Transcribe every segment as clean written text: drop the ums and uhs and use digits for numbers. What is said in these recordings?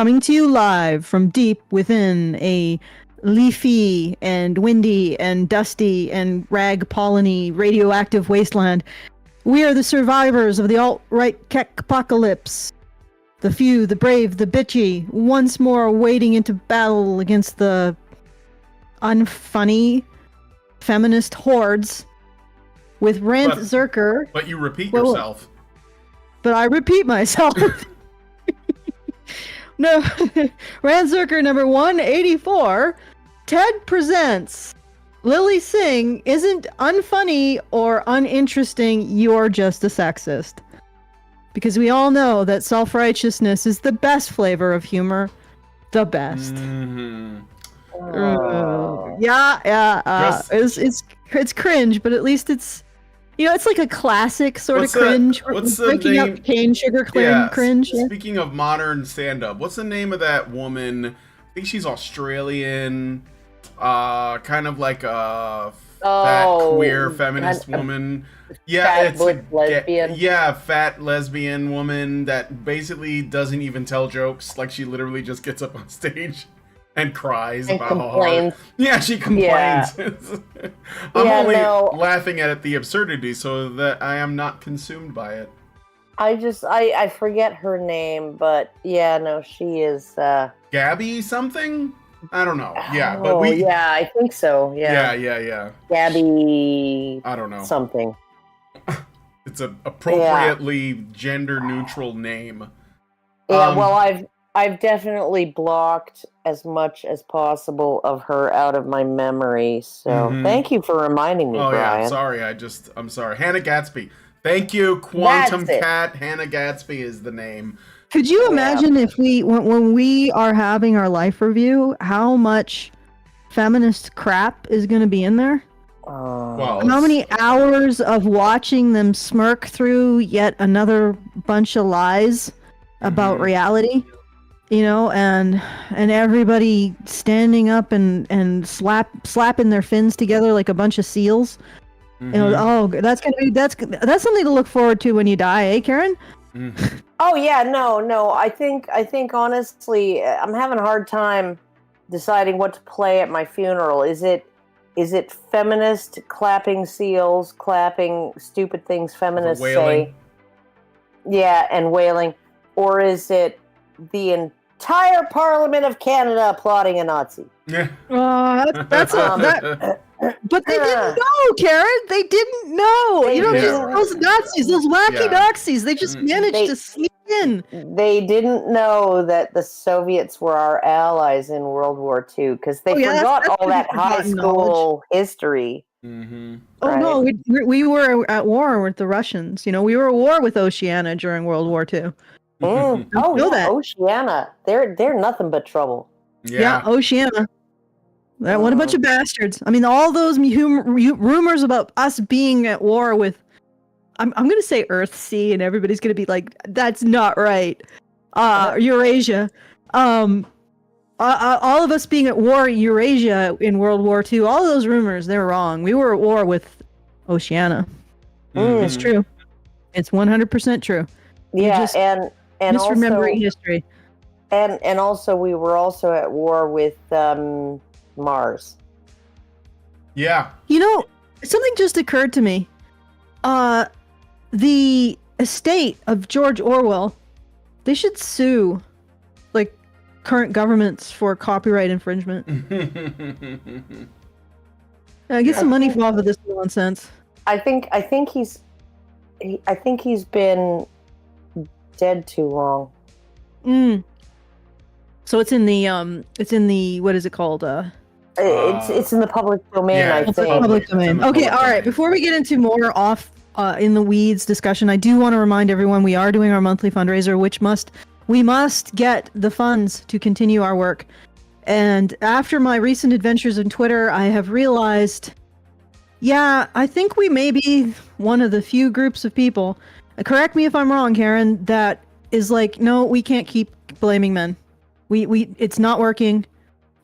Coming to you live from deep within a leafy and windy and dusty and rag polleny radioactive wasteland. We are the survivors of the alt-right keck apocalypse. The few, the brave, the bitchy, once more wading into battle against the unfunny feminist hordes with Rantzerker. But you repeat yourself. But I repeat myself. No, Rantzerker number 184. Ted presents Lilly Singh isn't unfunny or uninteresting, you're just a sexist. Because we all know that self-righteousness is the best flavor of humor. The best. Mm-hmm. It's cringe, but at least it's, you know, it's like a classic sort of cringe. What's the breaking name? Up cane sugar cringe. Speaking of modern stand-up, what's the name of that woman? I think she's Australian. Kind of like a fat queer feminist woman. Yeah, it's lesbian. Yeah, fat lesbian woman that basically doesn't even tell jokes. Like, she literally just gets up on stage and cries and about complains. how hard. Yeah, she complains. Yeah. I'm laughing at the absurdity, so that I am not consumed by it. I forget her name, but yeah, no, she is Gabby something? I don't know. Yeah, oh, but yeah, I think so. Yeah. Gabby. I don't know. Something. It's an appropriately gender neutral name. Yeah, well, I've definitely blocked as much as possible of her out of my memory. So thank you for reminding me, Brian. Yeah, sorry. I'm sorry. Hannah Gatsby. Thank you, Quantum Cat. Hannah Gatsby is the name. Could you imagine if when we are having our life review, how much feminist crap is going to be in there? Well, how many hours of watching them smirk through yet another bunch of lies about reality, you know, and everybody standing up and slapping their fins together like a bunch of seals. You know, that's something to look forward to when you die, eh, Karen? Oh yeah, no. I think honestly, I'm having a hard time deciding what to play at my funeral. Is it feminist clapping seals, clapping stupid things feminists say? Yeah, and wailing. Or is it the entire Parliament of Canada applauding a Nazi? Yeah. That's but they didn't know, Karen. They didn't know. Those Nazis, those wacky Nazis, they just managed to sneak in. They didn't know that the Soviets were our allies in World War II because they forgot all that high school history. Mm-hmm. Oh no, we were at war with the Russians. You know, we were at war with Oceania during World War II. Oh yeah, Oceania. They're nothing but trouble. Yeah, Oceania. What a bunch of bastards. I mean, all those rumors about us being at war with, I'm going to say Earthsea, and everybody's going to be like, that's not right. Eurasia. All of us being at war at Eurasia in World War II, all of those rumors, they're wrong. We were at war with Oceania. It's true. It's 100% true. Yeah, and misremembering also, history. And also, we were also at war with Mars. Yeah. You know, something just occurred to me. The estate of George Orwell, they should sue, like, current governments for copyright infringement. Get some money off of this nonsense. I think he's been dead too long. So it's in the what is it called? It's in the public domain. I think. Public domain. Okay, all right. Before we get into more off in the weeds discussion, I do want to remind everyone we are doing our monthly fundraiser, which we must get the funds to continue our work. And after my recent adventures on Twitter, I have realized, I think we may be one of the few groups of people. Correct me if I'm wrong, Karen. That is like, no, we can't keep blaming men. It's not working.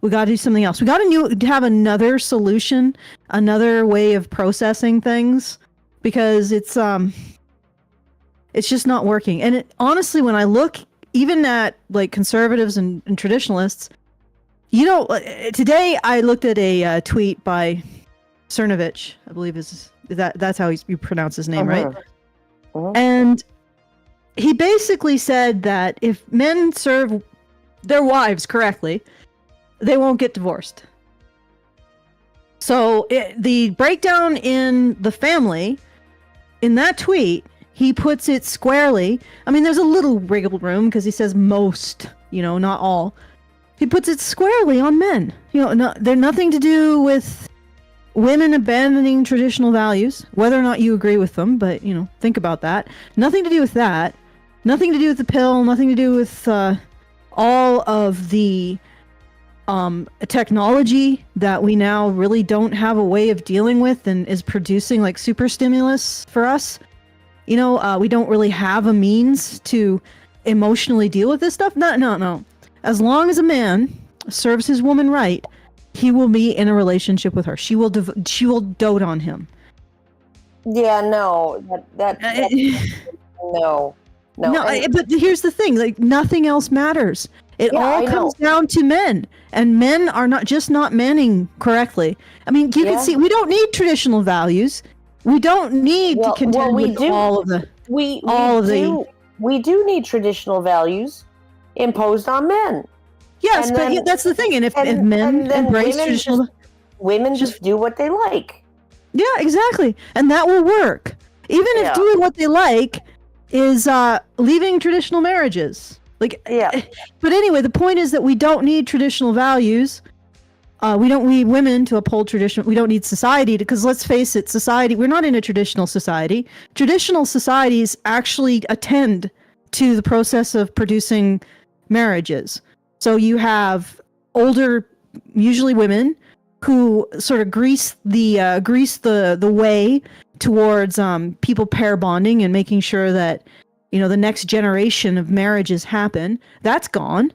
We got to do something else. We got to have another solution, another way of processing things, because it's just not working. And honestly, when I look even at like conservatives and traditionalists, you know, today I looked at a tweet by Cernovich, I believe that's how you pronounce his name, right? And he basically said that if men serve their wives correctly, they won't get divorced. So the breakdown in the family, in that tweet, he puts it squarely. I mean, there's a little wiggle room because he says most, you know, not all. He puts it squarely on men. You know, they're nothing to do with women abandoning traditional values, whether or not you agree with them, but, you know, think about that. Nothing to do with that. Nothing to do with the pill. Nothing to do with all of the technology that we now really don't have a way of dealing with and is producing like super stimulus for us. You know, we don't really have a means to emotionally deal with this stuff. No. As long as a man serves his woman right, he will be in a relationship with her. She will dote on him. Yeah, no, no. But here's the thing: like nothing else matters. It all comes down to men, and men are not manning correctly. I mean, you can see we don't need traditional values. We don't need to contend with all of the. We do need traditional values imposed on men. Yes, but that's the thing. And if men embrace traditional, women just do what they like. Yeah, exactly, and that will work. Even if doing what they like is leaving traditional marriages. Like, but anyway, the point is that we don't need traditional values. We don't need women to uphold tradition. We don't need society because let's face it, we're not in a traditional society. Traditional societies actually attend to the process of producing marriages. So you have older, usually women, who sort of grease the way towards people pair bonding and making sure that, you know, the next generation of marriages happen. That's gone.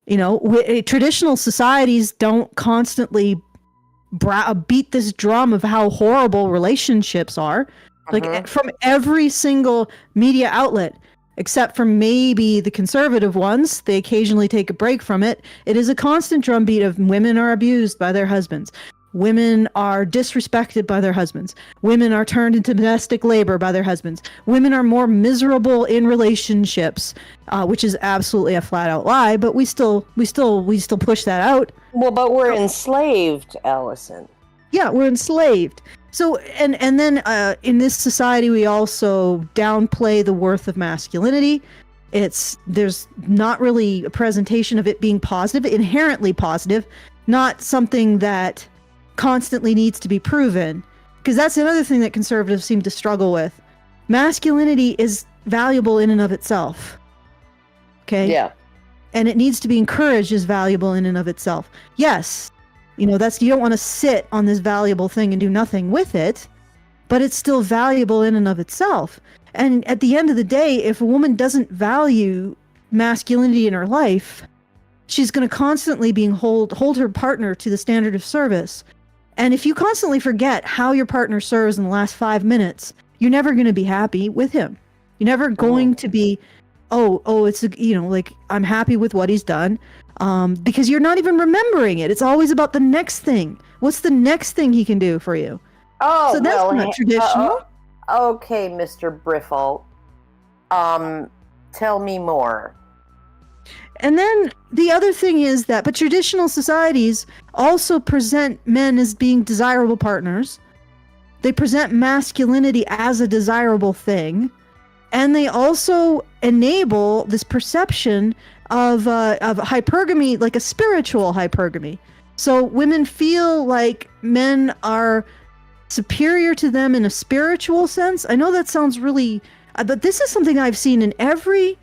You know, traditional societies don't constantly beat this drum of how horrible relationships are. Like from every single media outlet, except for maybe the conservative ones, they occasionally take a break from it. It is a constant drumbeat of women are abused by their husbands. Women are disrespected by their husbands. Women are turned into domestic labor by their husbands. Women are more miserable in relationships, which is absolutely a flat out lie. But we still push that out. Well, but we're enslaved, Allison. Yeah, we're enslaved. So, and then in this society, we also downplay the worth of masculinity. There's not really a presentation of it being positive, inherently positive, not something that constantly needs to be proven, because that's another thing that conservatives seem to struggle with. Masculinity is valuable in and of itself. Okay? Yeah. And it needs to be encouraged as valuable in and of itself. Yes. You know, you don't want to sit on this valuable thing and do nothing with it, but it's still valuable in and of itself. And at the end of the day, if a woman doesn't value masculinity in her life, she's going to constantly hold her partner to the standard of service. And if you constantly forget how your partner serves in the last 5 minutes, you're never going to be happy with him. You're never going to be, it's, like, I'm happy with what he's done. Because you're not even remembering it. It's always about the next thing. What's the next thing he can do for you? Oh, so that's not traditional. Okay, Mr. Briffle. Tell me more. And then the other thing is but traditional societies also present men as being desirable partners. They present masculinity as a desirable thing. And they also enable this perception of hypergamy, like a spiritual hypergamy. So women feel like men are superior to them in a spiritual sense. I know that sounds really, but this is something I've seen in every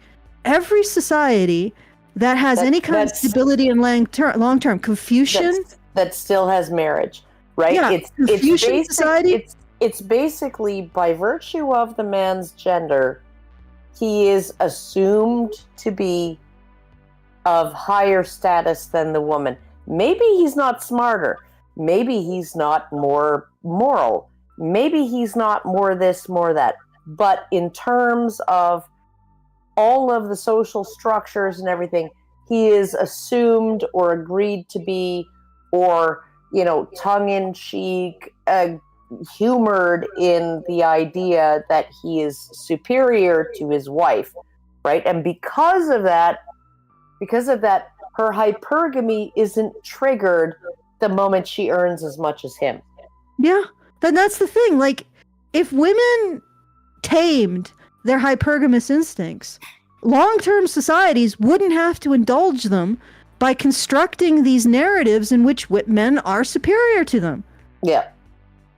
society that has any kind of stability and long term. Confucian that still has marriage, right? Yeah, Confucian society. It's basically by virtue of the man's gender, he is assumed to be of higher status than the woman. Maybe he's not smarter. Maybe he's not more moral. Maybe he's not more this, more that. But in terms of all of the social structures and everything, he is assumed or agreed to be, or, tongue-in-cheek, humored in the idea that he is superior to his wife, right? And because of that, her hypergamy isn't triggered the moment she earns as much as him. Yeah, that's the thing. Like, if women tamed their hypergamous instincts, long-term societies wouldn't have to indulge them by constructing these narratives in which men are superior to them. Yeah.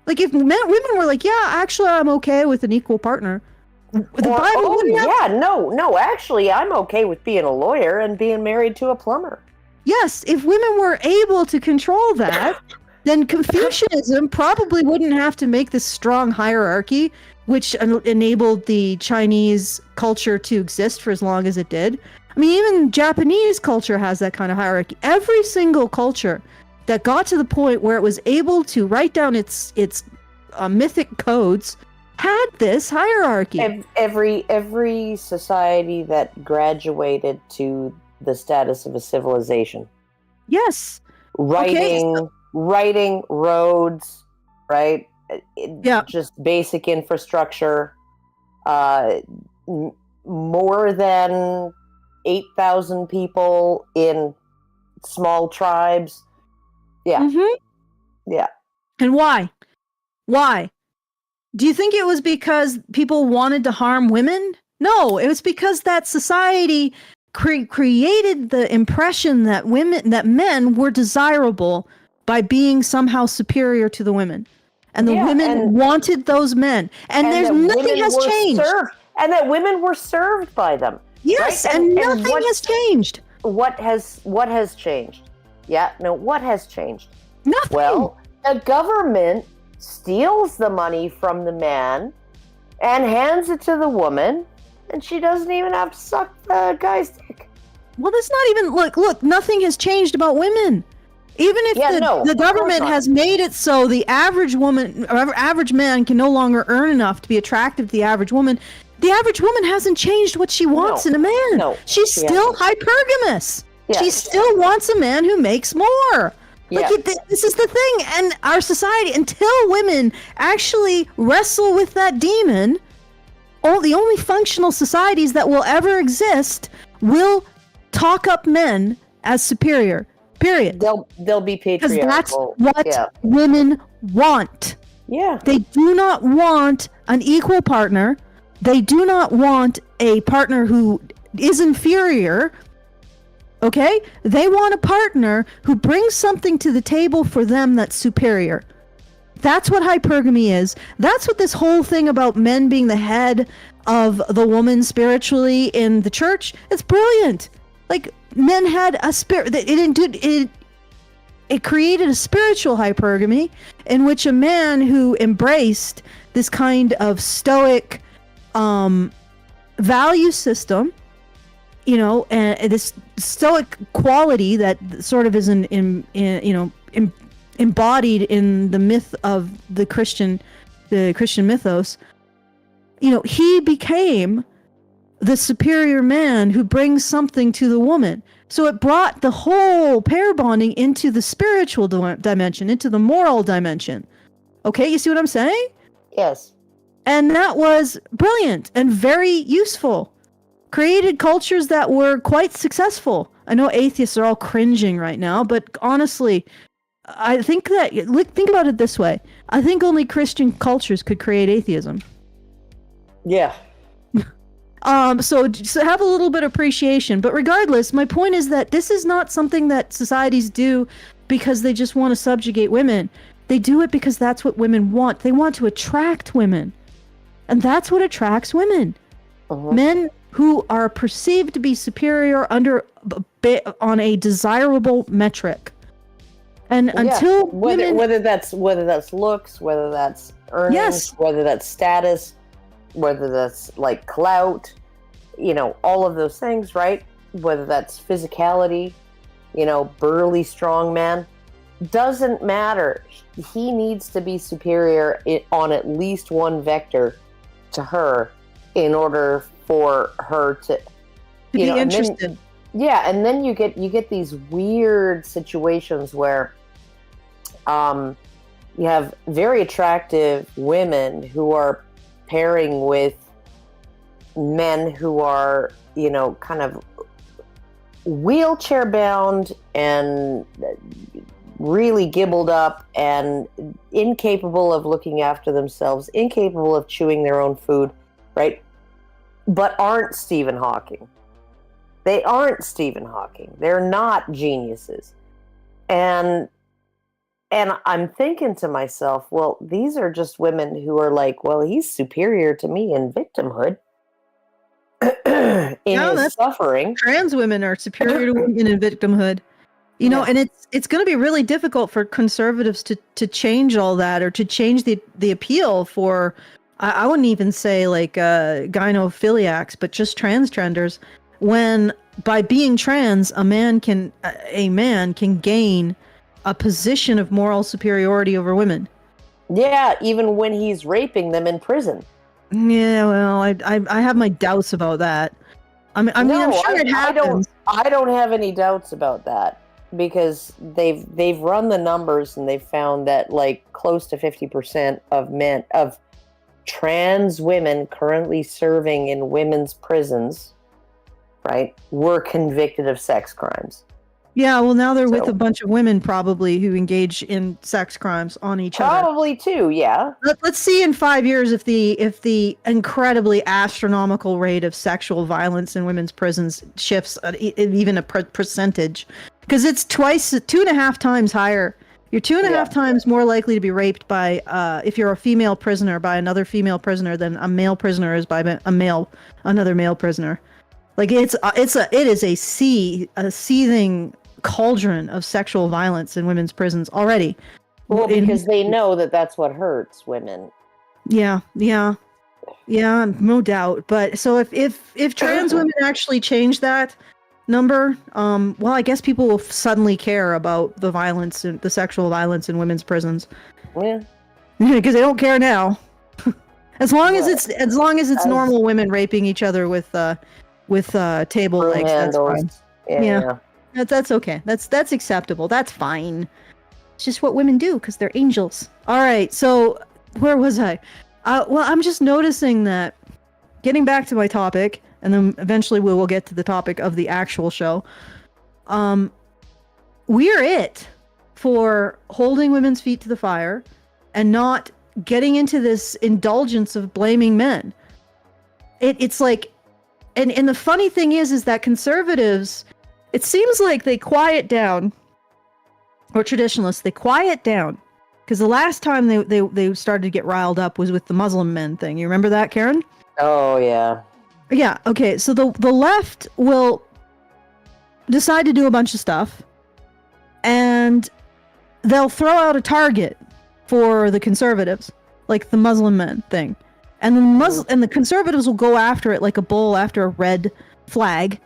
Like, if women were like, yeah, actually, I'm okay with an equal partner. No, actually, I'm okay with being a lawyer and being married to a plumber. Yes, if women were able to control that, then Confucianism probably wouldn't have to make this strong hierarchy, which enabled the Chinese culture to exist for as long as it did. I mean, even Japanese culture has that kind of hierarchy. Every single culture that got to the point where it was able to write down its mythic codes had this hierarchy. Every society that graduated to the status of a civilization. Yes. Writing, roads, right? Yeah. Just basic infrastructure. More than 8,000 people in small tribes. Yeah. Mm-hmm. Yeah. And why? Why? Do you think it was because people wanted to harm women? No, it was because that society created the impression that men were desirable by being somehow superior to the women. And the women wanted those men. And there's nothing has changed. And that women were served by them. Yes, right? and nothing has changed. What has changed? Yeah, no, what has changed? Nothing. Well, the government steals the money from the man and hands it to the woman, and she doesn't even have to suck the guy's dick. Well, that's not even... Look, nothing has changed about women. Even if the government has made it so the average man can no longer earn enough to be attractive to the average woman hasn't changed what she wants in a man. No, she's still hypergamous. Yeah. She still wants a man who makes more. Yeah. This is the thing. And our society, until women actually wrestle with that demon, the only functional societies that will ever exist will talk up men as superior. Period. They'll be patriarchal. Because that's what women want. Yeah. They do not want an equal partner. They do not want a partner who is inferior. Okay? They want a partner who brings something to the table for them that's superior. That's what hypergamy is. That's what this whole thing about men being the head of the woman spiritually in the church, it's brilliant. Like, men had a spirit. It created a spiritual hypergamy in which a man who embraced this kind of stoic value system, and this stoic quality that sort of is embodied in the myth of the Christian mythos. He became the superior man who brings something to the woman. So it brought the whole pair bonding into the spiritual dimension, into the moral dimension. Okay, you see what I'm saying? Yes. And that was brilliant and very useful. Created cultures that were quite successful. I know atheists are all cringing right now, but honestly, I think think about it this way. I think only Christian cultures could create atheism. Yeah. So have a little bit of appreciation. But regardless, my point is that this is not something that societies do because they just want to subjugate women. They do it because that's what women want. They want to attract women. And that's what attracts women. Uh-huh. Men who are perceived to be superior on a desirable metric. And until whether that's looks, whether that's earnings, whether that's status, whether that's like clout, all of those things, right? Whether that's physicality, burly, strong man, doesn't matter. He needs to be superior on at least one vector to her in order for her to be interested. And then you get these weird situations where you have very attractive women who are pairing with men who are, kind of wheelchair bound and really gibbled up and incapable of looking after themselves, incapable of chewing their own food, right? But aren't Stephen Hawking. They aren't Stephen Hawking. They're not geniuses. And I'm thinking to myself, well, these are just women who are like, well, he's superior to me in victimhood. in his suffering. Trans women are superior to women in victimhood. You know, and it's going to be really difficult for conservatives to change all that, or to change the appeal for, I wouldn't even say like gynophiliacs, but just transgenders, when by being trans, a man can gain a position of moral superiority over women. Yeah, even when he's raping them in prison. Yeah, well, I have my doubts about that. I'm sure it happens. I don't have any doubts about that, because they've run the numbers and they've found that like close to 50% of trans women currently serving in women's prisons, right, were convicted of sex crimes. Yeah, well, now they're with a bunch of women probably who engage in sex crimes on each other. Probably too, yeah. Let's see in 5 years if the incredibly astronomical rate of sexual violence in women's prisons shifts even a percentage, because it's 2.5 times higher. You're 2.5 times more likely to be raped by if you're a female prisoner by another female prisoner than a male prisoner is by another male prisoner. Like it is a seething cauldron of sexual violence in women's prisons already. Well, because they know that that's what hurts women. Yeah, no doubt. But so if trans women actually change that number, well, I guess people will suddenly care about the violence and the sexual violence in women's prisons. Yeah, because they don't care now. as long as it's normal women raping each other with table legs, that's fine. Yeah. That's okay. That's acceptable. That's fine. It's just what women do because they're angels. All right. So where was I? Well, I'm just noticing that, getting back to my topic, and then eventually we will get to the topic of the actual show. We're it for holding women's feet to the fire and not getting into this indulgence of blaming men. It's like, and the funny thing is that conservatives, it seems like they quiet down, or traditionalists, they quiet down, because the last time they started to get riled up was with the Muslim men thing. You remember that, Karen? Oh, yeah. Yeah, okay, so the left will decide to do a bunch of stuff, and they'll throw out a target for the conservatives, like the Muslim men thing. And the conservatives will go after it like a bull after a red flag,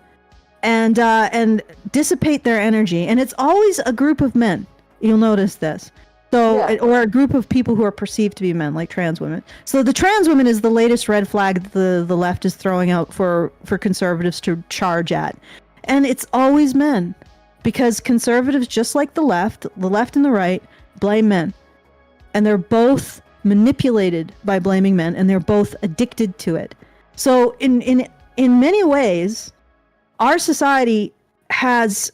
and dissipate their energy. And it's always a group of men. You'll notice this. So, or a group of people who are perceived to be men, like trans women. So the trans women is the latest red flag that the left is throwing out for conservatives to charge at. And it's always men, because conservatives, just like the left and the right, blame men. And they're both manipulated by blaming men, and they're both addicted to it. So in many ways, our society has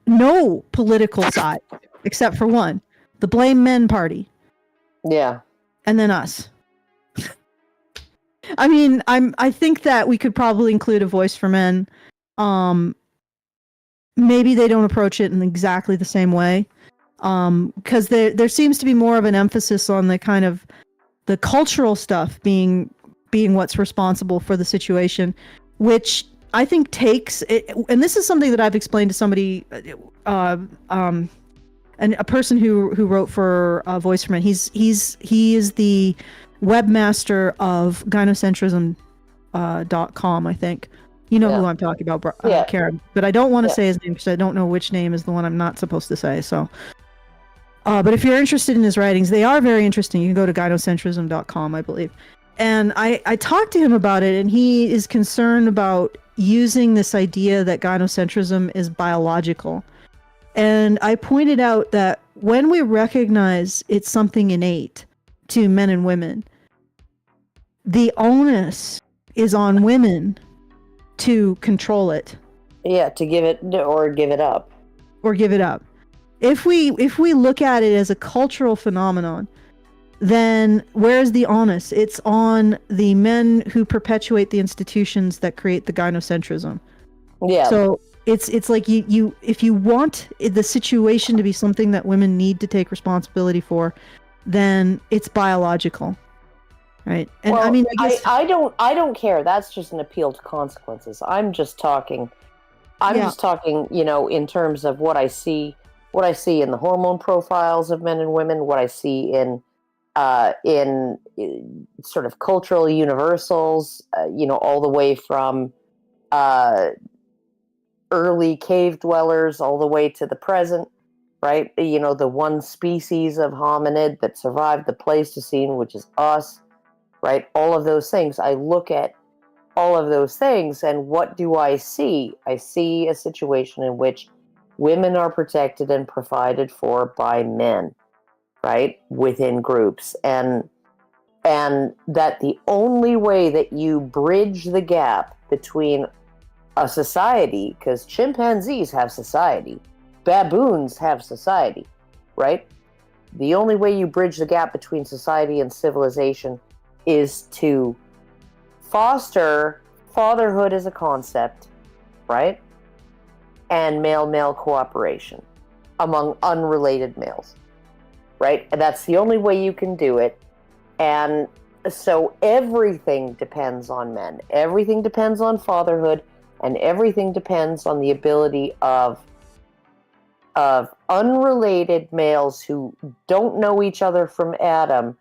no political side except for one, the blame men party. Yeah. And then us. I mean, I think that we could probably include a voice for men. Maybe they don't approach it in exactly the same way. Because there seems to be more of an emphasis on the kind of the cultural stuff being what's responsible for the situation, which I think takes it, and this is something that I've explained to somebody, and a person who wrote for Voice for Men. He is the webmaster of gynocentrism.com, I think. You know who I'm talking about, Karen. But I don't want to say his name because I don't know which name is the one I'm not supposed to say. So, but if you're interested in his writings, they are very interesting. You can go to gynocentrism.com, I believe. And I talked to him about it, and he is concerned about using this idea that gynocentrism is biological. And I pointed out that when we recognize it's something innate to men and women, the onus is on women to control it. Yeah, to give it or give it up. Or give it up. If we look at it as a cultural phenomenon, then where's the onus? It's on the men who perpetuate the institutions that create the gynocentrism. Yeah. So it's like you if you want the situation to be something that women need to take responsibility for, then it's biological. Right. And well, I mean, I guess I don't care. That's just an appeal to consequences. I'm just talking, you know, in terms of what I see in the hormone profiles of men and women, what I see in sort of cultural universals, you know, all the way from early cave dwellers all the way to the present, right? You know, the one species of hominid that survived the Pleistocene, which is us, right? All of those things. I look at all of those things, and what do I see? I see a situation in which women are protected and provided for by men, right? Within groups. And that the only way that you bridge the gap between a society, because chimpanzees have society, baboons have society, right? The only way you bridge the gap between society and civilization is to foster fatherhood as a concept, right? And male-male cooperation among unrelated males, right? And that's the only way you can do it. And so everything depends on men. Everything depends on fatherhood, and everything depends on the ability of unrelated males who don't know each other from Adam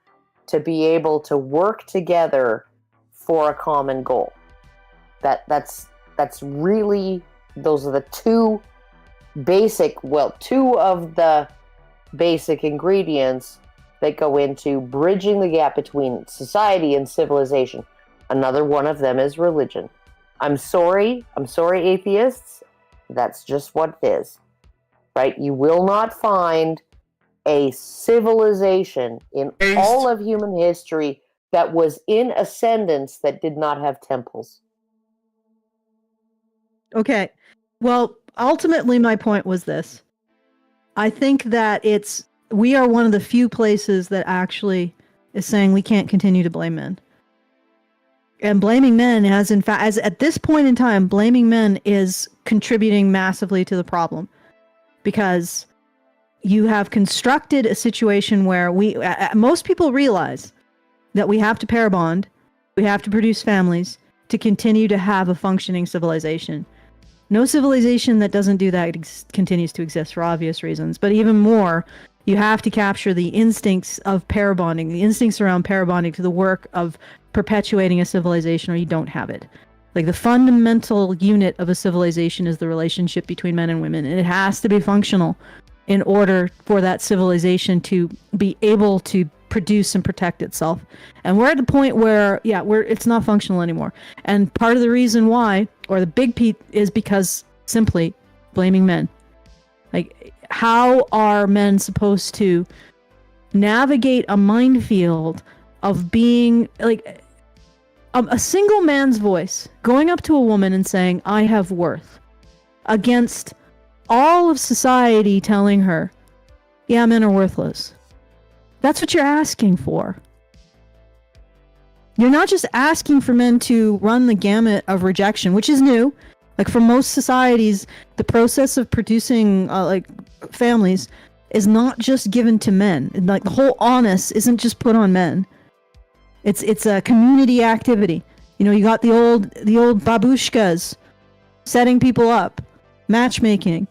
to be able to work together for a common goal. That's really, those are the two of the basic ingredients that go into bridging the gap between society and civilization. Another one of them is religion. I'm sorry, atheists. That's just what it is, right? You will not find a civilization in all of human history that was in ascendance that did not have temples. Okay. Well, ultimately my point was this. I think that we are one of the few places that actually is saying we can't continue to blame men. And blaming men as at this point in time, blaming men is contributing massively to the problem, because you have constructed a situation where most people realize that we have to pair bond, we have to produce families to continue to have a functioning civilization. No civilization that doesn't do that continues to exist for obvious reasons, but even more, you have to capture the instincts of pair bonding, the instincts around pair bonding to the work of perpetuating a civilization, or you don't have it. Like, the fundamental unit of a civilization is the relationship between men and women, and it has to be functional in order for that civilization to be able to produce and protect itself. And we're at the point where, it's not functional anymore. And part of the reason why, or the big piece, is because simply blaming men. Like, how are men supposed to navigate a minefield of being, like, a single man's voice going up to a woman and saying, I have worth, against all of society telling her, yeah, men are worthless? That's what you're asking for. You're not just asking for men to run the gamut of rejection, which is new. Like, for most societies, the process of producing families is not just given to men. Like, the whole onus isn't just put on men. It's a community activity. You know, you got the old babushkas setting people up, matchmaking,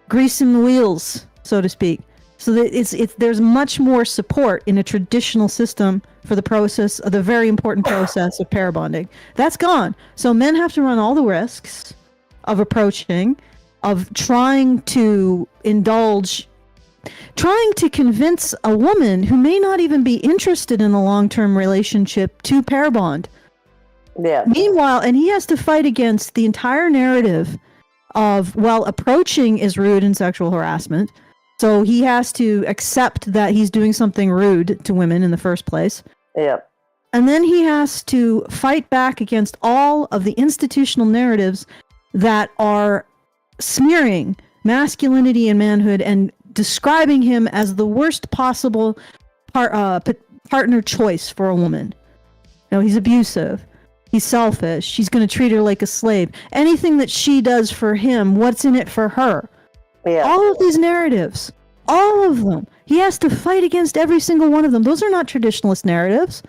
greasing the wheels, so to speak. So that there's much more support in a traditional system for the process of the very important process of pair bonding. That's gone. So men have to run all the risks of trying to indulge trying to convince a woman who may not even be interested in a long-term relationship to pair bond. Yeah. Meanwhile, and he has to fight against the entire narrative of, well, approaching is rude and sexual harassment. So he has to accept that he's doing something rude to women in the first place. Yeah. And then he has to fight back against all of the institutional narratives that are smearing masculinity and manhood and describing him as the worst possible partner choice for a woman. You know, he's abusive. He's selfish. She's going to treat her like a slave. Anything that she does for him, what's in it for her? Yeah. All of these narratives, all of them. He has to fight against every single one of them. Those are not traditionalist narratives.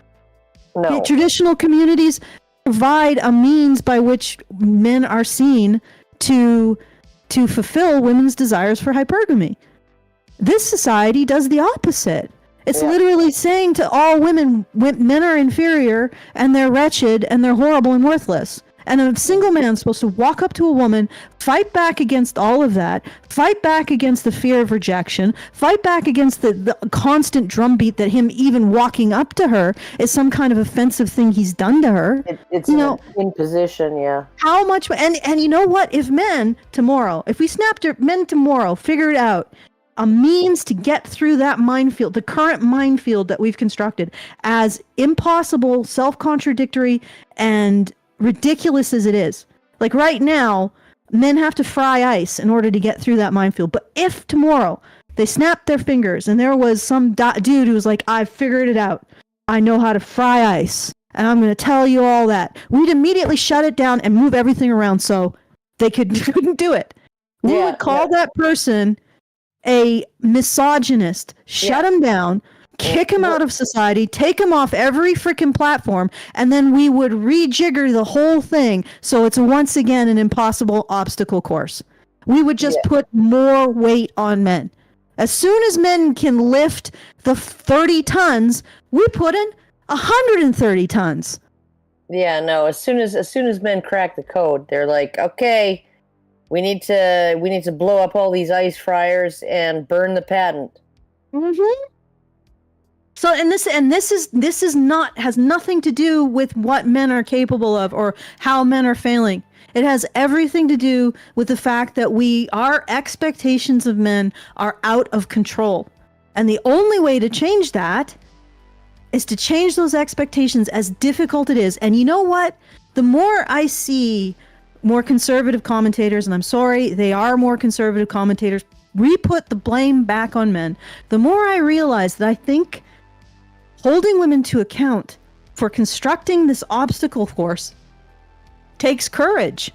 No. Traditional communities provide a means by which men are seen to fulfill women's desires for hypergamy. This society does the opposite. It's literally saying to all women, men are inferior and they're wretched and they're horrible and worthless. And a single man is supposed to walk up to a woman, fight back against all of that, fight back against the fear of rejection, fight back against the constant drumbeat that him even walking up to her is some kind of offensive thing he's done to her. It's an imposition, yeah. How much, and you know what? If men tomorrow, if we snapped men tomorrow, figured out a means to get through that minefield, the current minefield that we've constructed, as impossible, self-contradictory, and ridiculous as it is. Like right now, men have to fry ice in order to get through that minefield. But if tomorrow they snapped their fingers and there was some dude who was like, I figured it out. I know how to fry ice. And I'm going to tell you all that. We'd immediately shut it down and move everything around so they couldn't do it. We would call that person a misogynist, shut him down, kick him out of society, take him off every freaking platform, and then we would rejigger the whole thing so it's once again an impossible obstacle course. We would just put more weight on men. As soon as men can lift the 30 tons, we put in 130 tons. Yeah, no, as soon as men crack the code, they're like, okay, we need to blow up all these ice fryers and burn the patent. Mm-hmm. So, this is not, has nothing to do with what men are capable of or how men are failing. It has everything to do with the fact that our expectations of men are out of control. And the only way to change that is to change those expectations, as difficult it is. And you know what? The more I see more conservative commentators, and I'm sorry, they are more conservative commentators, re-put the blame back on men, the more I realize that I think holding women to account for constructing this obstacle course takes courage.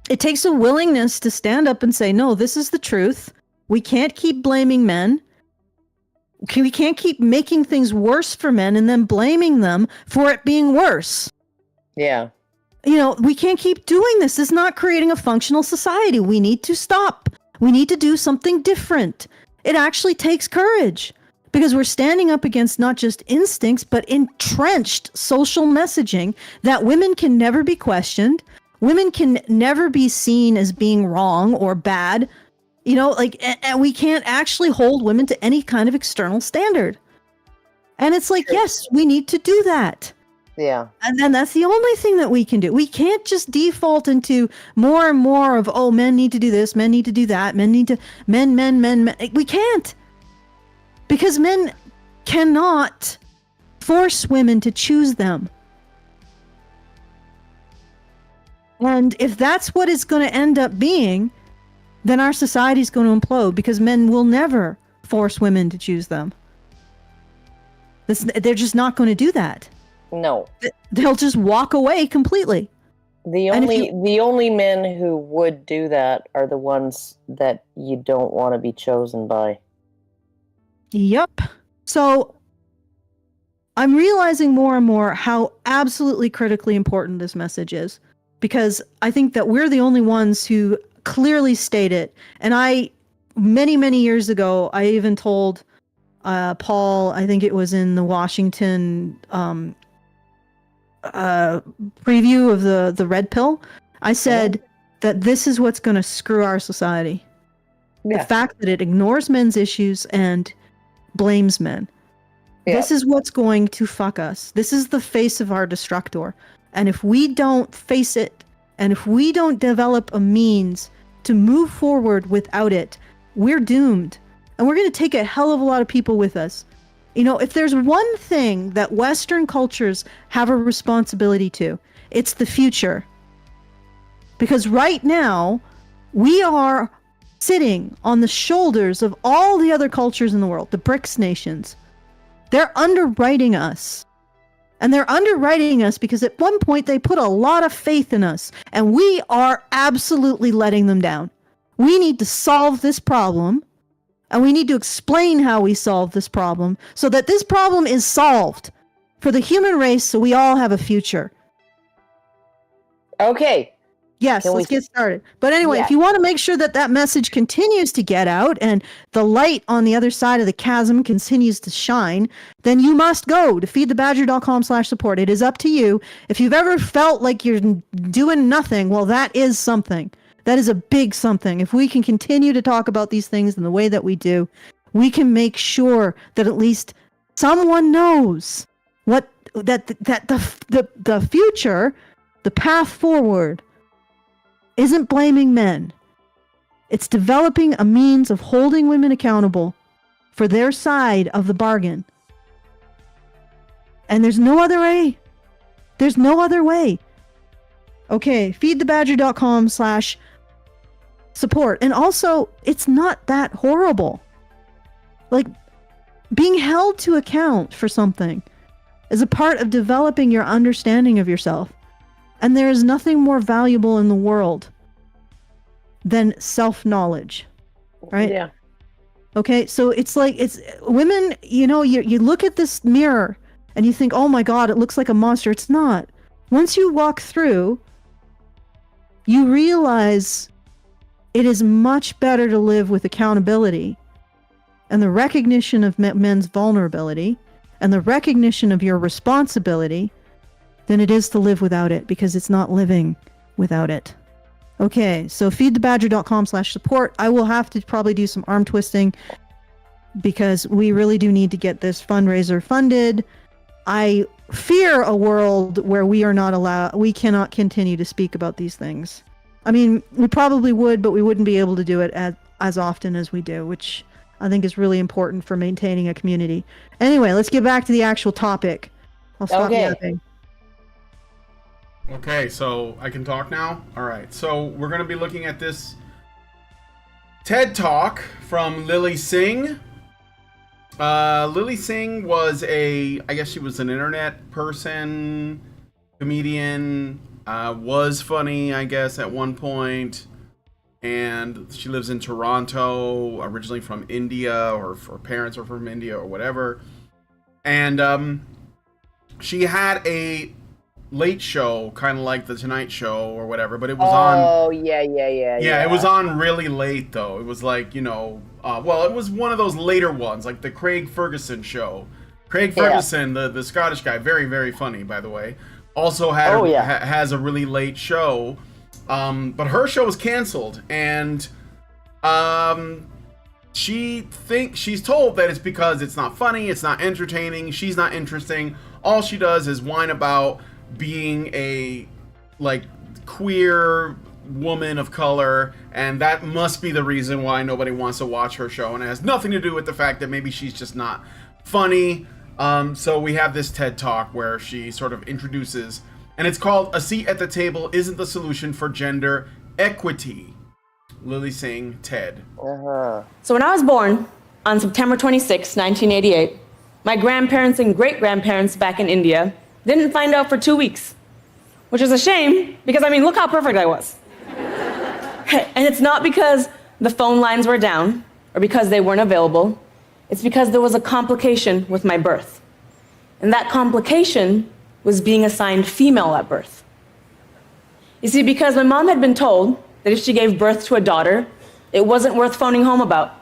It takes a willingness to stand up and say, no, this is the truth. We can't keep blaming men. We can't keep making things worse for men and then blaming them for it being worse. Yeah. You know, we can't keep doing this. This is not creating a functional society. We need to stop. We need to do something different. It actually takes courage because we're standing up against not just instincts, but entrenched social messaging that women can never be questioned. Women can never be seen as being wrong or bad. You know, like, and we can't actually hold women to any kind of external standard. And it's like, yes, we need to do that. Yeah. And then that's the only thing that we can do. We can't just default into more and more of, oh, men need to do this, men need to do that, men. We can't. Because men cannot force women to choose them. And if that's what it's going to end up being, then our society is going to implode because men will never force women to choose them. They're just not going to do that. No. They'll just walk away completely. The only men who would do that are the ones that you don't want to be chosen by. Yep. So I'm realizing more and more how absolutely critically important this message is, because I think that we're the only ones who clearly state it. And many years ago, I even told Paul, I think it was in the Washington preview of the red pill, I said that this is what's going to screw our society. The fact that it ignores men's issues and blames men. This is what's going to fuck us. This is the face of our destructor. And if we don't face it, and if we don't develop a means to move forward without it, we're doomed. And we're going to take a hell of a lot of people with us. You know, if there's one thing that Western cultures have a responsibility to, it's the future. Because right now, we are sitting on the shoulders of all the other cultures in the world, the BRICS nations. They're underwriting us. And they're underwriting us because at one point they put a lot of faith in us. And we are absolutely letting them down. We need to solve this problem. And we need to explain how we solve this problem so that this problem is solved for the human race so we all have a future. Okay. Yes, let's get started. But anyway, if you want to make sure that that message continues to get out and the light on the other side of the chasm continues to shine, then you must go to feedthebadger.com/support. It is up to you. If you've ever felt like you're doing nothing, well, that is something. That is a big something. If we can continue to talk about these things in the way that we do, we can make sure that at least someone knows what that the future, the path forward, isn't blaming men. It's developing a means of holding women accountable for their side of the bargain. And there's no other way. There's no other way. Okay, feedthebadger.com/support. And also, it's not that horrible. Like, being held to account for something is a part of developing your understanding of yourself. And there is nothing more valuable in the world than self-knowledge, right? Yeah. Okay, so it's like, it's women, you know, you look at this mirror and you think, oh my God, it looks like a monster. It's not. Once you walk through, you realize it is much better to live with accountability and the recognition of men's vulnerability and the recognition of your responsibility than it is to live without it, because it's not living without it. Okay, so feedthebadger.com/support. I will have to probably do some arm twisting because we really do need to get this fundraiser funded. I fear a world where we cannot continue to speak about these things. I mean, we probably would, but we wouldn't be able to do it as often as we do, which I think is really important for maintaining a community. Anyway, let's get back to the actual topic. I'll stop yapping. Okay, so I can talk now? Alright, so we're going to be looking at this TED Talk from Lilly Singh. Lilly Singh was I guess she was an internet person, comedian, was funny, I guess, at one point. And she lives in Toronto, originally from India, or her parents are from India, or whatever. And she had a late show, kind of like the Tonight Show or whatever, but it was on. Oh yeah. It was on really late though. It was like, you know, it was one of those later ones, like the Craig Ferguson show. Craig Ferguson, the Scottish guy, very very funny, by the way. Also has a really late show, but her show was canceled, and she's told that it's because it's not funny, it's not entertaining, she's not interesting. All she does is whine about being a queer woman of color, and that must be the reason why nobody wants to watch her show, and it has nothing to do with the fact that maybe she's just not funny. So we have this TED Talk where she sort of introduces, and it's called "A Seat at the Table Isn't the Solution for Gender Equity." Lilly Singh, TED. So when I was born on September 26, 1988, my grandparents and great-grandparents back in India didn't find out for 2 weeks, which is a shame because, I mean, look how perfect I was. And it's not because the phone lines were down or because they weren't available. It's because there was a complication with my birth. And that complication was being assigned female at birth. You see, because my mom had been told that if she gave birth to a daughter, it wasn't worth phoning home about.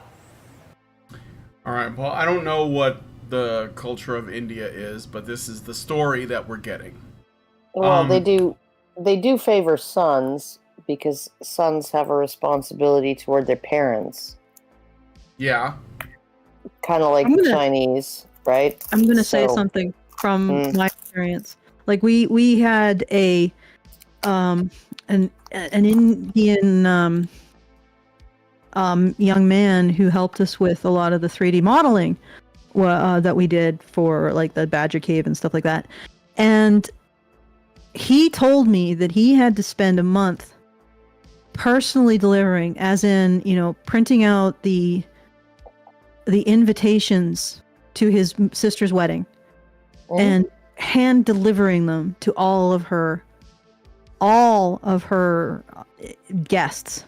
All right, well, I don't know what the culture of India is, but this is the story that we're getting. Well, they do favor sons because sons have a responsibility toward their parents. Yeah. Kind of like the Chinese, right? I'm going to say something from my experience. Like we had an Indian young man who helped us with a lot of the 3D modeling that we did for like the Badger Cave and stuff like that. And he told me that he had to spend a month personally delivering, as in, printing out the invitations to his sister's wedding and hand delivering them to all of her guests.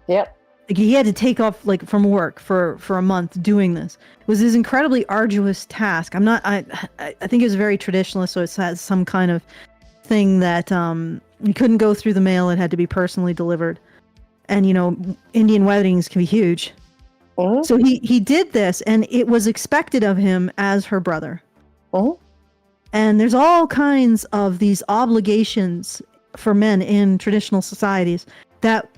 Yep. Like, he had to take off like from work for a month doing this. It was this incredibly arduous task. I think it was very traditionalist, so it has some kind of thing that you couldn't go through the mail. It had to be personally delivered. And Indian weddings can be huge. So he did this, and it was expected of him as her brother. And there's all kinds of these obligations for men in traditional societies that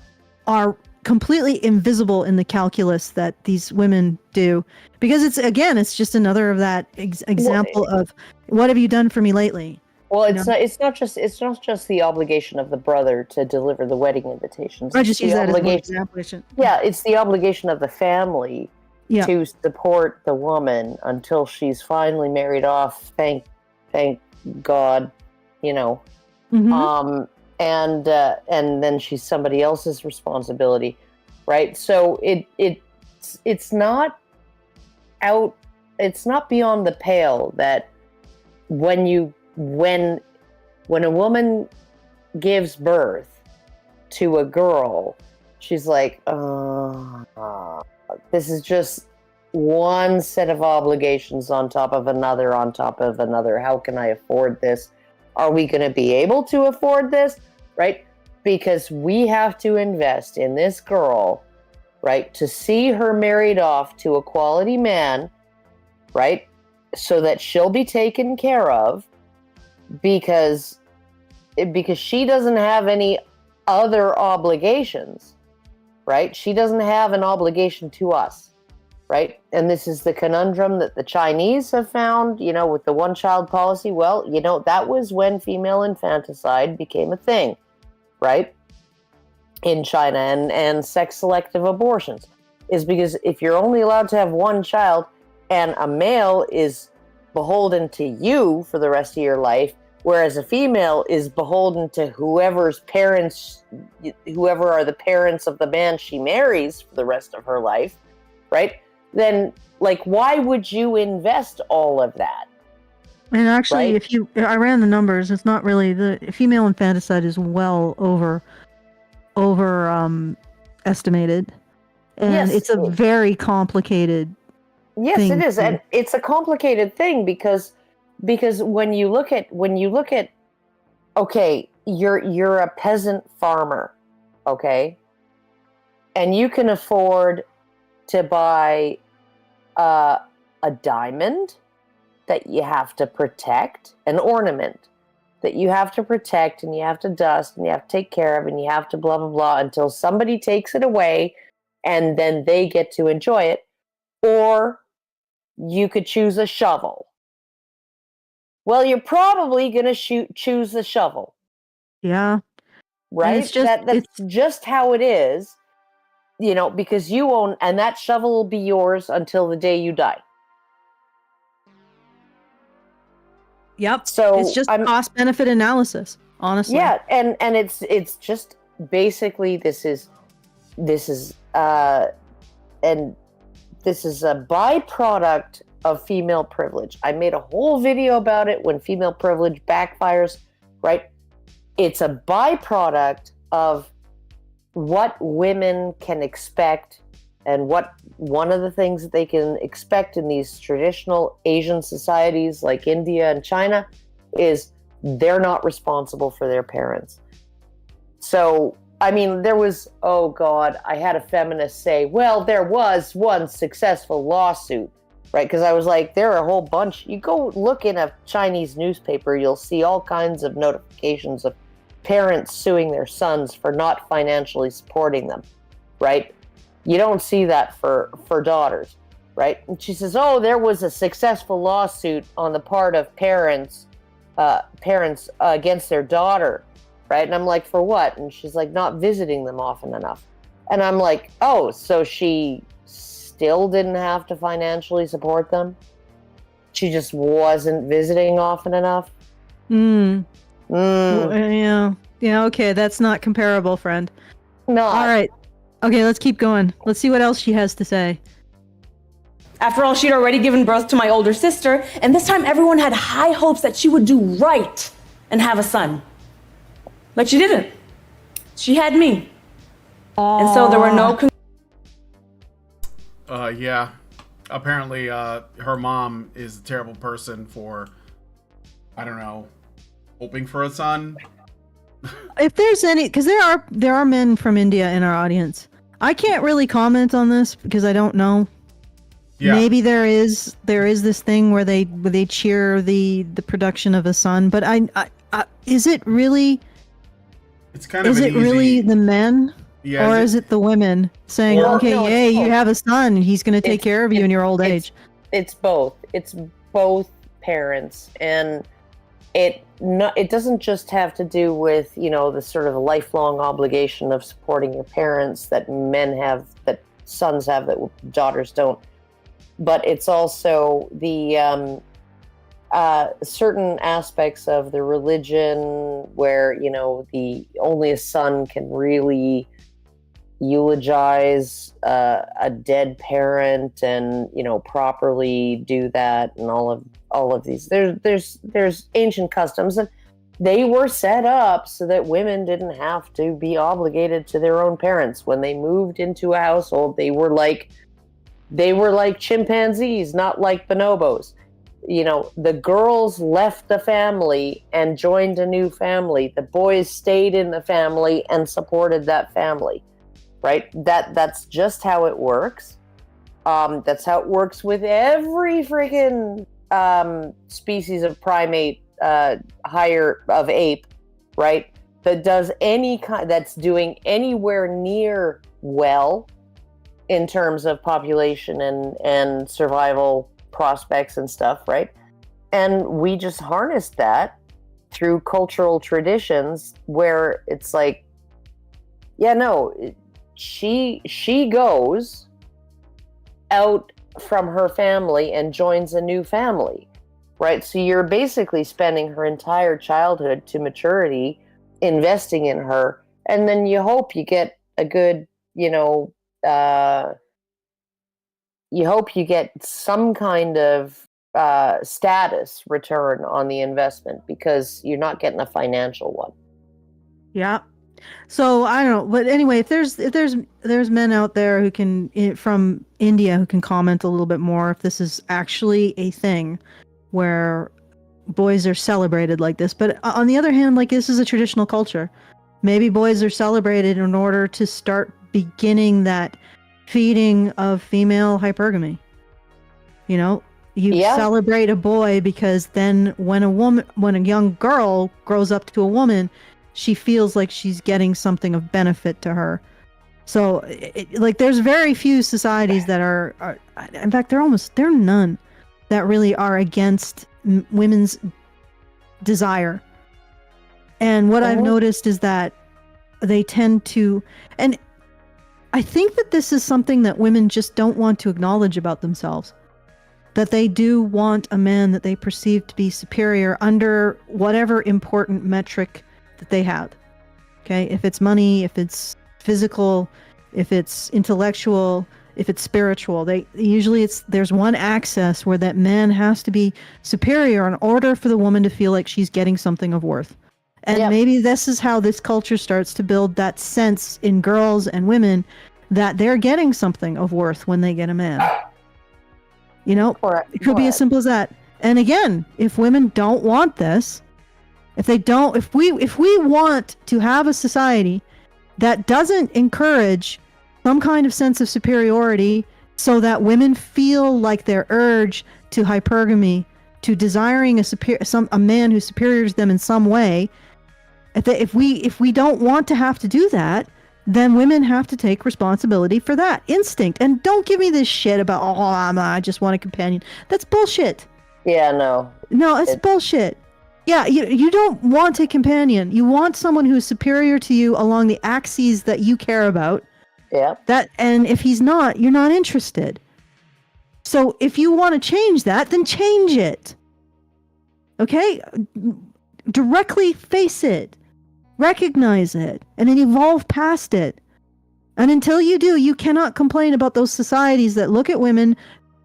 are completely invisible in the calculus that these women do, because it's just another of that example of what have you done for me lately. Well, it's not just the obligation of the brother to deliver the wedding invitations. I just use that as an example. Yeah, it's the obligation of the family to support the woman until she's finally married off. Thank God, and then she's somebody else's responsibility, right? So it's not beyond the pale that when a woman gives birth to a girl, she's like, this is just one set of obligations on top of another, on top of another. How can I afford this? Are we going to be able to afford this? Right? Because we have to invest in this girl, right? To see her married off to a quality man, right? So that she'll be taken care of, because she doesn't have any other obligations, right? She doesn't have an obligation to us, right? And this is the conundrum that the Chinese have found, with the one-child policy. Well, that was when female infanticide became a thing, right? In China, and sex-selective abortions is because if you're only allowed to have one child and a male is beholden to you for the rest of your life, whereas a female is beholden to whoever are the parents of the man she marries for the rest of her life, right? Then, why would you invest all of that? And actually, right? I ran the numbers, it's not really, the female infanticide is well over estimated, and yes, it's a very complicated. Yes, it is, and it's a complicated thing because when you look at okay, you're a peasant farmer, okay, and you can afford to buy a diamond that you have to protect, an ornament that you have to protect, and you have to dust, and you have to take care of, and you have to blah blah blah until somebody takes it away, and then they get to enjoy it. Or you could choose a shovel. Well, you're probably going to choose the shovel. Yeah. Right? That's just how it is, because you own, and that shovel will be yours until the day you die. Yep. So it's just cost-benefit analysis, honestly. Yeah, and it's just basically this is a byproduct of female privilege. I made a whole video about it, when female privilege backfires, right? It's a byproduct of what women can expect, and what one of the things that they can expect in these traditional Asian societies like India and China is they're not responsible for their parents. So, I mean, there was, oh God, I had a feminist say, well, there was one successful lawsuit, right? Because I was like, there are a whole bunch. You go look in a Chinese newspaper, you'll see all kinds of notifications of parents suing their sons for not financially supporting them, right? You don't see that for daughters, right? And she says, oh, there was a successful lawsuit on the part of parents against their daughter, right? And I'm like, for what? And she's like, not visiting them often enough. And I'm like, oh, so she still didn't have to financially support them? She just wasn't visiting often enough? Well, yeah, okay, that's not comparable, friend. No. All right. Okay, let's keep going. Let's see what else she has to say. After all, she'd already given birth to my older sister, and this time everyone had high hopes that she would do right and have a son. But she didn't. She had me. And so there were no... Yeah. Apparently, her mom is a terrible person for, I don't know, hoping for a son. If there's any, because there are men from India in our audience. I can't really comment on this because I don't know. Yeah. Maybe there is this thing where they cheer the production of a son, but I is it really? It's kind of really the men? Yeah, or is it the women saying, "Okay, you have a son, and he's going to take care of you in your old age"? It's both. It's both parents, and it doesn't just have to do with the sort of lifelong obligation of supporting your parents that men have, that sons have, that daughters don't. But it's also the certain aspects of the religion where only a son can really eulogize a dead parent and properly do that, and all of these. There's ancient customs, and they were set up so that women didn't have to be obligated to their own parents. When they moved into a household, they were like chimpanzees, not like bonobos. The girls left the family and joined a new family. The boys stayed in the family and supported that family, right? That's just how it works. That's how it works with every friggin' species of primate, higher of ape, right? That's doing anywhere near well in terms of population and survival prospects and stuff, right? And we just harnessed that through cultural traditions where it's like, she goes out from her family and joins a new family, right? So you're basically spending her entire childhood to maturity investing in her, and then you hope you get a good, you hope you get some kind of status return on the investment, because you're not getting a financial one. Yeah. So I don't know, but anyway, if there's men out there who can, from India, who can comment a little bit more if this is actually a thing where boys are celebrated like this. But on the other hand, like, this is a traditional culture. Maybe boys are celebrated in order to start beginning that feeding of female hypergamy. You celebrate a boy because then when a young girl grows up to a woman, she feels like she's getting something of benefit to her. So there's very few societies that are in fact, there are none that really are against women's desire. And what I've noticed is that they tend to, and I think that this is something that women just don't want to acknowledge about themselves. That they do want a man that they perceive to be superior under whatever important metric that they have. Okay? If it's money, if it's physical, if it's intellectual, if it's spiritual, there's one axis where that man has to be superior in order for the woman to feel like she's getting something of worth. And maybe this is how this culture starts to build that sense in girls and women that they're getting something of worth when they get a man. It could be as simple as that. And again, if women don't want this, if we want to have a society that doesn't encourage some kind of sense of superiority so that women feel like their urge to hypergamy, to desiring a man who's superior to them in some way, if we don't want to have to do that, then women have to take responsibility for that instinct. And don't give me this shit about, I just want a companion. That's bullshit. Yeah, no. No, it's bullshit. Yeah, you don't want a companion. You want someone who's superior to you along the axes that you care about. Yeah. And if he's not, you're not interested. So if you want to change that, then change it. Okay? Directly face it. Recognize it. And then evolve past it. And until you do, you cannot complain about those societies that look at women,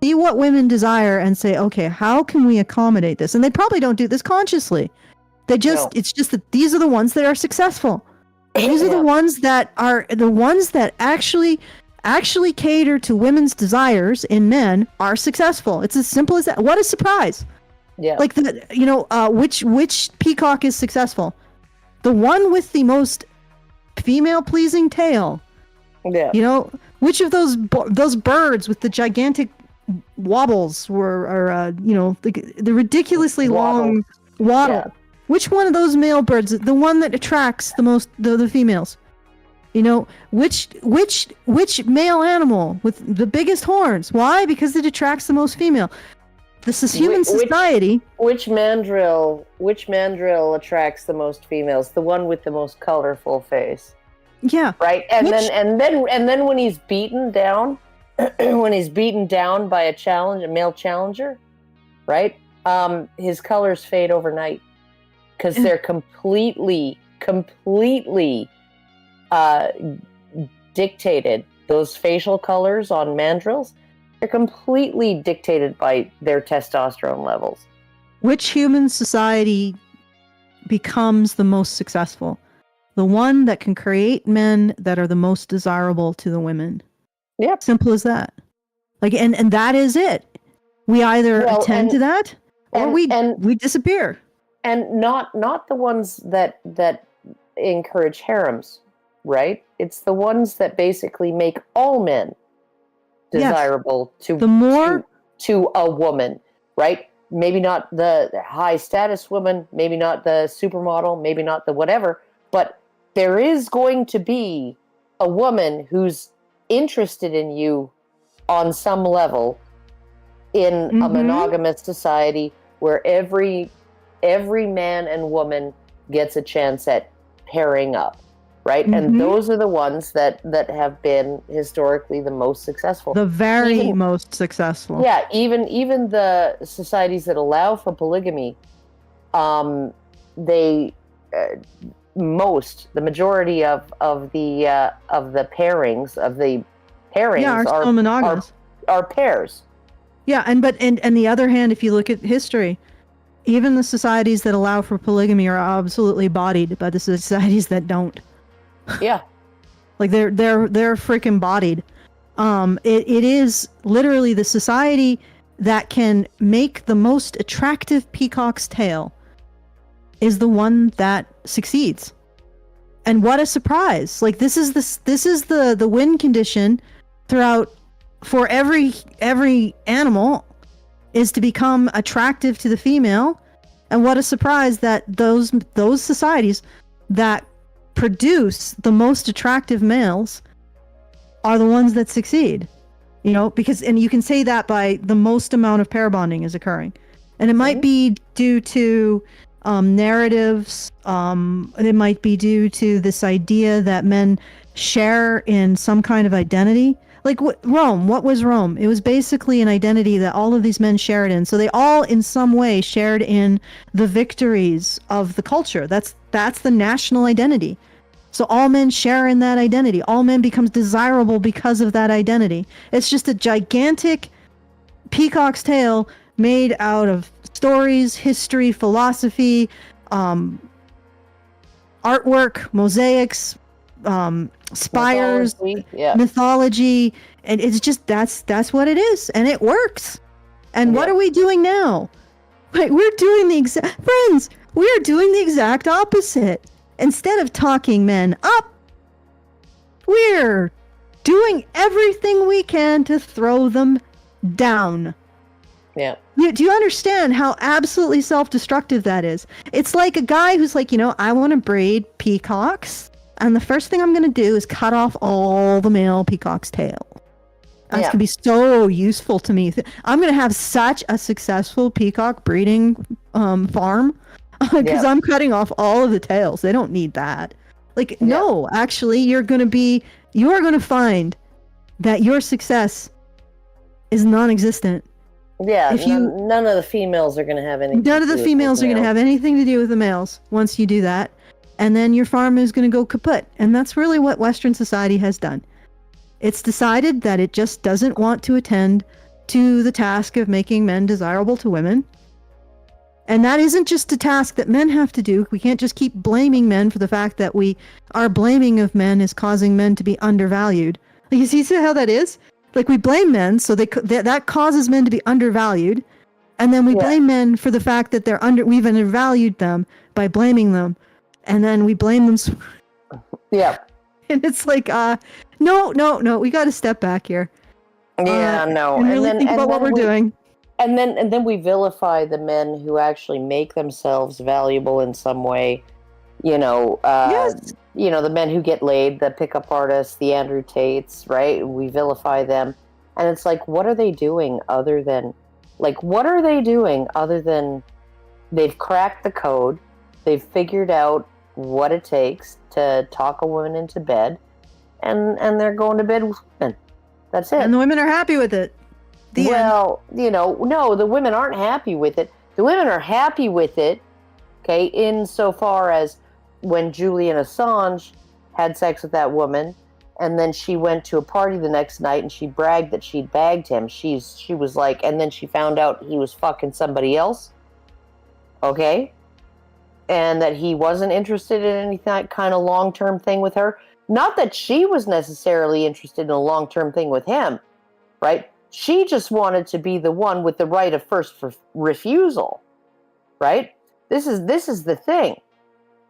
see what women desire, and say, okay, how can we accommodate this? And they probably don't do this consciously. It's just that these are the ones that are successful. These are the ones that actually cater to women's desires in men are successful. It's as simple as that. What a surprise. Yeah. Like which peacock is successful? The one with the most female-pleasing tail. Yeah. Which of those birds with the gigantic wobbles the ridiculously long waddle? Yeah. Which one of those male birds, the one that attracts the most the females? Which male animal with the biggest horns? Why? Because it attracts the most female. This is human society. Which mandrill attracts the most females? The one with the most colorful face. Yeah. Right. And then when he's beaten down, by a male challenger, right? His colors fade overnight because they're completely dictated. Those facial colors on mandrills, they're completely dictated by their testosterone levels. Which human society becomes the most successful? The one that can create men that are the most desirable to the women. Yep. Simple as that. Like, and that is it. We either attend to that or we disappear. And not the ones that encourage harems, right? It's the ones that basically make all men desirable to a woman, right? Maybe not the high status woman, maybe not the supermodel, maybe not the whatever, but there is going to be a woman who's interested in you on some level in a monogamous society where every man and woman gets a chance at pairing up, right? And those are the ones that have been historically the most successful. The most successful. Yeah, even the societies that allow for polygamy, the majority of the pairings are still monogamous. Are pairs. Yeah, and the other hand, if you look at history, even the societies that allow for polygamy are absolutely bodied by the societies that don't. Yeah. Like they're freaking bodied. It is literally the society that can make the most attractive peacock's tail is the one that succeeds. And what a surprise. Like this is the win condition throughout for every animal is to become attractive to the female. And what a surprise that those societies that produce the most attractive males are the ones that succeed. Because you can say that by the most amount of pair bonding is occurring. And it might be due to narratives. It might be due to this idea that men share in some kind of identity. Like Rome, what was Rome? It was basically an identity that all of these men shared in. So they all in some way shared in the victories of the culture. That's the national identity. So all men share in that identity. All men becomes desirable because of that identity. It's just a gigantic peacock's tail made out of stories, history, philosophy, artwork, mosaics, spires, mythology, and it's just that's what it is, and it works. And what are we doing now? We're doing the exact opposite. Instead of talking men up, we're doing everything we can to throw them down. Yeah. Do you understand how absolutely self-destructive that is? It's like a guy who's like, I want to breed peacocks. And the first thing I'm going to do is cut off all the male peacock's tail. That's going to be so useful to me. I'm going to have such a successful peacock breeding farm because I'm cutting off all of the tails. They don't need that. Like, no, actually, you are going to find that your success is non-existent. Yeah, none of the females are going to have anything. None of the females are going to have anything to do with the males once you do that. And then your farm is going to go kaput. And that's really what Western society has done. It's decided that it just doesn't want to attend to the task of making men desirable to women. And that isn't just a task that men have to do. We can't just keep blaming men for the fact that our blaming of men is causing men to be undervalued. Like, you see how that is? Like, we blame men, so that causes men to be undervalued. And then we blame men for the fact that we've undervalued them by blaming them. And then we blame them. Yeah. And it's like, no, we got to step back here. Yeah, no. And really think about what we're doing. And then we vilify the men who actually make themselves valuable in some way. You know, the men who get laid, the pickup artists, the Andrew Tates, right? We vilify them. And it's like, what are they doing other than they've cracked the code, they've figured out what it takes to talk a woman into bed, and they're going to bed with women. That's it. And the women are happy with it. No, the women aren't happy with it. The women are happy with it, okay, insofar as when Julian Assange had sex with that woman, and then she went to a party the next night and she bragged that she'd bagged him. She was like, and then she found out he was fucking somebody else, okay? And that he wasn't interested in any kind of long-term thing with her. Not that she was necessarily interested in a long-term thing with him, right? She just wanted to be the one with the right of first refusal, right? This is the thing,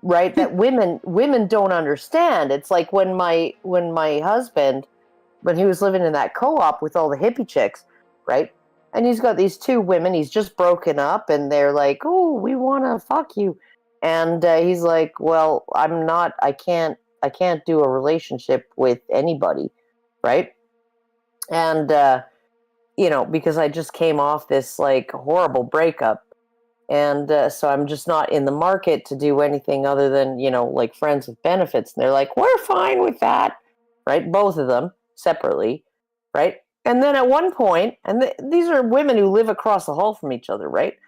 right? That women don't understand. It's like when my husband, when he was living in that co-op with all the hippie chicks, right? And he's got these two women. He's just broken up, and they're like, "Oh, we want to fuck you." And he's like, well, I can't do a relationship with anybody, right? And, because I just came off this, like, horrible breakup. And so I'm just not in the market to do anything other than, like, friends with benefits. And they're like, we're fine with that, right? Both of them, separately, right? And then at one point, and these are women who live across the hall from each other, right?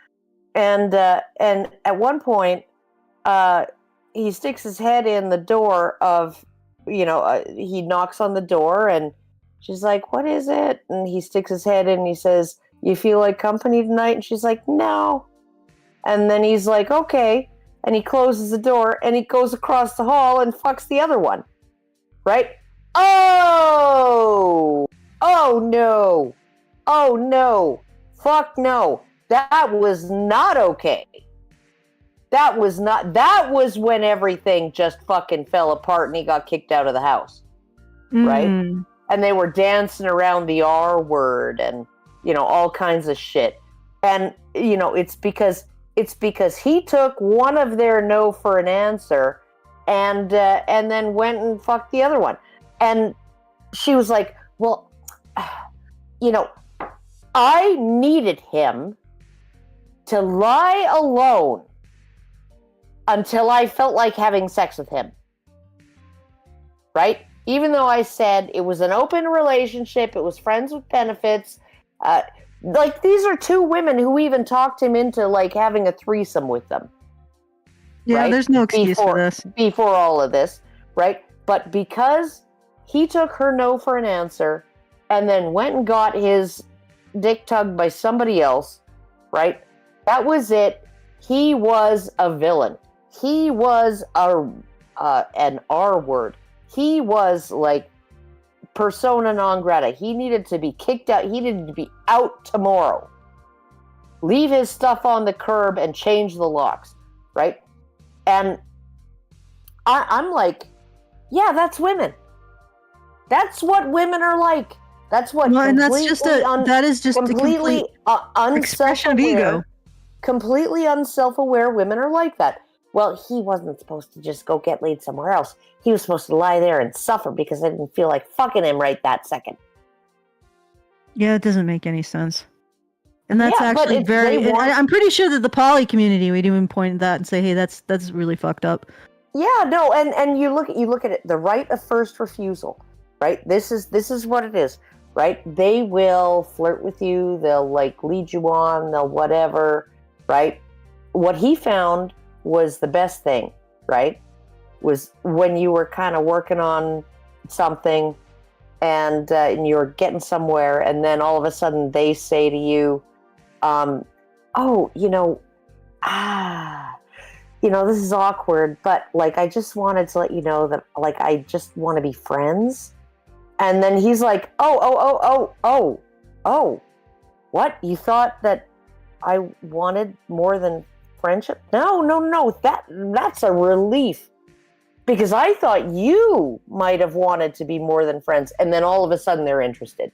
And at one point, he sticks his head in the door of, he knocks on the door, and she's like, what is it? And he sticks his head in and he says, you feel like company tonight? And she's like, no. And then he's like, okay. And he closes the door and he goes across the hall and fucks the other one. Right? Oh no. Oh no. Fuck no. That was not okay. That was when everything just fucking fell apart and he got kicked out of the house. Right? And they were dancing around the R word and, all kinds of shit. And, it's because he took one of their no for an answer and then went and fucked the other one. And she was like, well, I needed him to lie alone until I felt like having sex with him. Right? Even though I said it was an open relationship, it was friends with benefits. Like, these are two women who even talked him into, like, having a threesome with them. Yeah, right? There's no excuse for this. Before all of this, right? But because he took her no for an answer and then went and got his dick tugged by somebody else, right? That was it. He was a villain. He was an R word. He was like persona non grata. He needed to be kicked out. He needed to be out tomorrow. Leave his stuff on the curb and change the locks, right? And I'm like, yeah, that's women. That's what women are like. That's what. Well, and that's just that is just completely expression of ego. Completely unself-aware women are like that. Well, he wasn't supposed to just go get laid somewhere else. He was supposed to lie there and suffer because I didn't feel like fucking him right that second. Yeah, it doesn't make any sense. And that's Yeah, but actually if they very. want- I'm pretty sure that the poly community would even point at that and say, "Hey, that's really fucked up." Yeah, no, and you look at it, the right of first refusal, right? This is what it is, right? They will flirt with you, they'll like lead you on, they'll whatever, right? What he found was the best thing, right? Was when you were kind of working on something and you're getting somewhere, and then all of a sudden they say to you, oh, this is awkward, but like, I just wanted to let you know that like, I just want to be friends. And then he's like, oh, what? You thought that I wanted more than friendship? No, that's a relief. Because I thought you might have wanted to be more than friends. And then all of a sudden they're interested.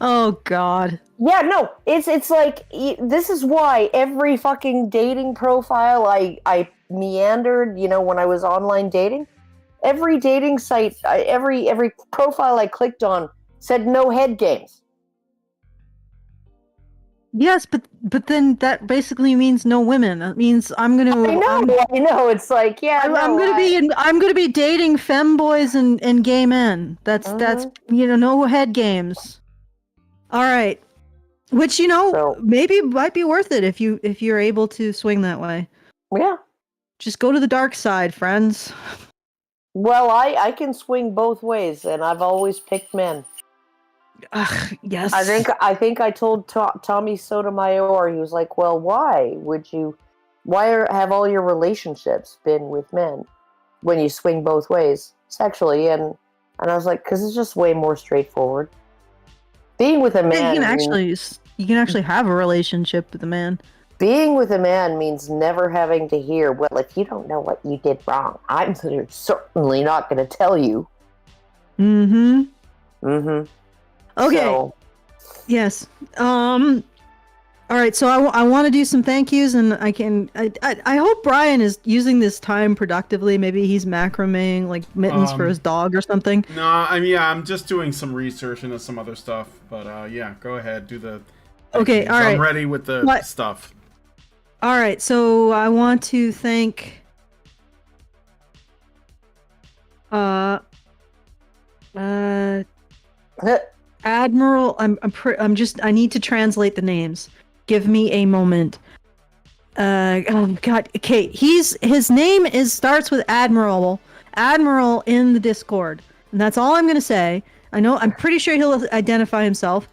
Oh God. Yeah, no, it's like, this is why every fucking dating profile I meandered, when I was online dating, every dating site, every profile I clicked on said no head games. Yes, but then that basically means no women. That means I'm gonna. I know. It's like, yeah, I'm gonna be dating femboys and gay men. That's no head games. All right, which maybe might be worth it if you're able to swing that way. Yeah. Just go to the dark side, friends. Well, I can swing both ways, and I've always picked men. Ugh, yes. I think I told Tommy Sotomayor, he was like, well, why have all your relationships been with men when you swing both ways sexually? And I was like, because it's just way more straightforward. Being with a man, you can actually have a relationship with a man. Being with a man means never having to hear, well, if you don't know what you did wrong, I'm certainly not going to tell you. Okay. So, yes. All right. So I want to do some thank yous, and I hope Brian is using this time productively. Maybe he's macrameing like mittens for his dog or something. No, I'm just doing some research into some other stuff. But yeah, go ahead, do the. Okay. All right. I'm ready with the stuff. All right. So I want to thank. Admiral, I need to translate the names. Give me a moment. Oh God. Okay, his name starts with Admiral in the Discord, and that's all I'm gonna say. I'm pretty sure he'll identify himself.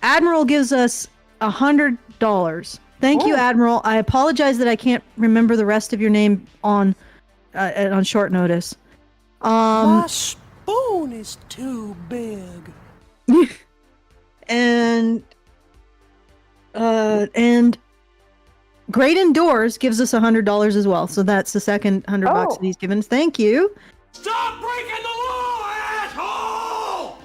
Admiral gives us $100. Thank you, Admiral. I apologize that I can't remember the rest of your name on short notice. My spoon is too big. and Great Indoors gives us $100 as well, so that's the second $100 that he's given us. Thank you. Stop breaking the law, asshole!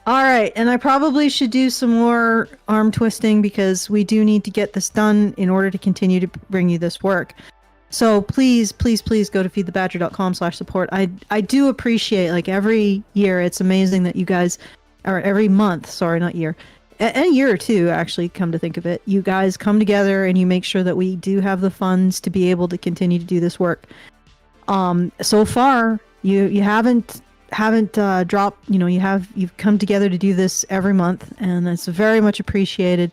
All right, and I probably should do some more arm twisting because we do need to get this done in order to continue to bring you this work. So please go to feedthebadger.com/support. I do appreciate, like, every year. It's amazing that you guys, or every month, sorry, not year, a year or two, actually, come to think of it, you guys come together and you make sure that we do have the funds to be able to continue to do this work. So far, you haven't dropped, you've come together to do this every month, and it's very much appreciated.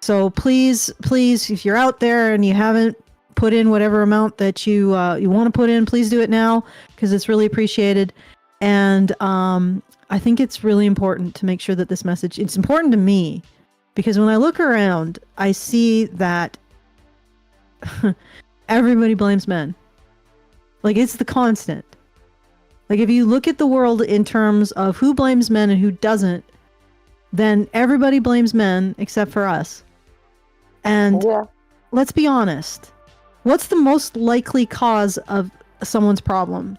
So please, if you're out there and you haven't put in whatever amount that you want to put in, please do it now, because it's really appreciated. And I think it's really important to make sure that this message, it's important to me, because when I look around, I see that everybody blames men. Like, it's the constant. Like, if you look at the world in terms of who blames men and who doesn't, then everybody blames men except for us. And let's be honest. What's the most likely cause of someone's problem?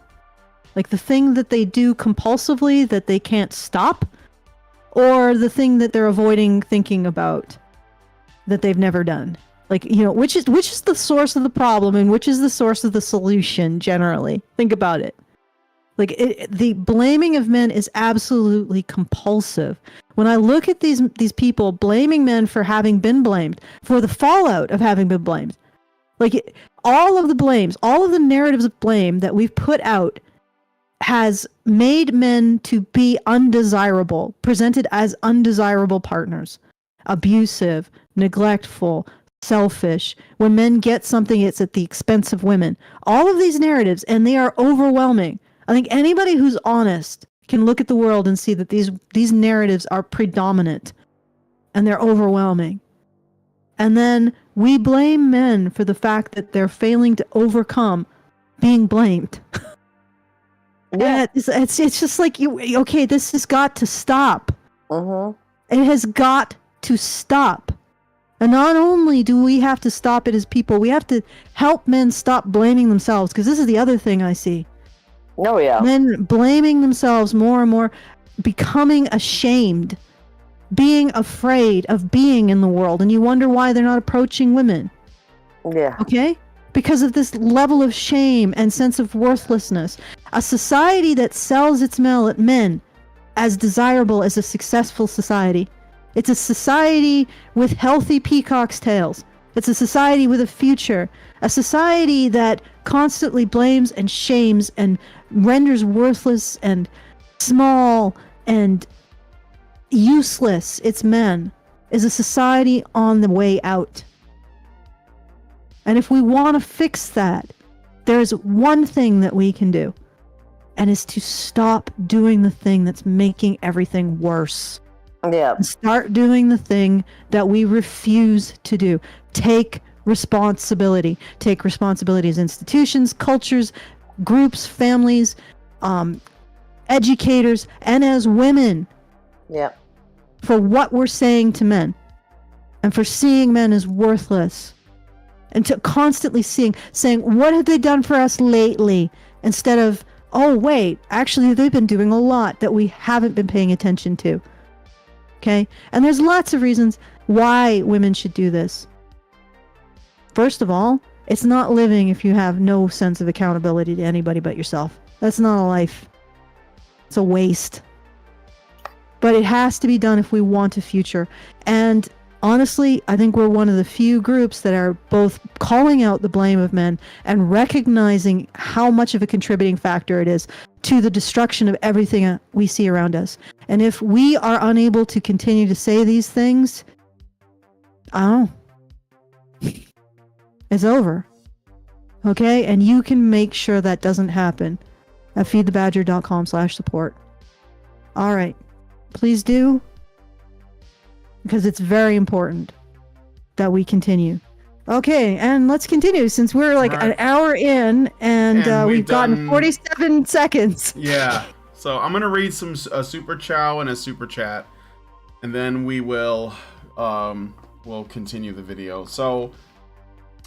Like, the thing that they do compulsively that they can't stop, or the thing that they're avoiding thinking about that they've never done? Like, which is the source of the problem and which is the source of the solution generally? Think about it. Like the blaming of men is absolutely compulsive. When I look at these people blaming men for having been blamed, for the fallout of having been blamed, like all of the blames, all of the narratives of blame that we've put out has made men to be undesirable, presented as undesirable partners, abusive, neglectful, selfish. When men get something, it's at the expense of women. All of these narratives, and they are overwhelming. I think anybody who's honest can look at the world and see that these narratives are predominant and they're overwhelming. And then we blame men for the fact that they're failing to overcome being blamed. Yeah, it's just like okay, this has got to stop. It has got to stop. And not only do we have to stop it as people, we have to help men stop blaming themselves, because this is the other thing I see. Oh, yeah. Men blaming themselves more and more, becoming ashamed, being afraid of being in the world, and you wonder why they're not approaching women. Yeah. Okay? Because of this level of shame and sense of worthlessness. A society that sells its men as desirable as a successful society. It's a society with healthy peacocks' tails. It's a society with a future. A society that constantly blames and shames and renders worthless and small and useless its men is a society on the way out. And if we want to fix that, there's one thing that we can do, and is to stop doing the thing that's making everything worse. Yeah. And start doing the thing that we refuse to do. Take responsibility. Take responsibility as institutions, cultures, groups, families, educators, and as women. Yeah. For what we're saying to men. And for seeing men as worthless. And to constantly saying, what have they done for us lately? Instead of, oh, wait, actually, they've been doing a lot that we haven't been paying attention to. Okay? And there's lots of reasons why women should do this. First of all, it's not living if you have no sense of accountability to anybody but yourself. That's not a life. It's a waste. But it has to be done if we want a future. And honestly, I think we're one of the few groups that are both calling out the blame of men and recognizing how much of a contributing factor it is to the destruction of everything we see around us. And if we are unable to continue to say these things, it's over. Okay? And you can make sure that doesn't happen at feedthebadger.com/support. All right. Please do. Because it's very important that we continue. Okay, and let's continue since we're like an hour in and we've gotten 47 seconds. Yeah. So I'm gonna read a super chow and a super chat, and then we will we'll continue the video. So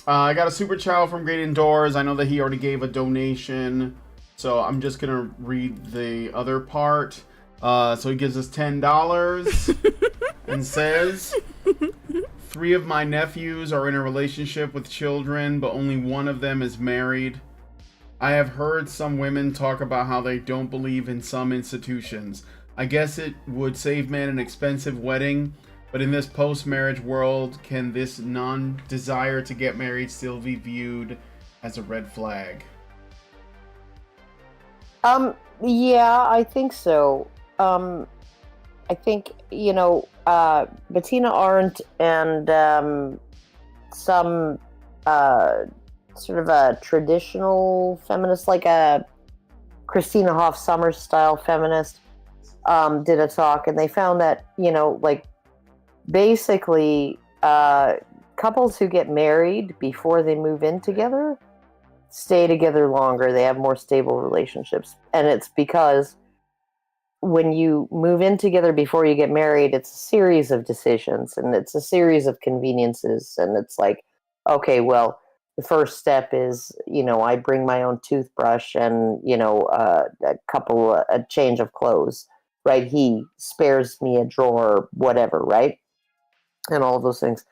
I got a super chow from Great Indoors. I know that he already gave a donation, so I'm just gonna read the other part. So he gives us $10 and says, 3 of my nephews are in a relationship with children, but only one of them is married. I have heard some women talk about how they don't believe in some institutions. I guess it would save men an expensive wedding, but in this post-marriage world, can this non-desire to get married still be viewed as a red flag? Yeah, I think so. I think, Bettina Arendt and some sort of a traditional feminist, like a Christina Hoff Sommers style feminist, did a talk, and they found that, basically couples who get married before they move in together stay together longer. They have more stable relationships. And it's because when you move in together before you get married, it's a series of decisions and it's a series of conveniences. And it's like, okay, well, the first step is, I bring my own toothbrush and, a change of clothes, right? He spares me a drawer, whatever, right? And all of those things.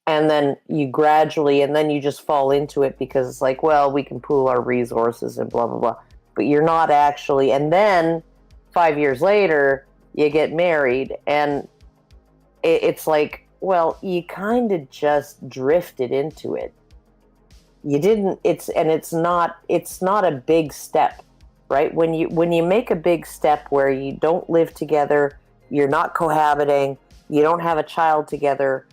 and then you gradually, and then you just fall into it because it's like, well, we can pool our resources and blah blah blah, but you're not actually. And then 5 years later you get married, and it's like, well, you kind of just drifted into it. You didn't. It's not a big step, right? When you make a big step where you don't live together, you're not cohabiting, you don't have a child together,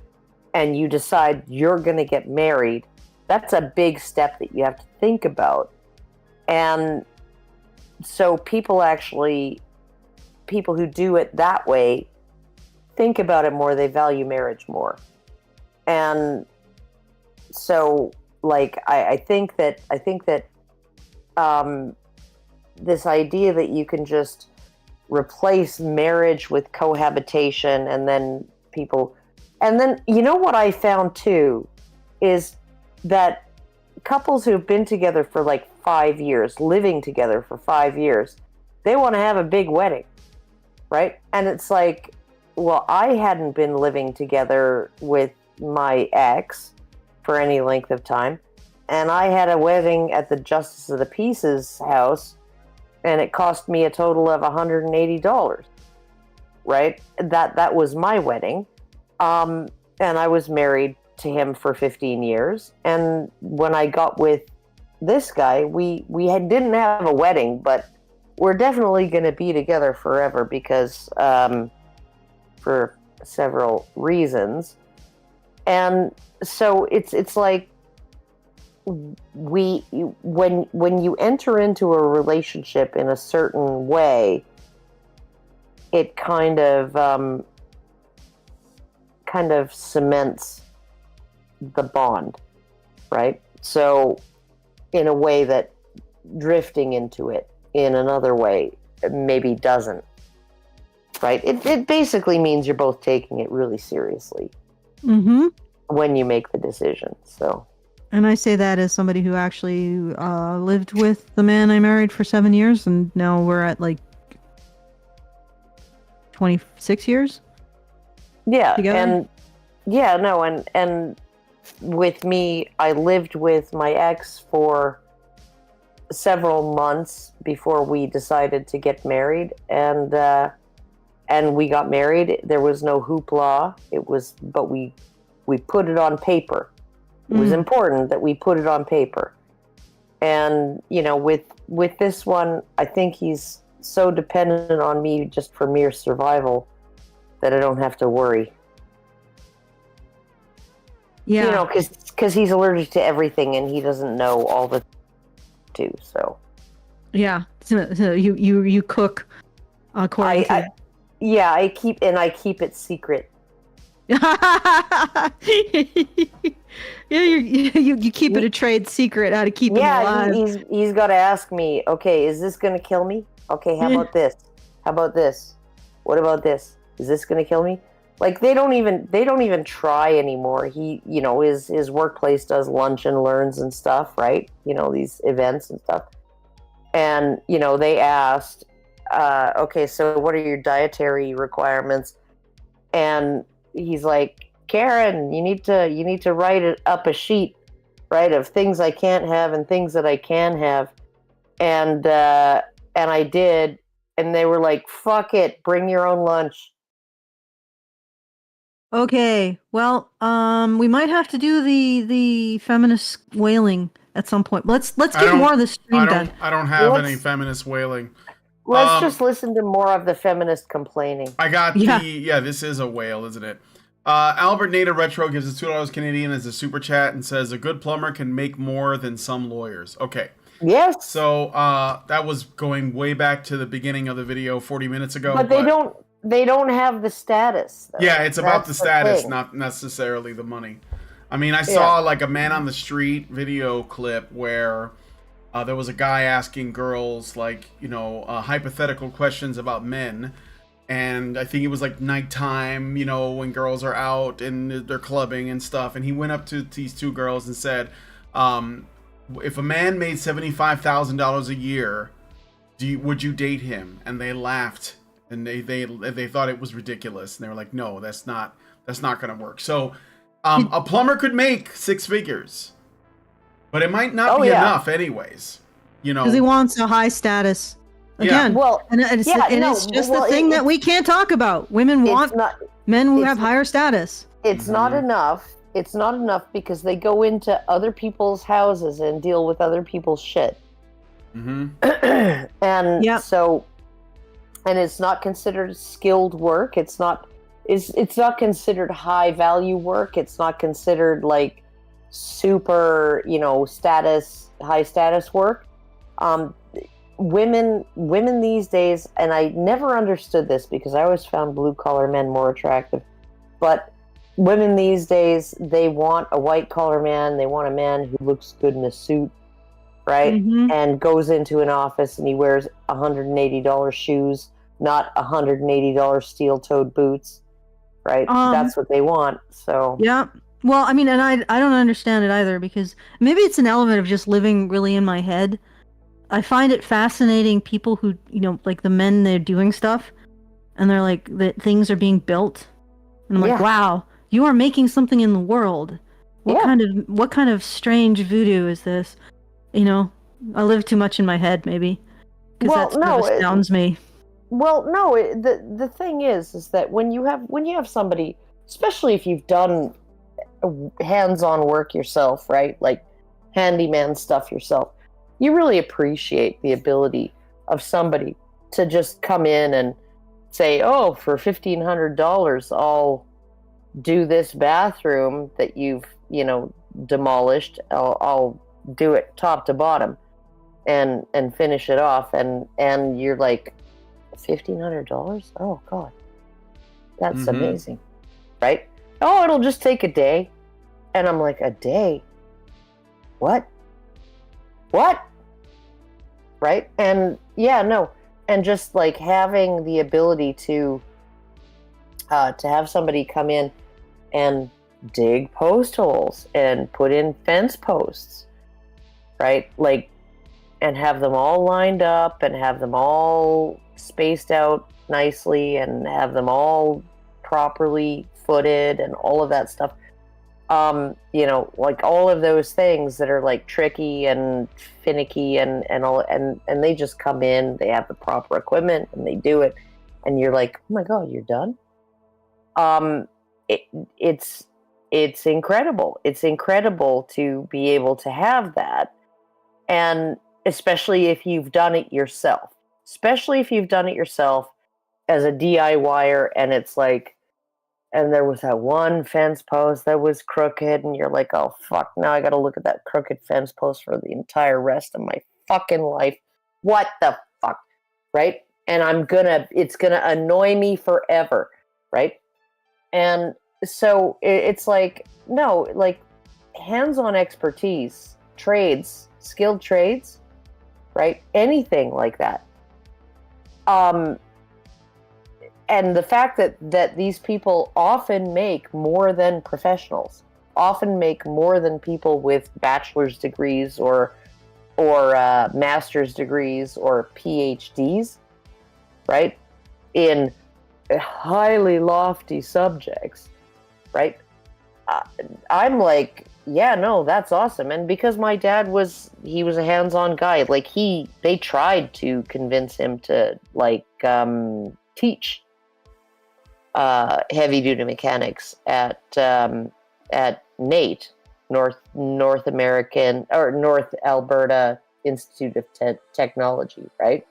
and you decide you're going to get married, that's a big step that you have to think about. And so people who do it that way think about it more, they value marriage more. And so, like, I think that this idea that you can just replace marriage with cohabitation, and then you know what I found too is that couples who've been together for like 5 years, living together for 5 years, they want to have a big wedding, right? And it's like, well, I hadn't been living together with my ex for any length of time, and I had a wedding at the Justice of the Peace's house, and it cost me a total of $180, right? That was my wedding. And I was married to him for 15 years. And when I got with this guy, we didn't have a wedding, but we're definitely going to be together forever because for several reasons. And so it's like when you enter into a relationship in a certain way, it kind of cements the bond, right? So in a way that drifting into it in another way maybe doesn't, right? It basically means you're both taking it really seriously when you make the decision. So, and I say that as somebody who actually lived with the man I married for 7 years, and now we're at like 26 years. Yeah, together. And with me, I lived with my ex for several months before we decided to get married, and we got married. There was no hoopla. But we put it on paper. It was important that we put it on paper. And with this one, I think he's so dependent on me just for mere survival that I don't have to worry. Yeah. Because he's allergic to everything and he doesn't know all the too. So. Yeah. So you cook according to. I keep it secret. Yeah, you keep it a trade secret how to keep him alive. He's got to ask me, okay, is this going to kill me? Okay, how about this? How about this? What about this? Is this going to kill me? Like they don't even try anymore. He, his workplace does lunch and learns and stuff, right? These events and stuff. And, they asked, okay, so what are your dietary requirements? And he's like, Karen, you need to write up a sheet, right, of things I can't have and things that I can have. And I did, and they were like, fuck it, bring your own lunch. Okay, well, we might have to do the feminist wailing at some point. Let's get more of the stream done. I don't have any feminist wailing. Let's just listen to more of the feminist complaining. I got this is a whale, isn't it? Albert Nader Retro gives us $2 Canadian as a super chat and says, a good plumber can make more than some lawyers. Okay. Yes. So that was going way back to the beginning of the video 40 minutes ago. But they don't have the status, though. Yeah, it's about the status, not necessarily the money. I mean, I saw like a man on the street video clip where there was a guy asking girls like, hypothetical questions about men. And I think it was like nighttime, when girls are out and they're clubbing and stuff. And he went up to these two girls and said, if a man made $75,000 a year, would you date him? And they laughed and they thought it was ridiculous. And they were like, no, that's not going to work. So A plumber could make 6 figures, but it might not be enough anyways. You know, because he wants a high status. Again, well, and it's just the thing that we can't talk about. Women want men who have higher status. It's not enough. It's not enough because they go into other people's houses and deal with other people's shit. And so, and it's not considered skilled work. It's not considered high value work. It's not considered like super, high status work. Women these days, and I never understood this because I always found blue collar men more attractive, but women these days, they want a white collar man. They want a man who looks good in a suit, right? And goes into an office and he wears $180 shoes, not $180 steel-toed boots, right? That's what they want. So yeah. Well, I mean, and I don't understand it either because maybe it's an element of just living really in my head. I find it fascinating people who, like the men, they're doing stuff and they're like, that things are being built. And I'm like, wow, you are making something in the world. What kind of strange voodoo is this? I live too much in my head, maybe. Because that astounds me. Well, no, the thing is that when you have somebody, especially if you've done hands-on work yourself, right? Like handyman stuff yourself, you really appreciate the ability of somebody to just come in and say, oh, for $1,500, I'll do this bathroom that you've, demolished. I'll do it top to bottom and finish it off. And you're like, $1,500? Oh, God. That's amazing. Right? Oh, it'll just take a day. And I'm like, a day? What? Right? And and just like having the ability to have somebody come in and dig post holes and put in fence posts, right? Like, and have them all lined up and have them all spaced out nicely and have them all properly footed and all of that stuff. Like all of those things that are like tricky and finicky and all, and they just come in, they have the proper equipment and they do it. And you're like, oh my God, you're done. It's incredible. It's incredible to be able to have that. And especially if you've done it yourself, as a DIYer, and it's like, and there was that one fence post that was crooked, and you're like, oh, fuck, now I got to look at that crooked fence post for the entire rest of my fucking life. What the fuck, right? And it's going to annoy me forever, right? And so it's like, no, like hands-on expertise, trades, skilled trades, right? Anything like that. And the fact that these people often make more than professionals, often make more than people with bachelor's degrees or master's degrees or PhDs, right? In highly lofty subjects, right? I'm like, yeah, no, that's awesome. And because my dad was a hands-on guy, like they tried to convince him to like teach heavy duty mechanics at NATE, North American or North Alberta Institute of Technology, right?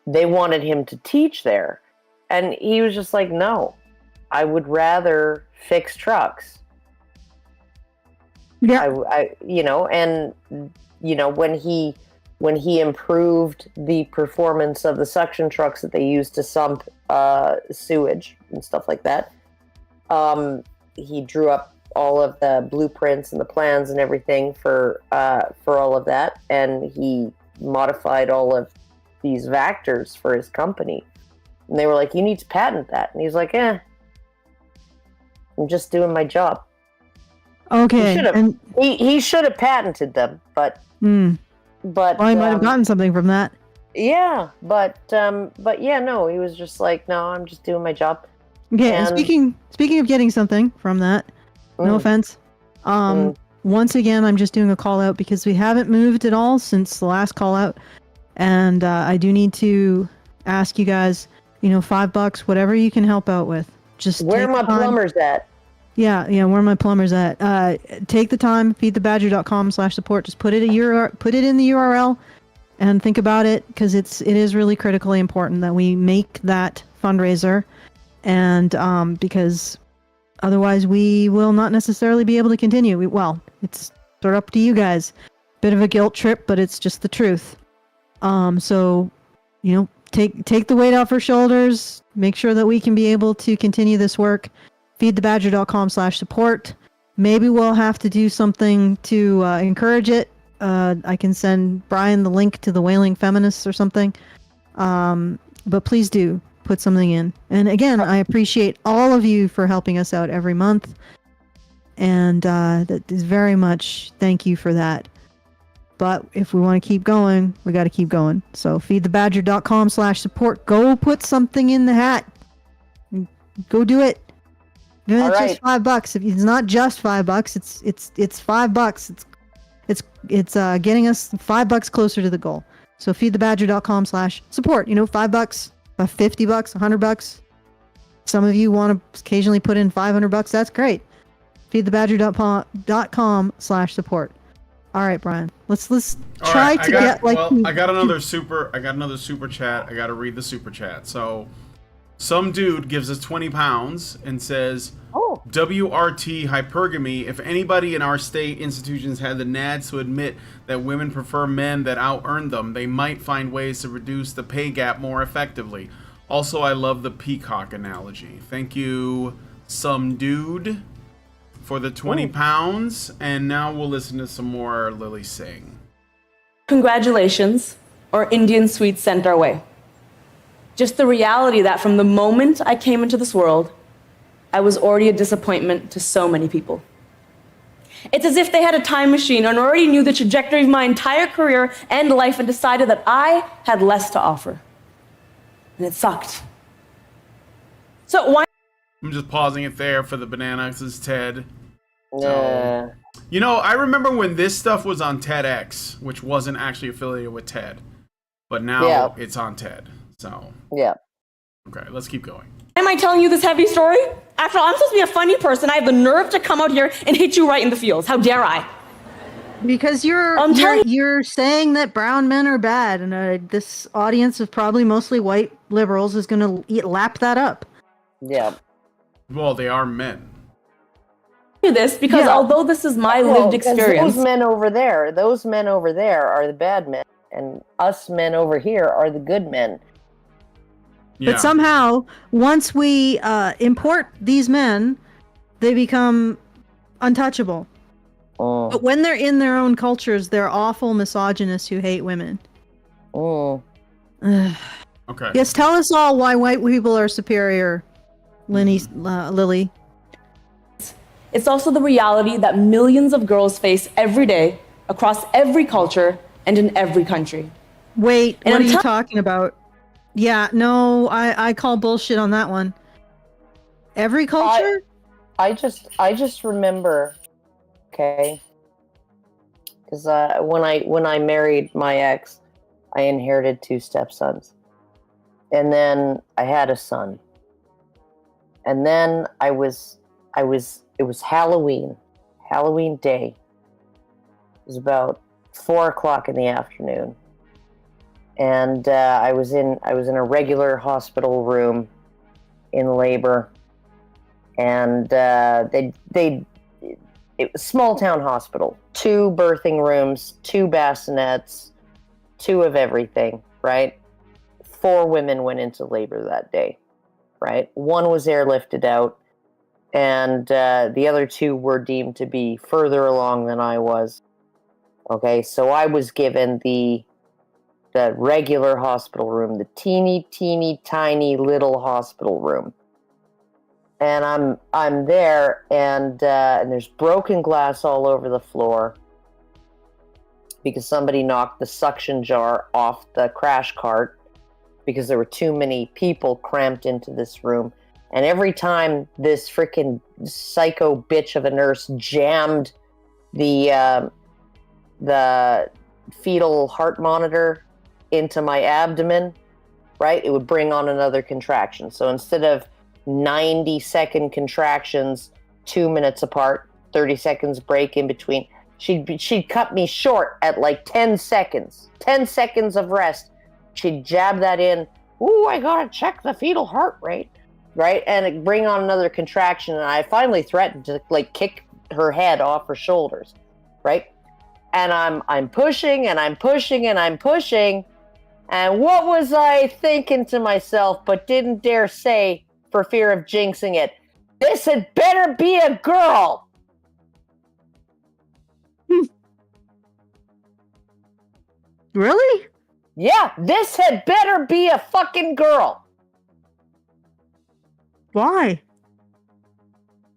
They wanted him to teach there, and he was just like, no, I would rather fix trucks. Yeah, when he improved the performance of the suction trucks that they used to sump sewage and stuff like that, he drew up all of the blueprints and the plans and everything for all of that, and he modified all of these vectors for his company. And they were like, you need to patent that. And he's like, I'm just doing my job. Okay. He should have patented them, but well, he might have gotten something from that. Yeah, but yeah, no, he was just like, no, I'm just doing my job. Okay, and speaking of getting something from that, no offense. Once again, I'm just doing a call out because we haven't moved at all since the last call out, and I do need to ask you guys, $5, whatever you can help out with. Just where are my plumbers at? Yeah, where are my plumbers at? Take the time, feedthebadger.com/support. Just put it in the URL, and think about it, because it is really critically important that we make that fundraiser, and because otherwise we will not necessarily be able to continue. It's sort of up to you guys. Bit of a guilt trip, but it's just the truth. So, take the weight off our shoulders. Make sure that we can be able to continue this work. feedthebadger.com/support. Maybe we'll have to do something to encourage it. I can send Brian the link to the Wailing Feminists or something. But please do put something in. And again, I appreciate all of you for helping us out every month. And that is very much thank you for that. But if we want to keep going, we got to keep going. So feedthebadger.com/support. Go put something in the hat. Go do it. Even if it's just $5. If it's not just $5, it's $5. It's getting us $5 closer to the goal. So feedthebadger.com/support. $5, $50, $100. Some of you want to occasionally put in $500. That's great. feedthebadger.com/support. All right, Brian. Let's try to get like. Well, I got another super chat. I got to read the super chat. So, some dude gives us £20 and says, WRT hypergamy. If anybody in our state institutions had the nads to admit that women prefer men that out-earn them, they might find ways to reduce the pay gap more effectively. Also, I love the peacock analogy. Thank you, some dude, for the £20. And now we'll listen to some more Lilly Singh. Congratulations, or Indian sweets sent our way. Just the reality that from the moment I came into this world, I was already a disappointment to so many people. It's as if they had a time machine and already knew the trajectory of my entire career and life and decided that I had less to offer. And it sucked. So why? I'm just pausing it there for the Bananas' TED. Yeah. I remember when this stuff was on TEDx, which wasn't actually affiliated with TED, but now it's on TED. So yeah. Okay, let's keep going. Why am I telling you this heavy story? After all, I'm supposed to be a funny person. I have the nerve to come out here and hit you right in the feels. How dare I? Because you're saying that brown men are bad, and this audience of probably mostly white liberals is going to lap that up. Yeah. Well, they are men. Do this because although this is my lived experience, those men over there are the bad men, and us men over here are the good men. Yeah. But somehow, once we import these men, they become untouchable. Oh. But when they're in their own cultures, they're awful misogynists who hate women. Oh. Okay. Yes, tell us all why white people are superior, Lilly. It's also the reality that millions of girls face every day across every culture and in every country. Wait, what are you talking about? Yeah, no, I call bullshit on that one. Every culture? I just remember, okay, because when I married my ex, I inherited 2 stepsons, and then I had a son, and then it was Halloween day. It was about 4:00 in the afternoon. And I was in a regular hospital room in labor, and it was a small town hospital, 2 birthing rooms, 2 bassinets, 2 of everything, right? 4 women went into labor that day, right? 1 was airlifted out, and the other 2 were deemed to be further along than I was. Okay, so I was given the regular hospital room, the teeny tiny little hospital room, and I'm there, and there's broken glass all over the floor because somebody knocked the suction jar off the crash cart because there were too many people cramped into this room. And every time this freaking psycho bitch of a nurse jammed the fetal heart monitor into my abdomen, right, it would bring on another contraction. So instead of 90-second contractions, 2 minutes apart, 30 seconds break in between, she'd cut me short at like 10 seconds. 10 seconds of rest. She'd jab that in. Ooh, I gotta check the fetal heart rate, right? And it'd bring on another contraction. And I finally threatened to like kick her head off her shoulders, right? And I'm pushing and I'm pushing and I'm pushing. And what was I thinking to myself, but didn't dare say for fear of jinxing it? This had better be a girl. Really? Yeah, this had better be a fucking girl. Why?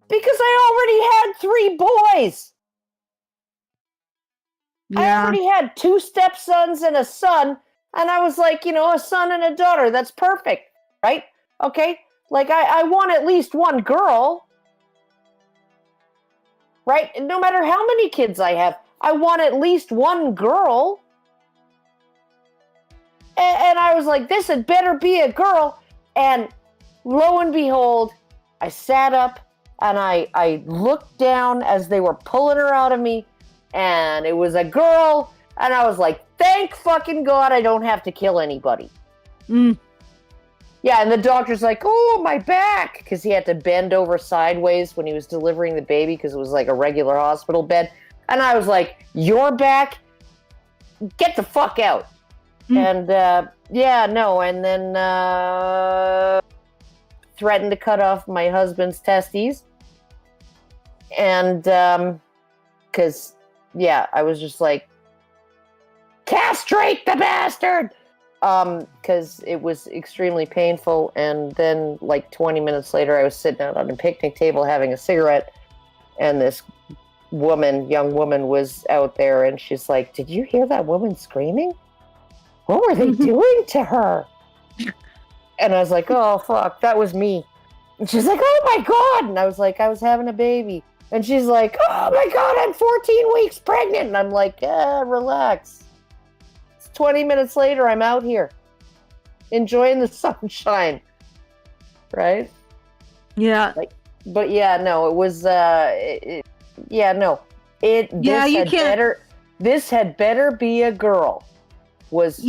Because I already had 3 boys. I Yeah. already had 2 stepsons and a son. And I was like, a son and a daughter. That's perfect, right? Okay? Like, I want at least one girl. Right? And no matter how many kids I have, I want at least one girl. And I was like, this had better be a girl. And lo and behold, I sat up and I looked down as they were pulling her out of me. And it was a girl. And I was like, thank fucking God I don't have to kill anybody. Mm. Yeah, and the doctor's like, oh, my back. Because he had to bend over sideways when he was delivering the baby because it was like a regular hospital bed. And I was like, your back? Get the fuck out. And, and then threatened to cut off my husband's testes. And, because, I was just like, castrate the bastard! Because it was extremely painful. And then, like, 20 minutes later, I was sitting out on a picnic table having a cigarette, and this young woman was out there, and she's like, did you hear that woman screaming? What were they doing to her? And I was like, oh, fuck, that was me. And she's like, oh, my God. And I was like, I was having a baby. And she's like, oh, my God, I'm 14 weeks pregnant. And I'm like, relax. It's 20 minutes later, I'm out here enjoying the sunshine. Right? Yeah. But yeah, no, it was, this had better be a girl. Was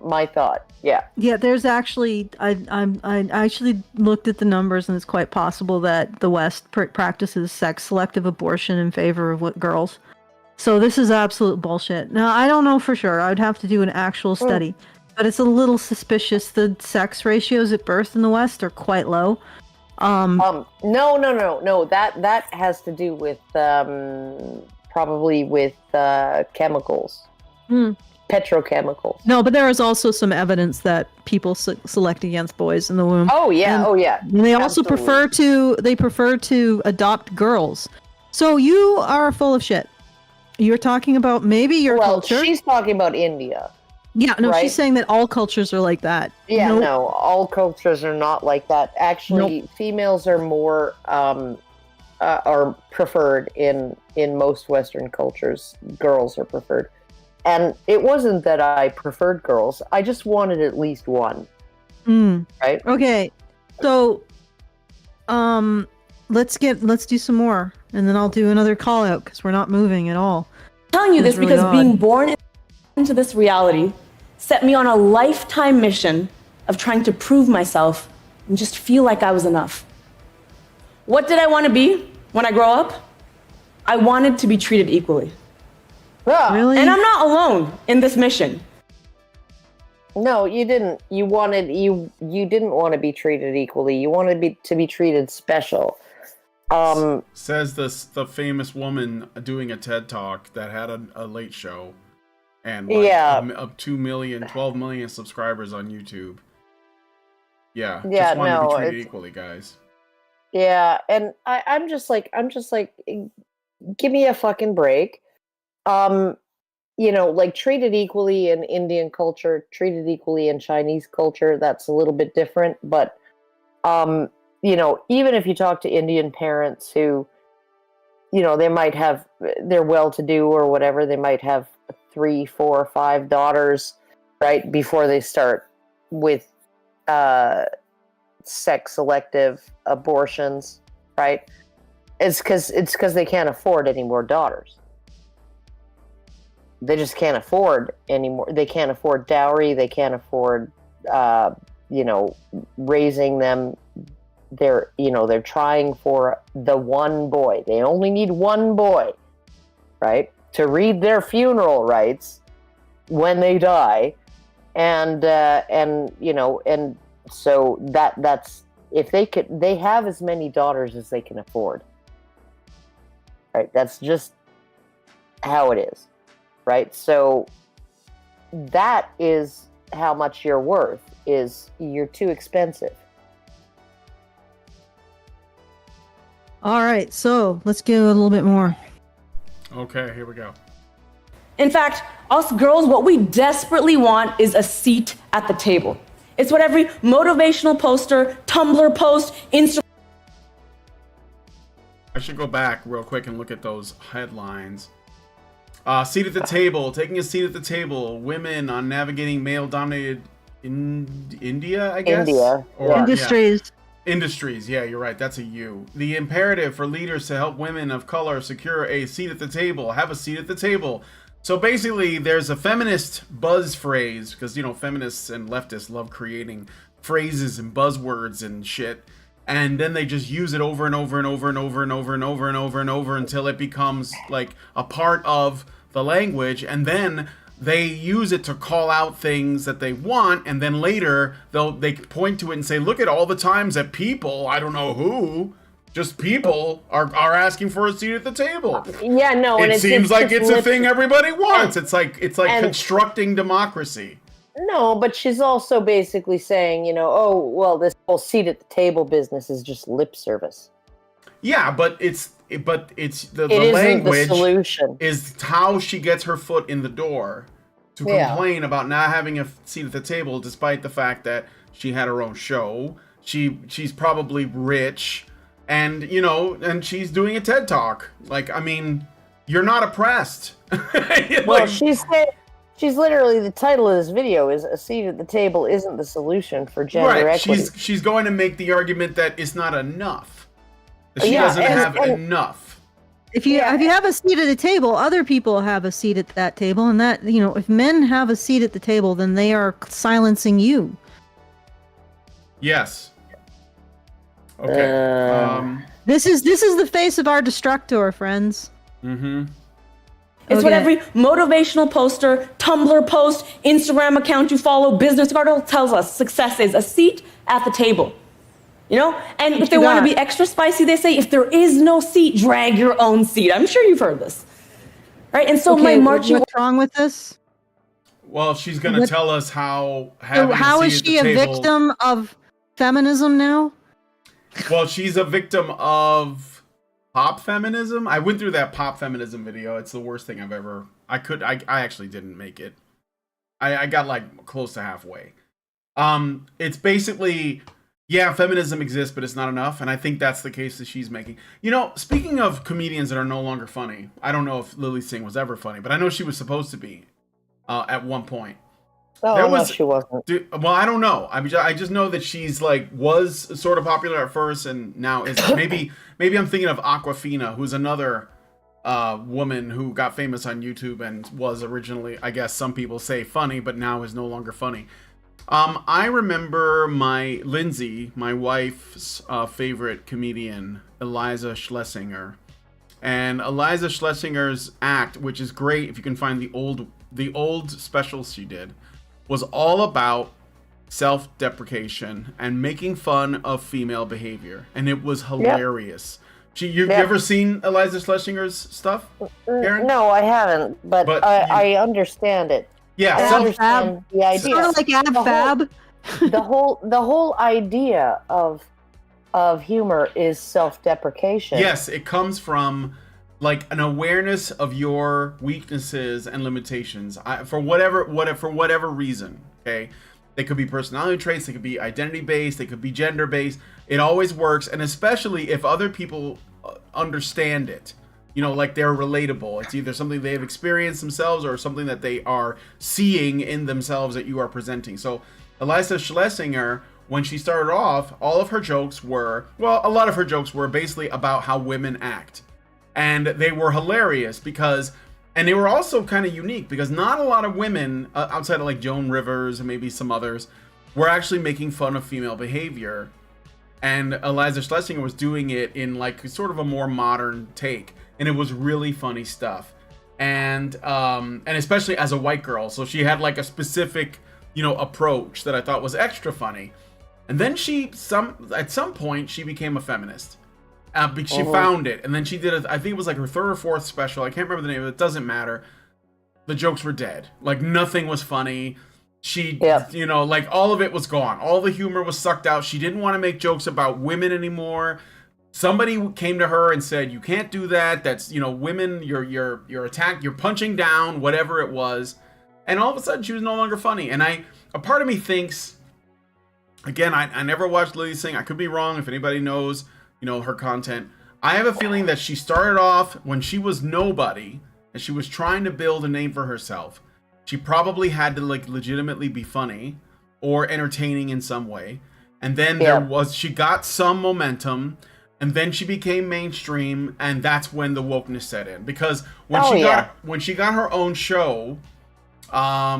my thought. Yeah, there's actually I actually looked at the numbers, and it's quite possible that the West practices sex selective abortion in favor of girls. So this is absolute bullshit. Now, I don't know for sure. I'd have to do an actual study, but it's a little suspicious. The sex ratios at birth in the West are quite low. No. That has to do with probably with chemicals. Petrochemicals. No, but there is also some evidence that people select against boys in the womb. Oh yeah. And they also prefer to adopt girls. So you are full of shit. You're talking about maybe your culture. Well, she's talking about India. Yeah, no, right? She's saying that all cultures are like that. Yeah, no, all cultures are not like that. Actually, females are more are preferred in most Western cultures. Girls are preferred. And it wasn't that I preferred girls. I just wanted at least one. Right? Okay. So, let's do some more, and then I'll do another call out because we're not moving at all. I'm telling you this really because odd. being born into this reality set me on a lifetime mission of trying to prove myself and just feel like I was enough. What did I want to be when I grow up? I wanted to be treated equally. Yeah. Really? And I'm not alone in this mission. No, you didn't. You didn't want to be treated equally. You wanted to be treated special. Says the famous woman doing a TED Talk that had a late show and of 2 million, 12 million subscribers on YouTube. Yeah, just wanted to be treated equally, guys. Yeah, and I'm just like, give me a fucking break. Like treated equally in Indian culture, treated equally in Chinese culture, that's a little bit different. But even if you talk to Indian parents who, they might have, they're well-to-do or whatever, they might have 3, 4, 5 daughters, right, before they start with sex-selective abortions, right? It's because they can't afford any more daughters. They just can't afford anymore. They can't afford dowry. They can't afford, raising them. They're trying for the one boy. They only need one boy, right, to read their funeral rites when they die, and so that's if they have as many daughters as they can afford, right? That's just how it is, right? So that is how much you're worth. Is you're too expensive. All right, so let's get a little bit more. Okay, here we go. In fact, us girls, what we desperately want is a seat at the table. It's what every motivational poster, Tumblr post, Instagram. I should go back real quick and look at those headlines. Seat at the table, taking a seat at the table. Women on navigating male-dominated India, I guess? India. Or, Industries. Yeah. Industries, yeah, you're right. That's a U. The imperative for leaders to help women of color secure a seat at the table. Have a seat at the table. So basically, there's a feminist buzz phrase, because, feminists and leftists love creating phrases and buzzwords and shit. And then they just use it over and over and over and over and over and over and over and over until it becomes like a part of the language. And then they use it to call out things that they want, and then later they point to it and say, look at all the times that people, I don't know who, just people are asking for a seat at the table. Yeah, no, and it seems like it's a thing everybody wants. It's like constructing democracy. No, but she's also basically saying, this whole seat at the table business is just lip service. Yeah, but it's the isn't language the solution. Is how she gets her foot in the door to complain about not having a seat at the table, despite the fact that she had her own show. She's probably rich, and and she's doing a TED Talk. Like, I mean, you're not oppressed. Well, she's literally, the title of this video is "A seat at the table isn't the solution for gender equity." She's going to make the argument that it's not enough. She doesn't have enough. If you have a seat at the table, other people have a seat at that table, and that if men have a seat at the table, then they are silencing you. Yes. Okay. This is the face of our destructor, friends. Mm-hmm. It's what every motivational poster, Tumblr post, Instagram account you follow, business article tells us success is a seat at the table. And if they want to be extra spicy, they say, if there is no seat, drag your own seat. I'm sure you've heard this. Right? And so my marching... What's wrong with this? Well, she's going to tell us how is she a victim of feminism now? Well, she's a victim of pop feminism. I went through that pop feminism video. It's the worst thing I've ever... I actually didn't make it. I got like close to halfway. It's basically... Yeah, feminism exists, but it's not enough, and I think that's the case that she's making. Speaking of comedians that are no longer funny, I don't know if Lilly Singh was ever funny, but I know she was supposed to be at one point. Oh, no, she wasn't. Well, I don't know. I just know that she's was sort of popular at first, and now is maybe I'm thinking of Aquafina, who's another woman who got famous on YouTube and was originally, I guess some people say, funny, but now is no longer funny. I remember Lindsay, my wife's favorite comedian, Iliza Shlesinger. And Iliza Schlesinger's act, which is great if you can find the old specials she did, was all about self-deprecation and making fun of female behavior. And it was hilarious. Yep. You ever seen Iliza Schlesinger's stuff, Karen? No, I haven't, but I understand it. Yeah, I understand the idea. Sort of like ab-fab. The whole idea of humor is self-deprecation. Yes, it comes from an awareness of your weaknesses and limitations. For whatever reason, okay? They could be personality traits, they could be identity based, they could be gender based. It always works, and especially if other people understand it. You know, like they're relatable. It's either something they've experienced themselves or something that they are seeing in themselves that you are presenting. So Eliza Schlesinger, when she started off, all of her jokes were, well, a lot of her jokes were basically about how women act. And they were hilarious because, and they were also kind of unique because not a lot of women, outside of like Joan Rivers and maybe some others, were actually making fun of female behavior. And Eliza Schlesinger was doing it in like sort of a more modern take. And it was really funny stuff. And especially as a white girl. So she had like a specific, you know, approach that I thought was extra funny. And then at some point she became a feminist. She found it, and then she did I think it was like her third or fourth special. I can't remember the name of it. It doesn't matter. The jokes were dead. Like nothing was funny. You know, like all of it was gone. All the humor was sucked out. She didn't want to make jokes about women anymore. Somebody came to her and said, "You can't do that. That's, you know, women. You're attacked. You're punching down. Whatever it was." And all of a sudden, she was no longer funny. And a part of me thinks, again, I never watched Lilly Singh. I could be wrong. If anybody knows, you know, her content, I have a feeling that she started off when she was nobody and she was trying to build a name for herself. She probably had to like legitimately be funny or entertaining in some way. And then she got some momentum, and then she became mainstream, and that's when the wokeness set in. Because when she got her own show, like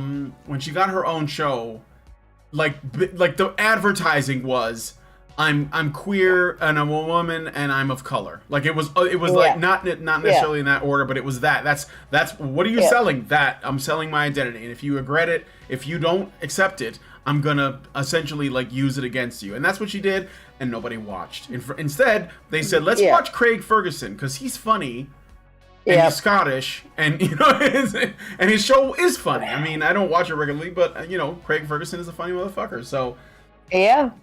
the advertising was, I'm queer and I'm a woman and I'm of color. Like it was like not necessarily in that order, but it was that. That's what are you selling? That I'm selling my identity, and if you regret it, if you don't accept it, I'm gonna essentially like use it against you. And that's what she did, and nobody watched. Instead, they said, let's watch Craig Ferguson because he's funny. And he's Scottish, and you know, and his show is funny. I mean, I don't watch it regularly, but you know, Craig Ferguson is a funny motherfucker. So,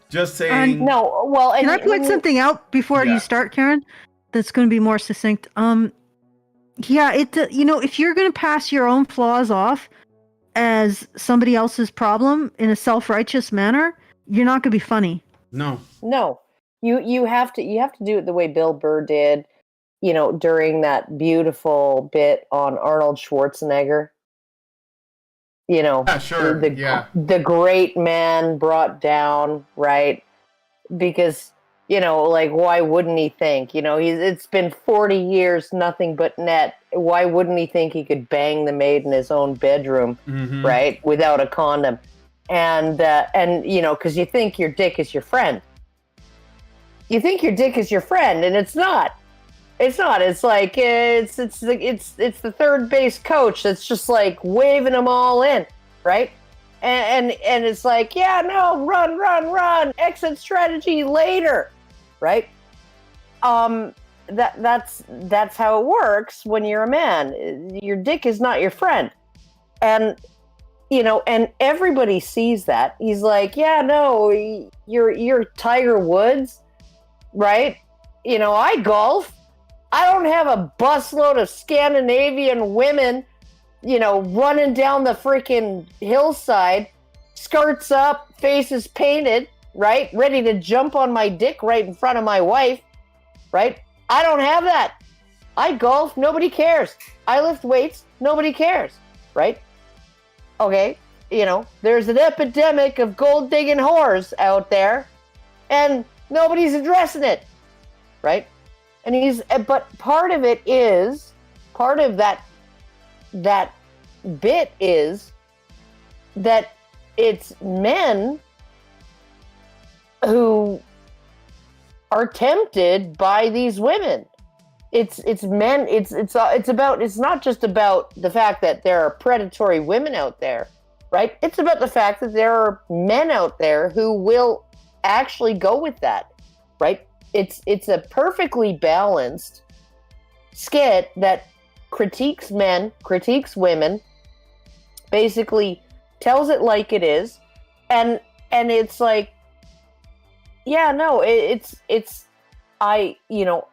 just saying. No, well, can I point something out before you start, Karen? That's going to be more succinct. You know, if you're going to pass your own flaws off as somebody else's problem in a self-righteous manner, you're not going to be funny. No, you have to do it the way Bill Burr did. You know, during that beautiful bit on Arnold Schwarzenegger, you know, the great man brought down, right? Because, you know, like, why wouldn't he think, you know, it's been 40 years, nothing but net. Why wouldn't he think he could bang the maid in his own bedroom, right? Without a condom. And, you know, cause you think your dick is your friend. You think your dick is your friend, and it's not. It's not. It's like it's the third base coach that's just like waving them all in, right? And it's like, yeah, no, run, exit strategy later, right? That's how it works when you're a man. Your dick is not your friend, and you know, and everybody sees that. He's like, yeah, no, you're Tiger Woods, right? You know, I golf. I don't have a busload of Scandinavian women, you know, running down the freaking hillside, skirts up, faces painted, right? Ready to jump on my dick right in front of my wife, right? I don't have that. I golf, nobody cares. I lift weights, nobody cares, right? Okay, you know, there's an epidemic of gold digging whores out there, and nobody's addressing it, right? And but part of it is, part of that bit is that it's men who are tempted by these women. It's men. It's not just about the fact that there are predatory women out there, right? It's about the fact that there are men out there who will actually go with that, right? It's a perfectly balanced skit that critiques men, critiques women, basically tells it like it is, and it's like, yeah, no, it's you know,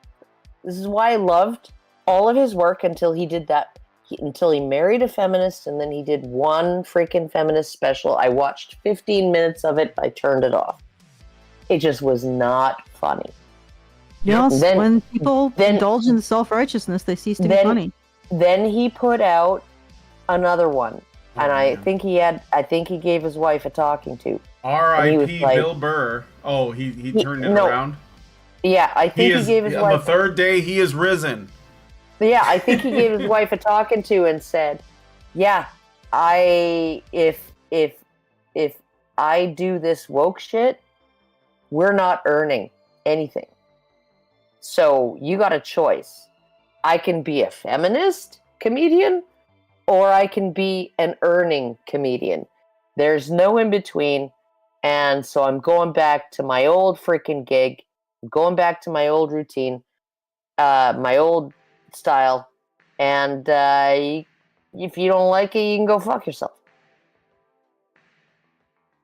this is why I loved all of his work until he did that until he married a feminist, and then he did one freaking feminist special. I watched 15 minutes of it. I turned it off. It just was not funny. Yes, when people indulge in self-righteousness, they cease to be funny. Then he put out another one, and I think he gave his wife a talking to. R.I.P. Bill Burr. Oh, he turned it around? Yeah, I think he gave his wife... On the third day, he is risen. Yeah, I think he gave his wife a talking to and said, "Yeah, if I do this woke shit, we're not earning anything. So you got a choice. I can be a feminist comedian, or I can be an earning comedian. There's no in between. And so I'm going back to my old freaking gig, going back to my old routine, my old style, and if you don't like it, you can go fuck yourself."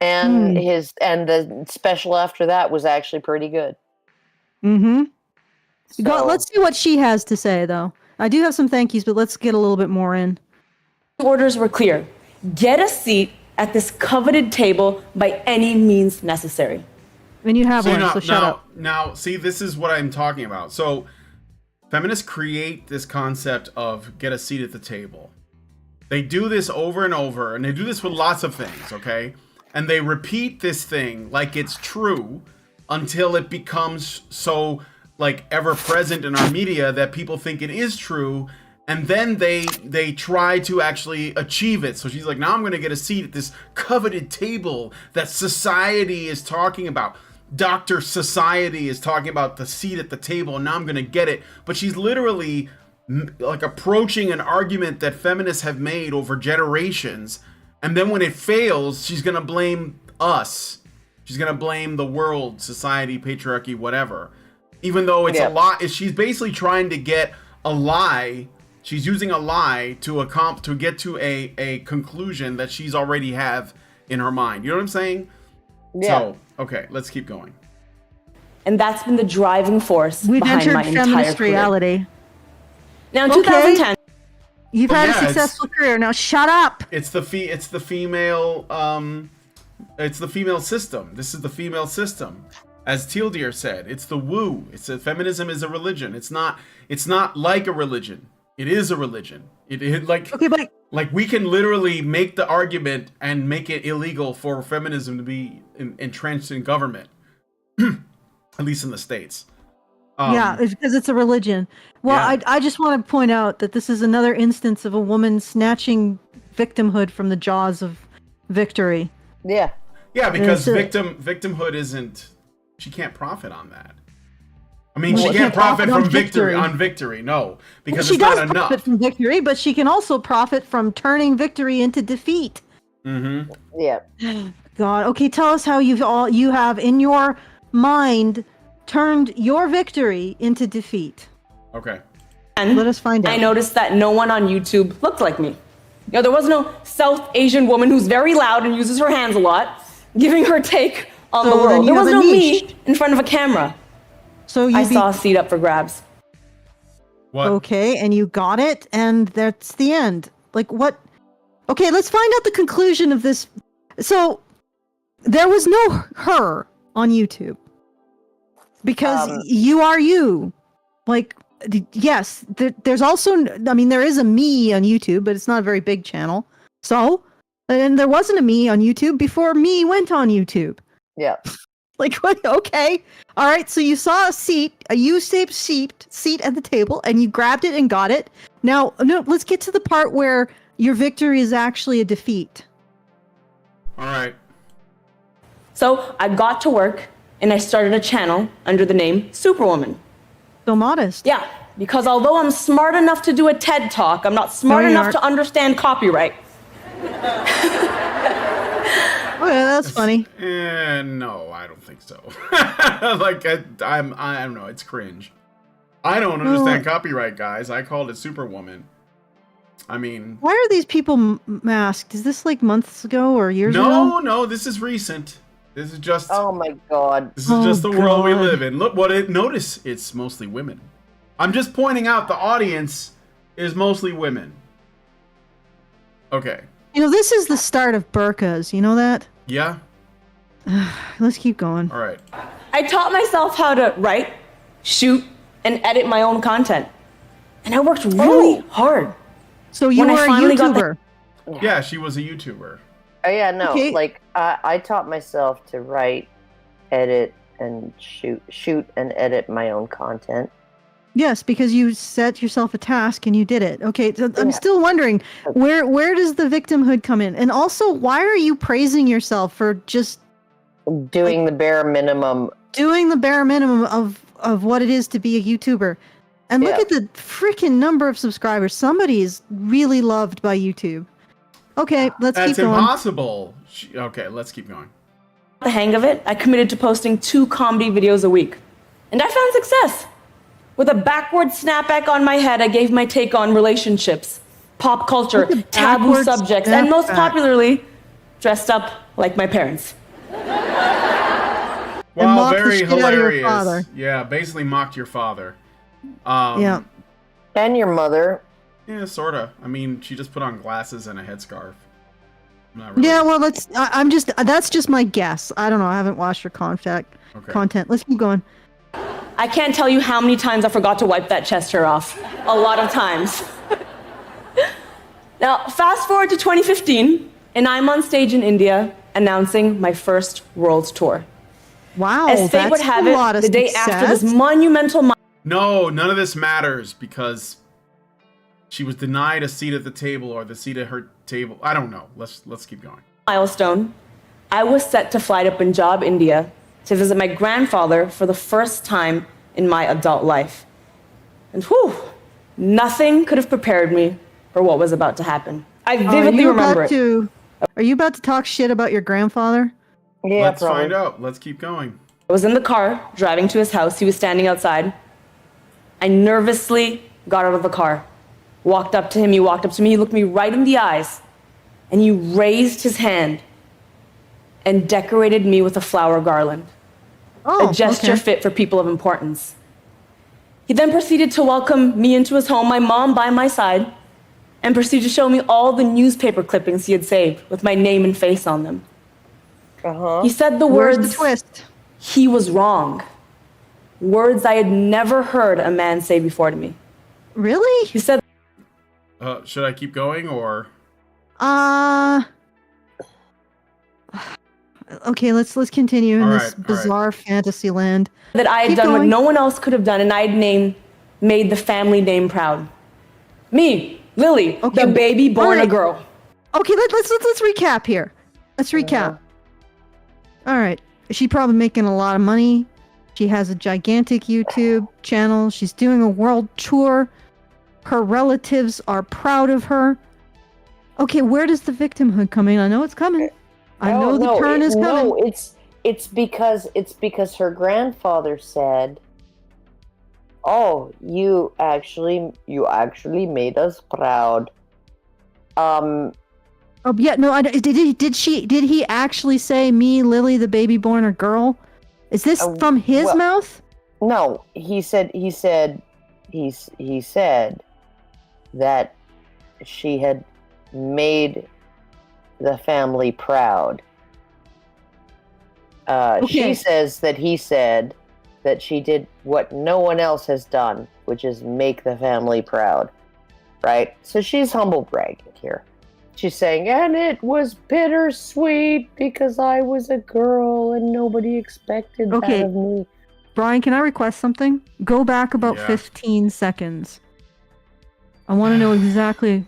And the special after that was actually pretty good. Mm-hmm. So, Let's see what she has to say, though. I do have some thank yous, but let's get a little bit more in. Orders were clear. Get a seat at this coveted table by any means necessary. And you have one, so shut up. Now, see, this is what I'm talking about. So, feminists create this concept of get a seat at the table. They do this over and over, and they do this with lots of things, okay? And they repeat this thing like it's true until it becomes so, like, ever present in our media that people think it is true, and then they try to actually achieve it. So she's like, now I'm going to get a seat at this coveted table that society is talking about. Dr. Society is talking about the seat at the table, and now I'm going to get it. But she's literally like approaching an argument that feminists have made over generations. And then when it fails, she's going to blame us. She's going to blame the world, society, patriarchy, whatever. Even though it's a lie. She's basically trying to get a lie. She's using a lie to get to a conclusion that she's already have in her mind. You know what I'm saying? Yeah. So, okay, let's keep going. And that's been the driving force We've behind entered my entire feminist career. reality. Now in 2010, You've had a successful career. Now shut up. It's the female system. This is the female system. As Teal Deer said, it's the woo. Feminism is a religion. It's not like a religion. It is a religion. Like we can literally make the argument and make it illegal for feminism to be entrenched in government, at least in the States. Yeah, it's because it's a religion. Well, yeah. I just want to point out that this is another instance of a woman snatching victimhood from the jaws of victory. Yeah. Yeah, because victimhood isn't. She can't profit on that. I mean, she can't profit from victory. No, because it's not enough. She does profit from victory, but she can also profit from turning victory into defeat. Mm-hmm. Yeah. God. Okay, tell us how you have in your mind turned your victory into defeat. Okay. And let us find out. I noticed that no one on YouTube looked like me. You know, there was no South Asian woman who's very loud and uses her hands a lot, giving her take on the world. There was no me in front of a camera. So I saw a seat up for grabs. What? Okay, and you got it, and that's the end. Like, what? Okay, let's find out the conclusion of this. So, there was no her on YouTube. Because you are you. Like, yes, there's also, I mean, there is a me on YouTube, but it's not a very big channel. So, and there wasn't a me on YouTube before me went on YouTube. Yeah. Like, what? Okay. All right. So you saw a U-shaped seat at the table, and you grabbed it and got it. Now, no, let's get to the part where your victory is actually a defeat. All right. So I got to work, and I started a channel under the name Superwoman. So modest. Yeah, because although I'm smart enough to do a TED Talk, I'm not smart enough to understand copyright. Oh, yeah, that's funny. No, I don't think so. Like, I don't know. It's cringe. I don't understand copyright, guys. I called it Superwoman. I mean... Why are these people masked? Is this like months ago or years ago? No, this is recent. This is just... Oh my god. This is just the world we live in. Look, notice it's mostly women. I'm just pointing out the audience is mostly women. Okay. You know, this is the start of burqas. You know that? Yeah. Let's keep going. All right. I taught myself how to write, shoot, and edit my own content. And I worked really hard. So you When I were a finally got YouTuber. Yeah, she was a YouTuber. Oh yeah, no. Okay. Like I taught myself to write, edit, and shoot and edit my own content. Yes, because you set yourself a task and you did it. Okay, so I'm Yeah. still wondering where does the victimhood come in? And also, why are you praising yourself for just Doing the bare minimum. doing the bare minimum of what it is to be a YouTuber? And look Yeah. at the freaking number of subscribers. Somebody is really loved by YouTube. Okay, let's That's keep going. impossible. Okay, let's keep going. the hang of it, I committed to posting 2 comedy videos a week. And I found success. With a backward snapback on my head, I gave my take on relationships, pop culture, With a taboo backward subjects, and most snapback. popularly, dressed up like my parents. And Wow, mock the very shit out of your hilarious. father. Yeah, basically mocked your father. Yeah. And your mother. Yeah, sorta. I mean, she just put on glasses and a headscarf. Not really. Yeah, well, I'm just, that's just my guess. I don't know. I haven't watched her content. Let's keep going. I can't tell you how many times I forgot to wipe that chest hair off. A lot of times. Now, fast forward to 2015, and I'm on stage in India announcing my first world tour. Wow, As fate that's would have a lot it, of the day success. after this monumental No, none of this matters because she was denied a seat at the table or the seat at her table. I don't know. Let's keep going. milestone, I was set to fly to Punjab, India, to visit my grandfather for the first time in my adult life. And whew, nothing could have prepared me for what was about to happen. I vividly remember it. Are you about to talk shit about your grandfather? Yeah, Let's probably. find out. Let's keep going. I was in the car, driving to his house. He was standing outside. I nervously got out of the car, walked up to him. He walked up to me. He looked me right in the eyes, and he raised his hand and decorated me with a flower garland. Oh, A gesture okay. fit for people of importance. He then proceeded to welcome me into his home, my mom by my side, and proceeded to show me all the newspaper clippings he had saved with my name and face on them. Uh-huh. He said the Where's words, the twist? "He was wrong." Words I had never heard a man say before to me. Really? He said, Should I keep going or? Okay, let's continue in All this right, all right. bizarre fantasy land. that I had Keep done what going. no one else could have done, and I had made the family name proud. Me, Lily, Okay, the baby born all right. a girl. Okay, let's recap here. Let's recap. All right, she's probably making a lot of money. She has a gigantic YouTube channel. She's doing a world tour. Her relatives are proud of her. Okay, where does the victimhood come in? I know it's coming. I know the turn is coming. No, it's because her grandfather said, "Oh, you actually made us proud." Oh yeah, no. Did he actually say me, Lily, the baby born a girl? Is this from his well- mouth? No, he said that she had made the family proud. Okay. She says that he said that she did what no one else has done, which is make the family proud. Right? So she's humble bragging here. She's saying, and it was bittersweet because I was a girl and nobody expected Okay. that of me. Brian, can I request something? Go back about Yeah. 15 seconds. I want to know exactly.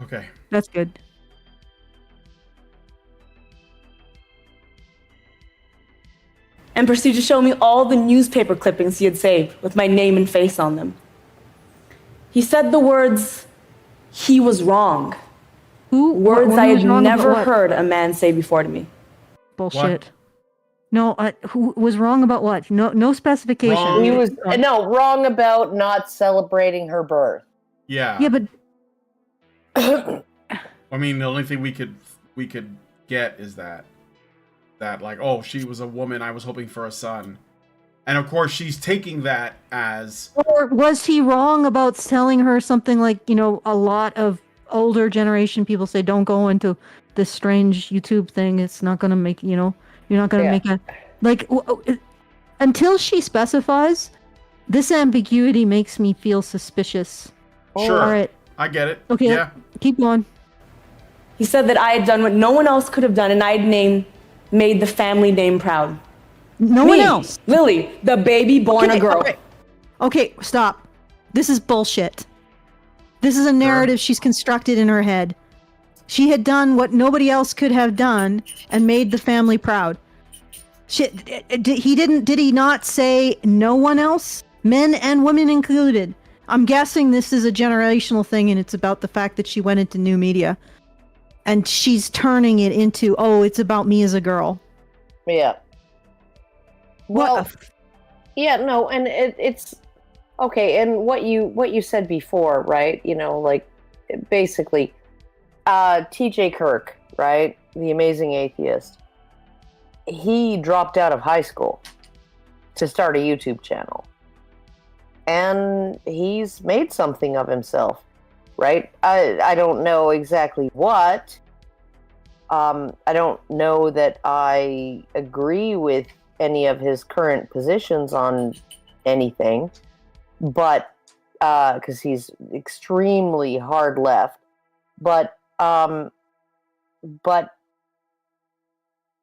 Okay. That's good. And proceeded to show me all the newspaper clippings he had saved with my name and face on them. He said the words, "He was wrong." Words What I was had wrong about never what? heard a man say before to me. Bullshit. No, who was wrong about what? No specification. Wrong. He was wrong about not celebrating her birth. Yeah. Yeah, but I mean, the only thing we could get is that like, oh, she was a woman. I was hoping for a son, and of course she's taking that as or was he wrong about telling her something like, a lot of older generation people say, don't go into this strange YouTube thing. It's not going to make, you're not going to make a, like, until she specifies, this ambiguity makes me feel suspicious. Sure. All right. I get it. Okay. Yeah. Keep going. He said that I had done what no one else could have done, and I had made the family name proud. No one else. Lily, the baby born a girl. Okay, stop. This is bullshit. This is a narrative she's constructed in her head. She had done what nobody else could have done and made the family proud. Did he not say no one else? Men and women included. I'm guessing this is a generational thing, and it's about the fact that she went into new media. And she's turning it into, oh, it's about me as a girl. Yeah. Well, What yeah, no, and it's okay. And what you said before, right? Like basically, T.J. Kirk, right? The Amazing Atheist. He dropped out of high school to start a YouTube channel, and he's made something of himself, right? I don't know exactly what. I don't know that I agree with any of his current positions on anything, but because he's extremely hard left, but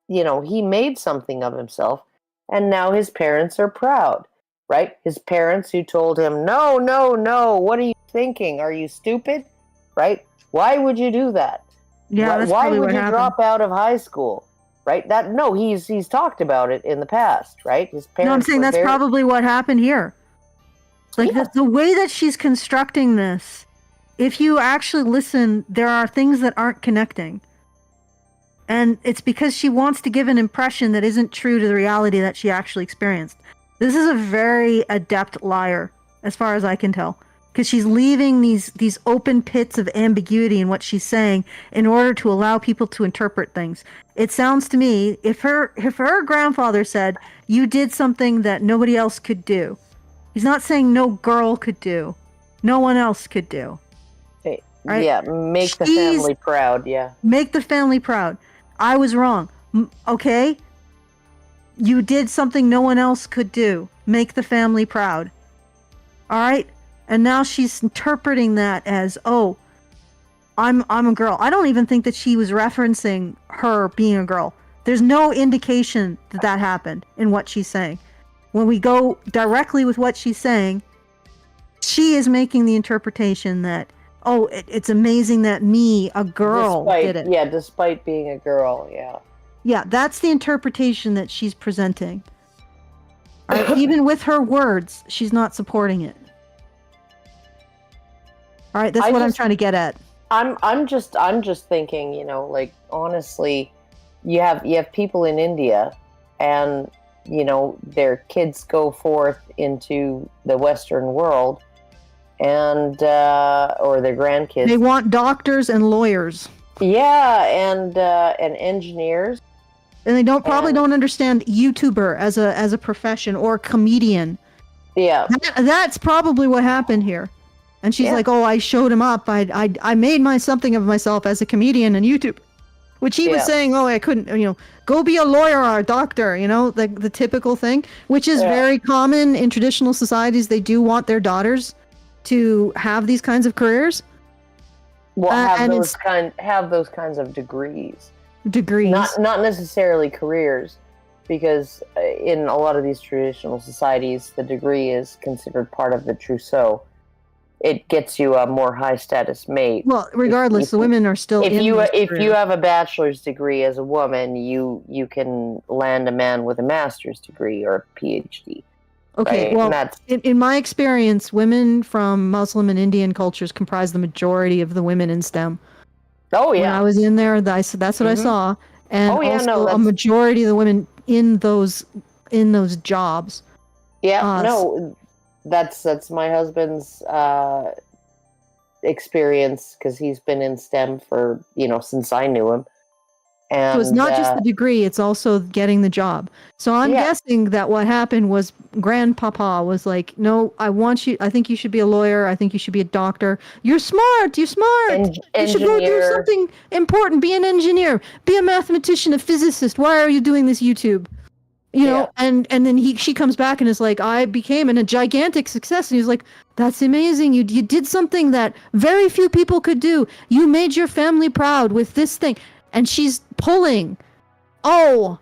he made something of himself, and now his parents are proud, right? His parents who told him, no, what are you thinking? Are you stupid? Right? Why would you do that? Yeah, that's why probably would what you happened. drop out of high school? Right? He's talked about it in the past, right? His parents. No, I'm saying that's probably what happened here. Like the way that she's constructing this, if you actually listen, there are things that aren't connecting. And it's because she wants to give an impression that isn't true to the reality that she actually experienced. This is a very adept liar, as far as I can tell. Because she's leaving these open pits of ambiguity in what she's saying in order to allow people to interpret things. It sounds to me, if her grandfather said, you did something that nobody else could do, he's not saying no girl could do, no one else could do. Right? Yeah, make the family proud, yeah. Make the family proud. I was wrong. Okay? You did something no one else could do. Make the family proud. All right? And now she's interpreting that as, oh, I'm a girl. I don't even think that she was referencing her being a girl. There's no indication that happened in what she's saying. When we go directly with what she's saying, she is making the interpretation that, oh, it's amazing that me, a girl, did it. Yeah, despite being a girl, yeah. Yeah, that's the interpretation that she's presenting. Even with her words, she's not supporting it. All right, that's what I'm trying to get at. I'm just thinking, like honestly, you have people in India, and their kids go forth into the Western world, and or their grandkids. They want doctors and lawyers. Yeah, and engineers. And they probably don't understand YouTuber as a profession or comedian. Yeah, that's probably what happened here. And she's like, "Oh, I showed him up. I made something of myself as a comedian and YouTube," which he was saying, "Oh, I couldn't. Go be a lawyer or a doctor. The typical thing, which is very common in traditional societies. They do want their daughters to have these kinds of careers. Well, have those kinds of degrees. Degrees, not necessarily careers, because in a lot of these traditional societies, the degree is considered part of the trousseau. It gets you a more high status mate. Well, regardless, the women are still. If you have a bachelor's degree as a woman, you can land a man with a master's degree or a PhD. Okay, right? well, in my experience, women from Muslim and Indian cultures comprise the majority of the women in STEM. Oh yeah, when I was in there, that's what I saw, and a majority of the women in those jobs. Yeah, no. That's my husband's experience, because he's been in STEM for since I knew him, And So it's not just the degree, it's also getting the job. So I'm guessing that what happened was grandpapa was like, no, I think you should be a lawyer. I think you should be a doctor. You're smart. You should go do something important. Be an engineer. Be a mathematician, a physicist. Why are you doing this YouTube? You know, and then she comes back and is like, I became a gigantic success. And he's like, that's amazing. You did something that very few people could do. You made your family proud with this thing. And she's pulling, but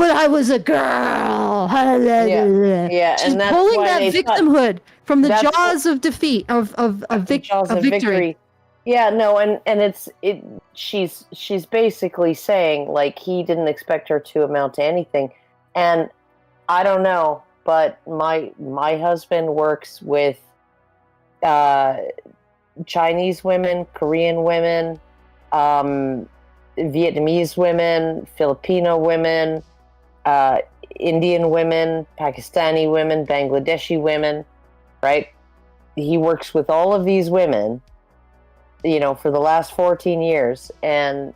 I was a girl. Yeah, She's and that's pulling why that victimhood from the jaws of defeat, of victory. Yeah, no, and she's basically saying like he didn't expect her to amount to anything, and I don't know, but my husband works with Chinese women, Korean women, Vietnamese women, Filipino women, Indian women, Pakistani women, Bangladeshi women, right? He works with all of these women, for the last 14 years, and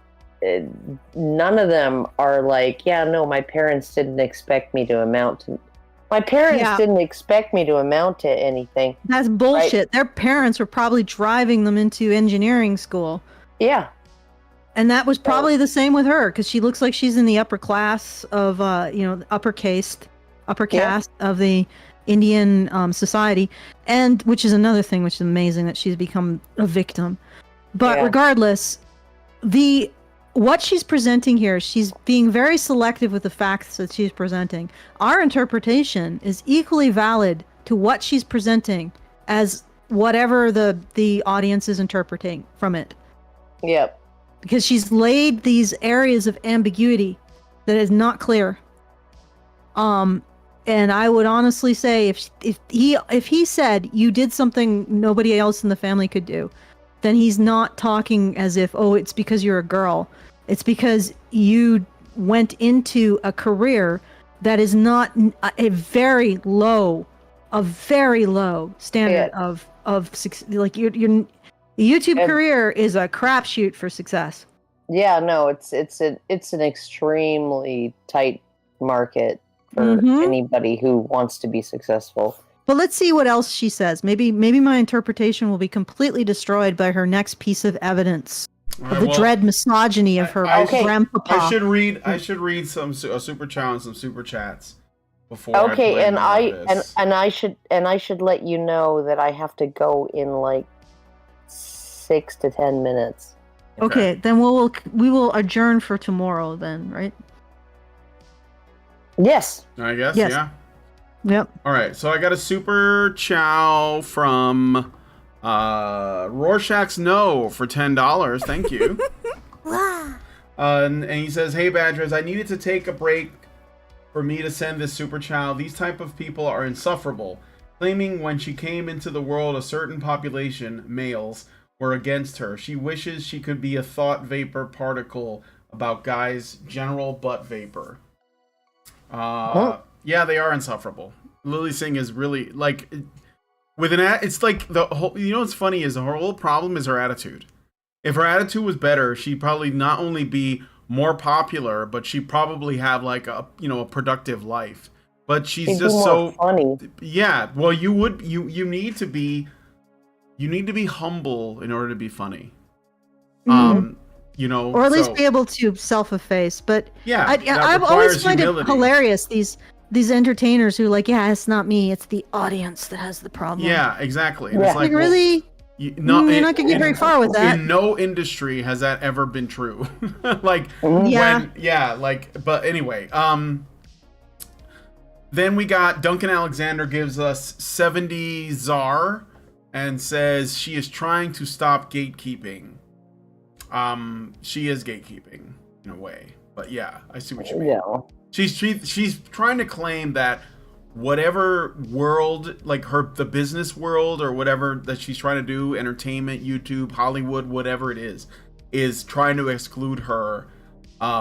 none of them are like, yeah, no, my parents didn't expect me to amount to... My parents didn't expect me to amount to anything. That's bullshit. Right? Their parents were probably driving them into engineering school. Yeah. And that was probably the same with her, because she looks like she's in the upper class of, upper caste of the Indian society, and which is another thing which is amazing that she's become a victim. But regardless, what she's presenting here, she's being very selective with the facts that she's presenting. Our interpretation is equally valid to what she's presenting as whatever the audience is interpreting from it. Yep. Because she's laid these areas of ambiguity that is not clear. And I would honestly say if he said you did something nobody else in the family could do, then he's not talking as if, it's because you're a girl. It's because you went into a career that is not a very low standard of like your YouTube career is a crapshoot for success. Yeah, no, it's an extremely tight market for anybody who wants to be successul. But let's see what else she says. Maybe my interpretation will be completely destroyed by her next piece of evidence of the dread misogyny of her grandpapa. I should read some super chat and some super chats before. Okay, and I should let you know that I have to go in like 6 to 10 minutes. Okay, then we will adjourn for tomorrow then, right? Yes. I guess, yes. Yeah. Yep. All right, so I got a super chow from Rorschach's No for $10. Thank you. And he says, "Hey Badgers, I needed to take a break for me to send this super chow. These type of people are insufferable, claiming when she came into the world a certain population, males, were against her. She wishes she could be a thought vapor particle about guys' general butt vapor." Yeah, they are insufferable. Lilly Singh is really like it's like the whole, what's funny is her whole problem is her attitude. If her attitude was better, she'd probably not only be more popular, but she'd probably have like a productive life. But she's just so funny. Yeah, well, you need to be humble in order to be funny. Or at least be able to self-efface. But yeah, I've always find it hilarious, these entertainers who like, it's not me, it's the audience that has the problem. Yeah, exactly. Yeah. It's like, really? You're not going to get very far with that. In no industry has that ever been true. But anyway, then we got Duncan Alexander gives us 70 Czar and says she is trying to stop gatekeeping. She is gatekeeping in a way, but yeah, I see what you mean. Yeah. She's trying to claim that whatever world, like the business world or whatever that she's trying to do, entertainment, YouTube, Hollywood, whatever it is trying to exclude her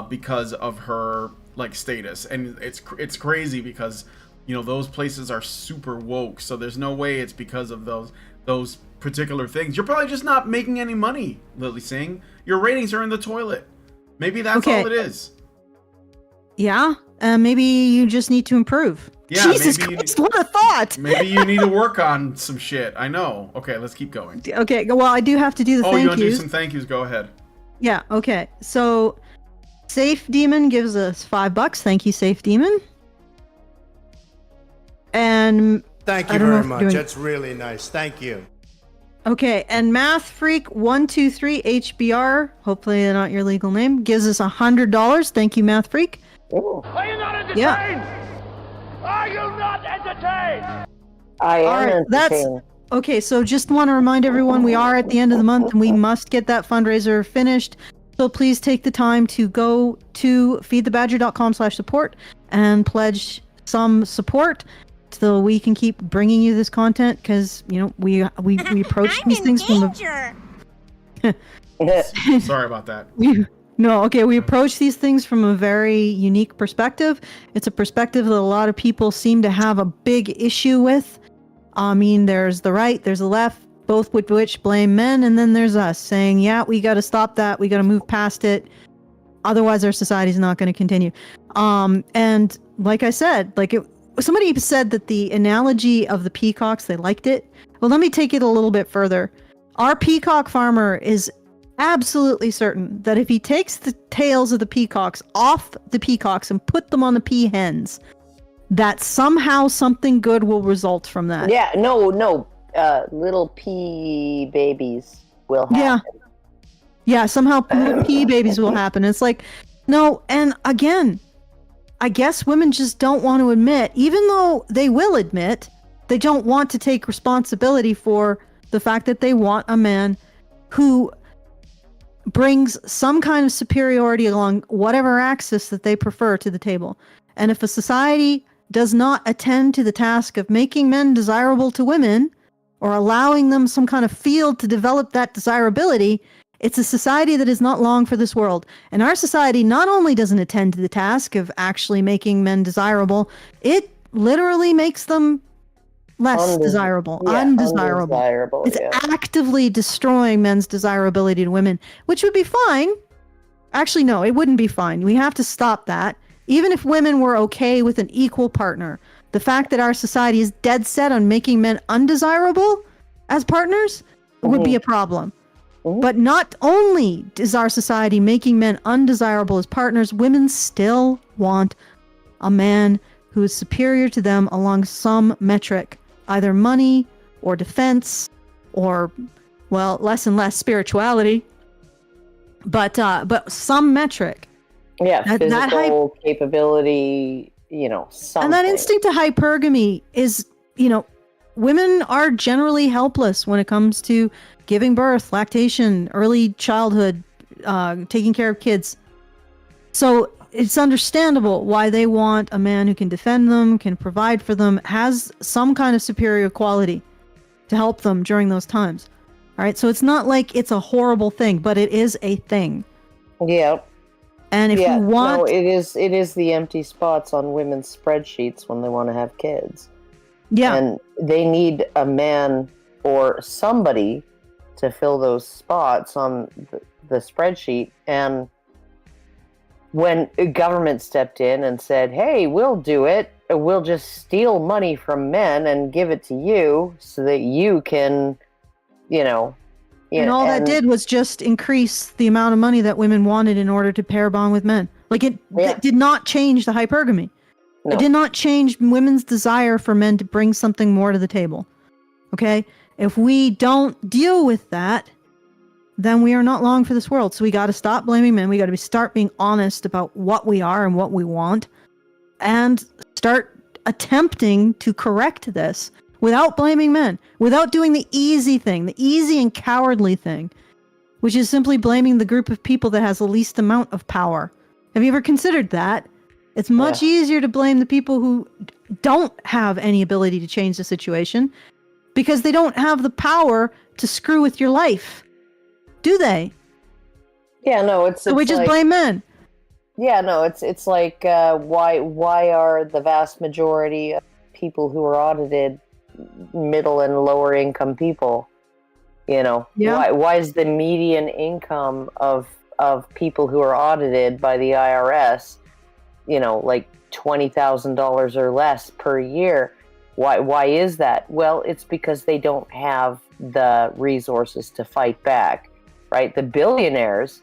because of her like status. And it's crazy because those places are super woke, so there's no way it's because of those particular things. You're probably just not making any money, Lilly Singh. Your ratings are in the toilet. Maybe that's all it is. Yeah, maybe you just need to improve. Yeah, Jesus Christ, what a thought! Maybe you need to work on some shit. I know. Okay, let's keep going. Okay, well, I do have to do the thank yous. Oh, you want to do some thank yous? Go ahead. Yeah, okay. So, Safe Demon gives us $5. Thank you, Safe Demon. And thank you very much. That's really nice. Thank you. Okay, and Math Freak 123 HBR, hopefully not your legal name, gives us $100. Thank you, Math Freak. Ooh. Are you not entertained? Yeah. Are you not entertained? I am entertained. Okay, so just want to remind everyone we are at the end of the month and we must get that fundraiser finished. So please take the time to go to feedthebadger.com/support and pledge some support so we can keep bringing you this content, because we approach these things from Sorry about that. We approach these things from a very unique perspective. It's a perspective that a lot of people seem to have a big issue with. I mean, there's the right, there's the left, both with which blame men, and then there's us saying, yeah, we got to stop that, we got to move past it, otherwise our society's not going to continue. And like I said, somebody said that the analogy of the peacocks, they liked it. Well, let me take it a little bit further. Our peacock farmer is absolutely certain that if he takes the tails of the peacocks off the peacocks and put them on the peahens, that somehow something good will result from that. Yeah, no. Little pea babies will happen. Yeah, somehow pea babies will happen. It's like, no, and again, I guess women just don't want to admit, even though they will admit, they don't want to take responsibility for the fact that they want a man who brings some kind of superiority along whatever axis that they prefer to the table. And if a society does not attend to the task of making men desirable to women or allowing them some kind of field to develop that desirability, it's a society that is not long for this world. And our society not only doesn't attend to the task of actually making men desirable, it literally makes them less desirable, undesirable. It's actively destroying men's desirability to women, which would be fine. Actually, no, it wouldn't be fine. We have to stop that. Even if women were okay with an equal partner, the fact that our society is dead set on making men undesirable as partners would be a problem. But not only is our society making men undesirable as partners, women still want a man who is superior to them along some metric, either money or defense or, well, less and less spirituality, but some metric. Yeah, physical capability, something. And that instinct to hypergamy is, women are generally helpless when it comes to giving birth, lactation, early childhood, taking care of kids. So it's understandable why they want a man who can defend them, can provide for them, has some kind of superior quality to help them during those times. All right. So it's not like it's a horrible thing, but it is a thing. Yeah. And if you want, no, it is the empty spots on women's spreadsheets when they want to have kids. Yeah. And they need a man or somebody to fill those spots on the spreadsheet. And when the government stepped in and said, hey, we'll do it, we'll just steal money from men and give it to you so that you can, and all that did was just increase the amount of money that women wanted in order to pair bond with men. It did not change the hypergamy. No. It did not change women's desire for men to bring something more to the table. Okay? If we don't deal with that, then we are not long for this world. So we got to stop blaming men. We got to start being honest about what we are and what we want, and start attempting to correct this without blaming men, without doing the easy thing, the easy and cowardly thing, which is simply blaming the group of people that has the least amount of power. Have you ever considered that? It's much easier to blame the people who don't have any ability to change the situation because they don't have the power to screw with your life. Do they? Yeah, no, so we just blame men. Yeah, no, it's like why are the vast majority of people who are audited middle and lower income people? Why is the median income of of people who are audited by the IRS, like $20,000 or less per year. Why is that? Well, it's because they don't have the resources to fight back, right? The billionaires,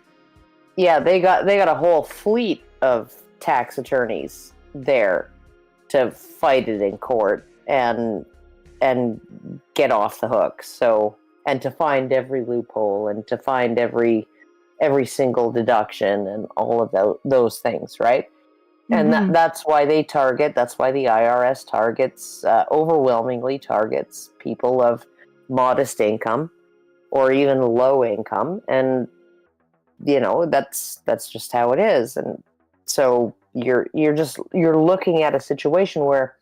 they got a whole fleet of tax attorneys there to fight it in court and get off the hook. So, and to find every loophole and to find every single deduction and all of those things, right? And that's why that's why the IRS overwhelmingly targets people of modest income or even low income. And, that's just how it is. And so you're looking at a situation where,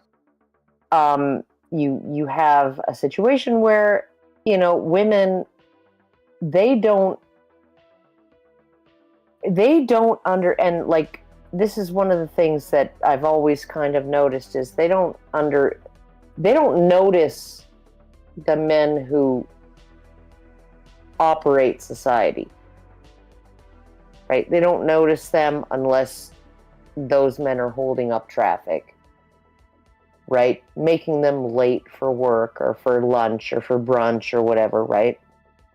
you have a situation where, women, they don't and like, this is one of the things that I've always kind of noticed is they don't notice the men who operate society, right? They don't notice them unless those men are holding up traffic, right? Making them late for work or for lunch or for brunch or whatever, right?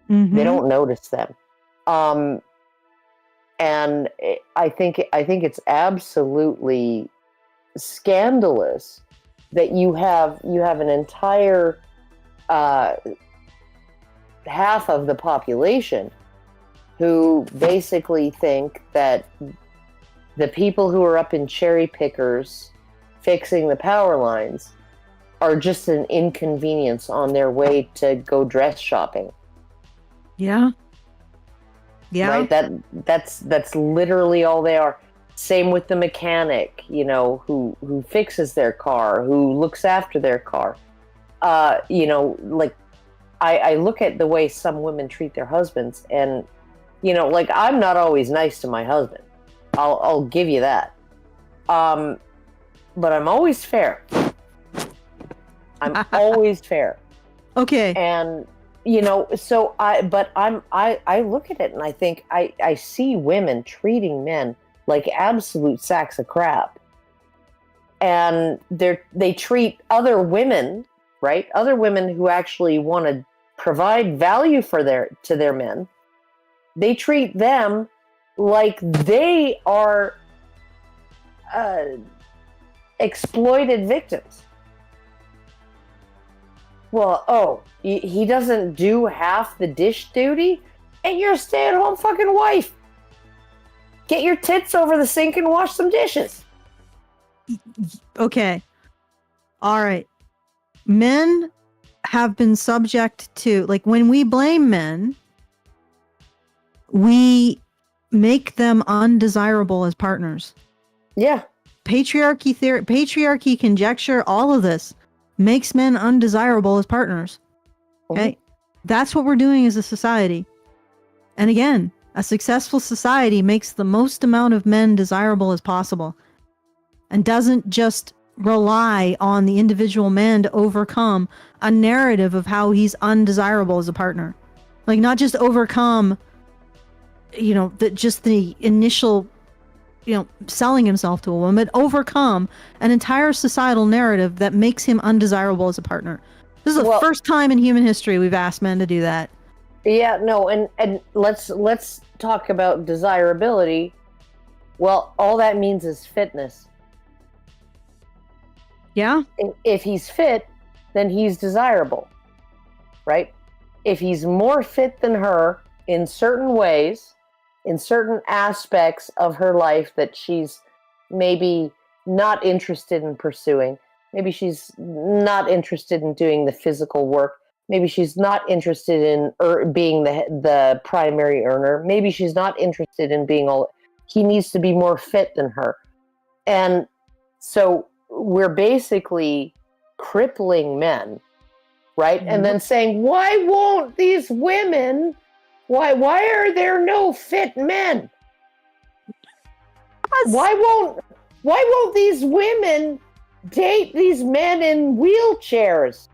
They don't notice them. And I think it's absolutely scandalous that you have an entire half of the population who basically think that the people who are up in cherry pickers fixing the power lines are just an inconvenience on their way to go dress shopping. Yeah. Right? That's literally all they are. Same with the mechanic, who fixes their car, who looks after their car. Like I look at the way some women treat their husbands, and like, I'm not always nice to my husband. I'll give you that. But I'm always fair. I'm always fair. Okay. And so I look at it and I think I see women treating men like absolute sacks of crap. And they treat other women, right? Other women who actually want to provide value to their men. They treat them like they are exploited victims. Well, he doesn't do half the dish duty, and you're a stay-at-home fucking wife. Get your tits over the sink and wash some dishes. Okay. All right. Men have been subject to, like, when we blame men, we make them undesirable as partners. Yeah. Patriarchy theory, patriarchy conjecture, all of this makes men undesirable as partners. Okay? That's what we're doing as a society. And again, a successful society makes the most amount of men desirable as possible and doesn't just rely on the individual man to overcome a narrative of how he's undesirable as a partner. Like, not just overcome, the initial, selling himself to a woman, but overcome an entire societal narrative that makes him undesirable as a partner. This is the first time in human history we've asked men to do that. Yeah, no, and let's talk about desirability. Well, all that means is fitness. Yeah? If he's fit, then he's desirable, right? If he's more fit than her in certain ways, in certain aspects of her life that she's maybe not interested in pursuing, maybe she's not interested in doing the physical work, maybe she's not interested in being the primary earner, maybe she's not interested in being he needs to be more fit than her. And so we're basically crippling men, right? Mm-hmm. And then saying, why won't these women, why are there no fit men? Why won't these women date these men in wheelchairs?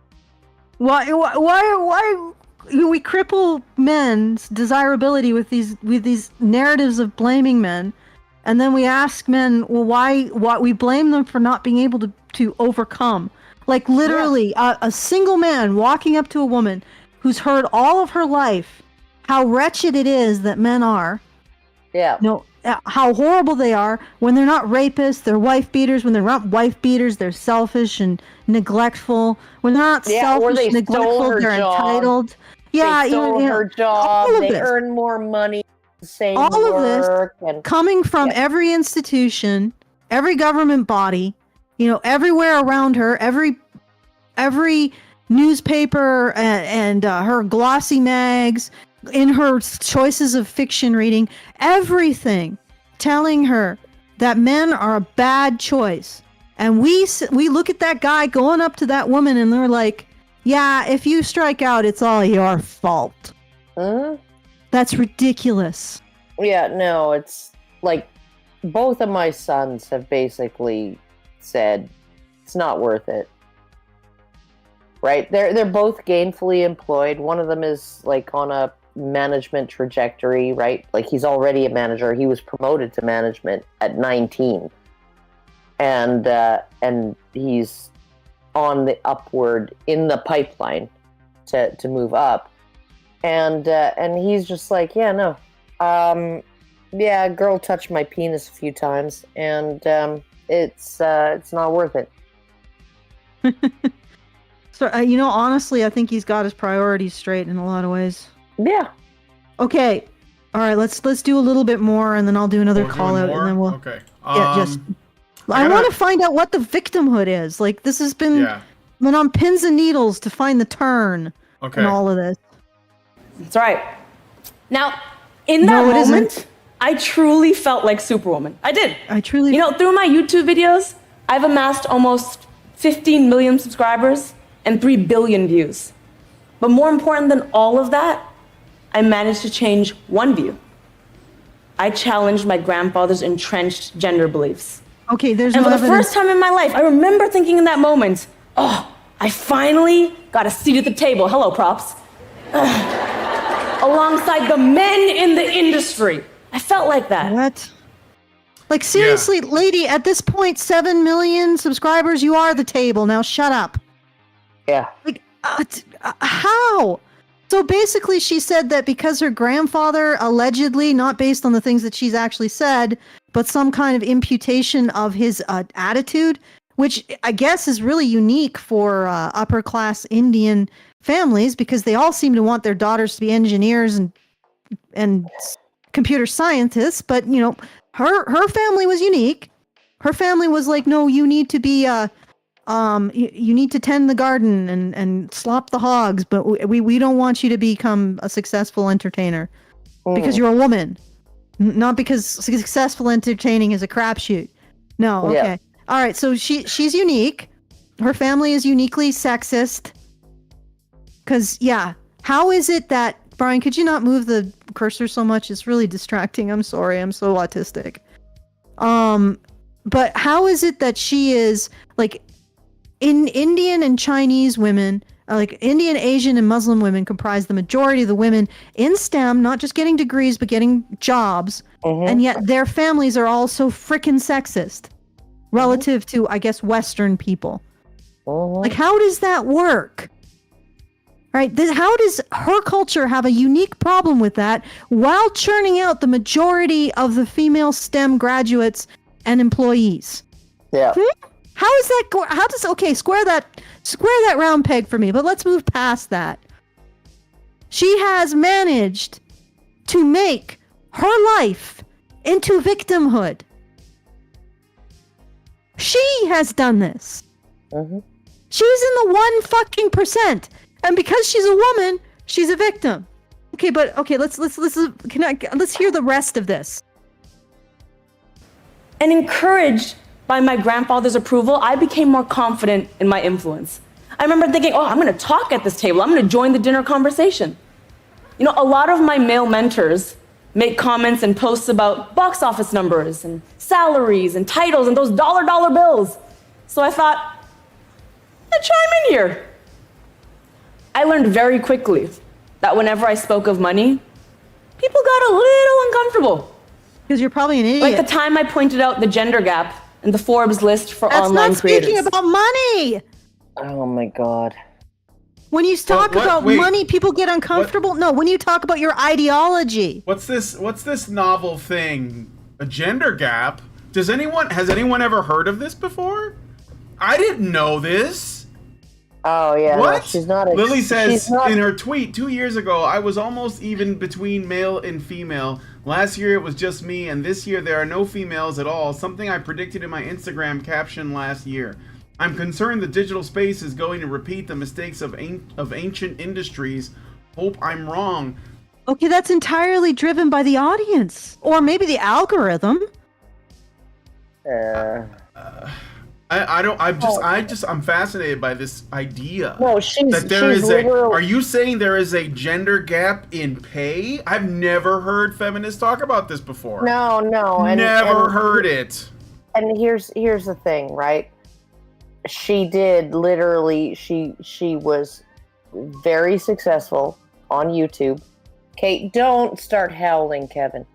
Why we cripple men's desirability with these narratives of blaming men, and then we ask men, well, why we blame them for not being able to overcome. Like literally, a single man walking up to a woman who's heard all of her life how wretched it is that men are. Yeah. No, how horrible they are when they're not rapists, they're wife beaters. When they're not wife beaters, they're selfish and neglectful. When they're not selfish, neglectful, they're entitled. Yeah, they stole her job. They earn more money. Same all work, of this coming from every institution, every government body, everywhere around her, every newspaper and her glossy mags, in her choices of fiction reading, everything telling her that men are a bad choice. And we look at that guy going up to that woman and they're like, yeah, if you strike out, it's all your fault. That's ridiculous. Yeah, no, it's like both of my sons have basically said it's not worth it. Right? They're both gainfully employed. One of them is like on a management trajectory, right? Like he's already a manager. He was promoted to management at 19. And he's on the upward in the pipeline to move up. And he's just like, yeah, no. Yeah, a girl touched my penis a few times and it's not worth it. So, honestly, I think he's got his priorities straight in a lot of ways. Yeah. Okay. All right. Let's do a little bit more, and then I'll do another call out, and then we'll. Okay. I want to find out what the victimhood is. Like this has been on pins and needles to find the turn in all of this. That's right. Now, in that moment, I truly felt like Superwoman. I did. Through my YouTube videos, I've amassed almost 15 million subscribers and 3 billion views. But more important than all of that, I managed to change one view. I challenged my grandfather's entrenched gender beliefs. Okay, and for the first time in my life, I remember thinking in that moment, oh, I finally got a seat at the table. Hello, props. Alongside the men in the industry. I felt like that. What? Like, seriously, lady, at this point, 7 million subscribers, you are the table. Now shut up. Yeah. Like, how? So basically, she said that because her grandfather allegedly, not based on the things that she's actually said, but some kind of imputation of his attitude, which I guess is really unique for upper class Indian families because they all seem to want their daughters to be engineers and computer scientists. But her family was unique. Her family was like, no, you need to be you need to tend the garden and slop the hogs, but we don't want you to become a successful entertainer because you're a woman, not because successful entertaining is a crapshoot. No, okay. Yeah. All right, so she's unique. Her family is uniquely sexist. Because, how is it that, Brian, could you not move the cursor so much? It's really distracting. I'm sorry. I'm so autistic. But how is it that she is, like, in Indian and Chinese women, like Indian, Asian, and Muslim women comprise the majority of the women in STEM, not just getting degrees, but getting jobs. And yet their families are all so freaking sexist relative to, I guess, Western people. Like, how does that work? Right? How does her culture have a unique problem with that while churning out the majority of the female STEM graduates and employees? Yeah. How is that go? How does square that round peg for me? But let's move past that. She has managed to make her life into victimhood. She has done this. She's in the 1% and because she's a woman, she's a victim. Let's hear the rest of this. And encouraged by my grandfather's approval, I became more confident in my influence. I remember thinking, I'm going to talk at this table. I'm going to join the dinner conversation. A lot of my male mentors make comments and posts about box office numbers and salaries and titles and those dollar bills. So I thought, I'd chime in here. I learned very quickly that whenever I spoke of money, people got a little uncomfortable. Because you're probably an idiot. Like the time I pointed out the gender gap in the Forbes list for That's online not creators. speaking about money. Oh my God. When you talk about wait. money, people get uncomfortable. No, when you talk about your ideology. What's this novel thing? A gender gap? Has anyone ever heard of this before? I didn't know this. Oh yeah. What? No, she's not. Lily says in her tweet 2 years ago, I was almost even between male and female. Last year it was just me, and this year there are no females at all. Something I predicted in my Instagram caption last year. I'm concerned the digital space is going to repeat the mistakes of ancient industries. Hope I'm wrong. Okay, that's entirely driven by the audience, or maybe the algorithm. I'm fascinated by this idea. No, Are you saying there is a gender gap in pay? I've never heard feminists talk about this before. No. Never heard it. And here's the thing, right? She did literally. She was very successful on YouTube. Kate, don't start howling, Kevin.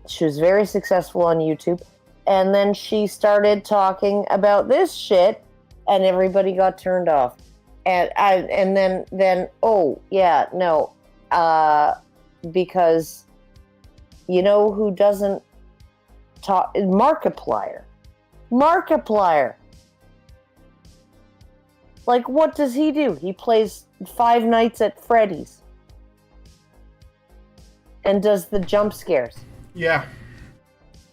She was very successful on YouTube. And then she started talking about this shit, and everybody got turned off. And then oh yeah, no, because you know who doesn't talk? Markiplier. Like, what does he do? He plays Five Nights at Freddy's and does the jump scares. Yeah.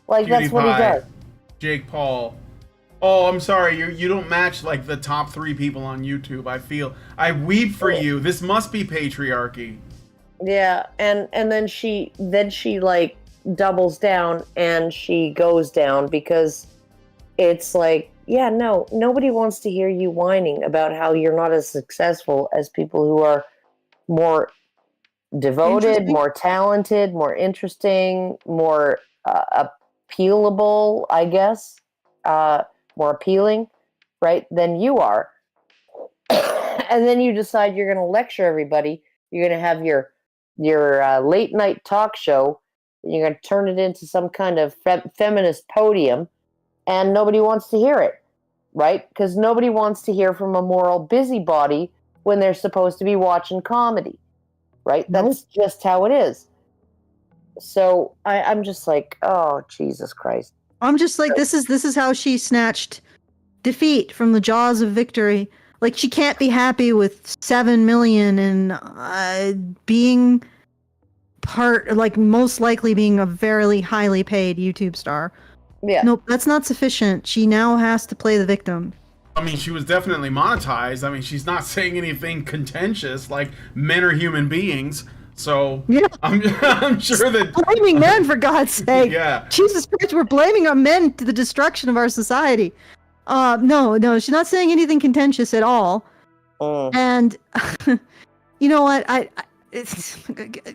Like, that's what he does. Jake Paul. Oh, I'm sorry. You don't match like the top 3 people on YouTube. I weep for you. This must be patriarchy. Yeah, and then she like doubles down and she goes down because it's like, yeah, no, nobody wants to hear you whining about how you're not as successful as people who are more devoted, more talented, more interesting, more appealable, I guess, more appealing, right, than you are. And then you decide you're going to lecture everybody. You're going to have your late night talk show. And you're going to turn it into some kind of feminist podium, and nobody wants to hear it, right? Because nobody wants to hear from a moral busybody when they're supposed to be watching comedy, right? That's just how it is. So I'm just like, oh, Jesus Christ. I'm just like, this is how she snatched defeat from the jaws of victory. Like, she can't be happy with 7 million and being most likely being a very highly paid YouTube star. Yeah. Nope, that's not sufficient. She now has to play the victim. I mean, she was definitely monetized. I mean, she's not saying anything contentious, like men are human beings. So yeah. I'm sure that blaming men, for God's sake. Yeah. Jesus Christ, we're blaming our men to the destruction of our society. No, she's not saying anything contentious at all. And you know what?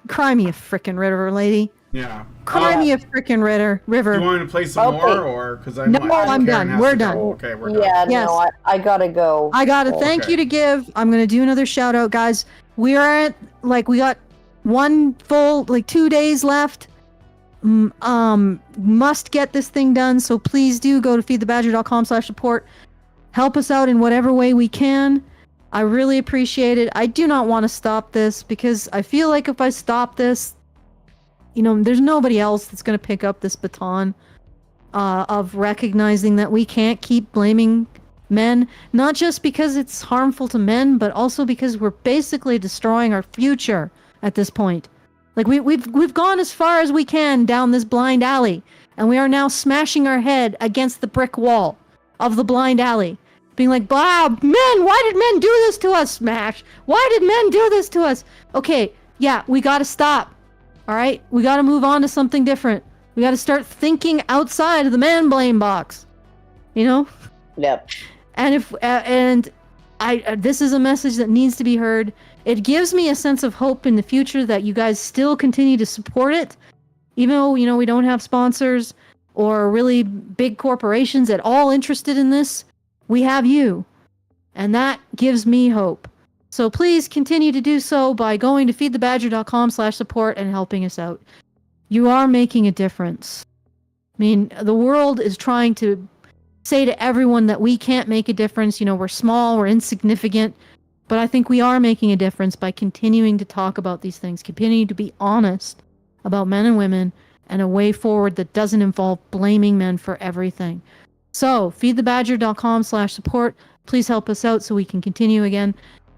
Cry me a frickin' river, lady. Yeah. Cry me a frickin' river. Do you want me to play some more, or because I'm done. We're done. Okay, we're done. Yeah, yes. no, I gotta go. I got a thank you to give. I'm gonna do another shout out, guys. We are at we got one full 2 days left. Must get this thing done, so please do go to feedthebadger.com/support. Help us out in whatever way we can. I really appreciate it. I do not want to stop this because I feel like if I stop this, there's nobody else that's going to pick up this baton of recognizing that we can't keep blaming men, not just because it's harmful to men, but also because we're basically destroying our future at this point. Like we've gone as far as we can down this blind alley, and we are now smashing our head against the brick wall of the blind alley. Being like, Bob, men, why did men do this to us? Smash. Why did men do this to us? Okay, yeah, we gotta stop. All right? We gotta move on to something different. We gotta start thinking outside of the man blame box. Yep. And this is a message that needs to be heard. It gives me a sense of hope in the future that you guys still continue to support it. Even though, we don't have sponsors or really big corporations at all interested in this. We have you, and that gives me hope. So please continue to do so by going to feedthebadger.com/support and helping us out. You are making a difference. I mean, the world is trying to say to everyone that we can't make a difference. You know, we're small, we're insignificant, but I think we are making a difference by continuing to talk about these things, continuing to be honest about men and women and a way forward that doesn't involve blaming men for everything. So, feedthebadger.com/support. Please help us out so we can continue again.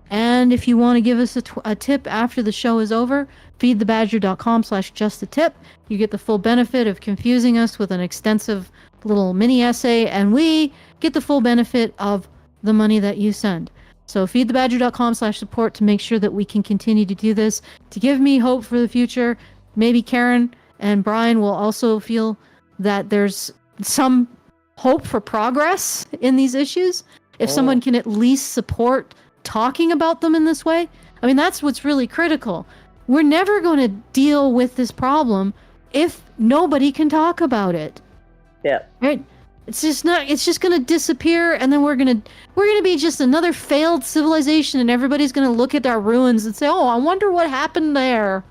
And if you want to give us a tip after the show is over, feedthebadger.com/justatip. You get the full benefit of confusing us with an extensive little mini essay, and we get the full benefit of the money that you send. So feedthebadger.com/support to make sure that we can continue to do this, to give me hope for the future. Maybe Karen and Brian will also feel that there's some hope for progress in these issues. If someone can at least support talking about them in this way. I mean, that's what's really critical. We're never going to deal with this problem if nobody can talk about it. Yeah. Right? It's just going to disappear, and then we're going to be just another failed civilization, and everybody's going to look at our ruins and say, "Oh, I wonder what happened there.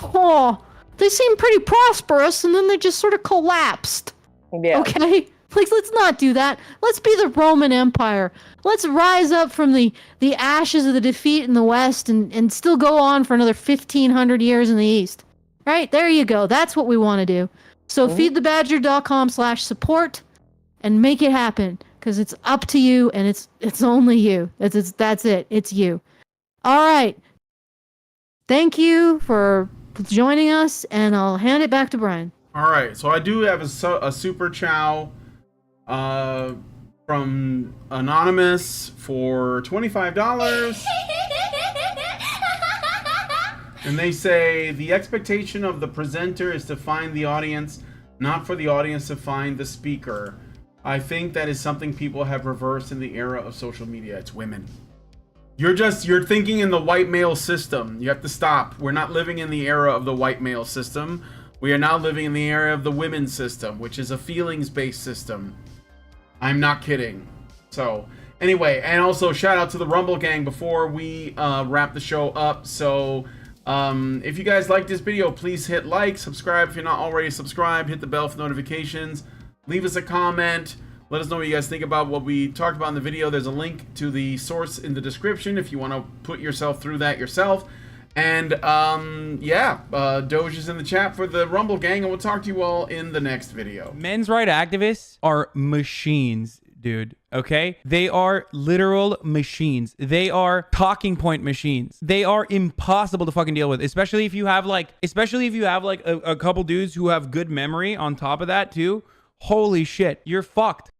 Oh, they seem pretty prosperous, and then they just sort of collapsed." Yeah. Okay? Like, let's not do that. Let's be the Roman Empire. Let's rise up from the ashes of the defeat in the West and still go on for another 1,500 years in the East. Right? There you go. That's what we want to do. So feedthebadger.com/support and make it happen, because it's up to you, and it's only you. That's it. It's you. All right. Thank you for joining us, and I'll hand it back to Brian. All right. So I do have a super chow from Anonymous for $25. And they say, the expectation of the presenter is to find the audience, not for the audience to find the speaker. I think that is something people have reversed in the era of social media. It's women. You're thinking in the white male system. You have to stop. We're not living in the era of the white male system. We are now living in the era of the women's system, which is a feelings-based system. I'm not kidding. So, anyway, and also shout out to the Rumble Gang before we wrap the show up. So, if you guys like this video, please hit like, subscribe if you're not already subscribed, hit the bell for notifications, leave us a comment, let us know what you guys think about what we talked about in the video. There's a link to the source in the description if you want to put yourself through that yourself. And Doge is in the chat for the Rumble Gang, and we'll talk to you all in the next video. Men's right activists are machines, dude. Okay? They are literal machines. They are talking point machines. They are impossible to fucking deal with, especially if you have like a couple dudes who have good memory on top of that too. Holy shit, you're fucked.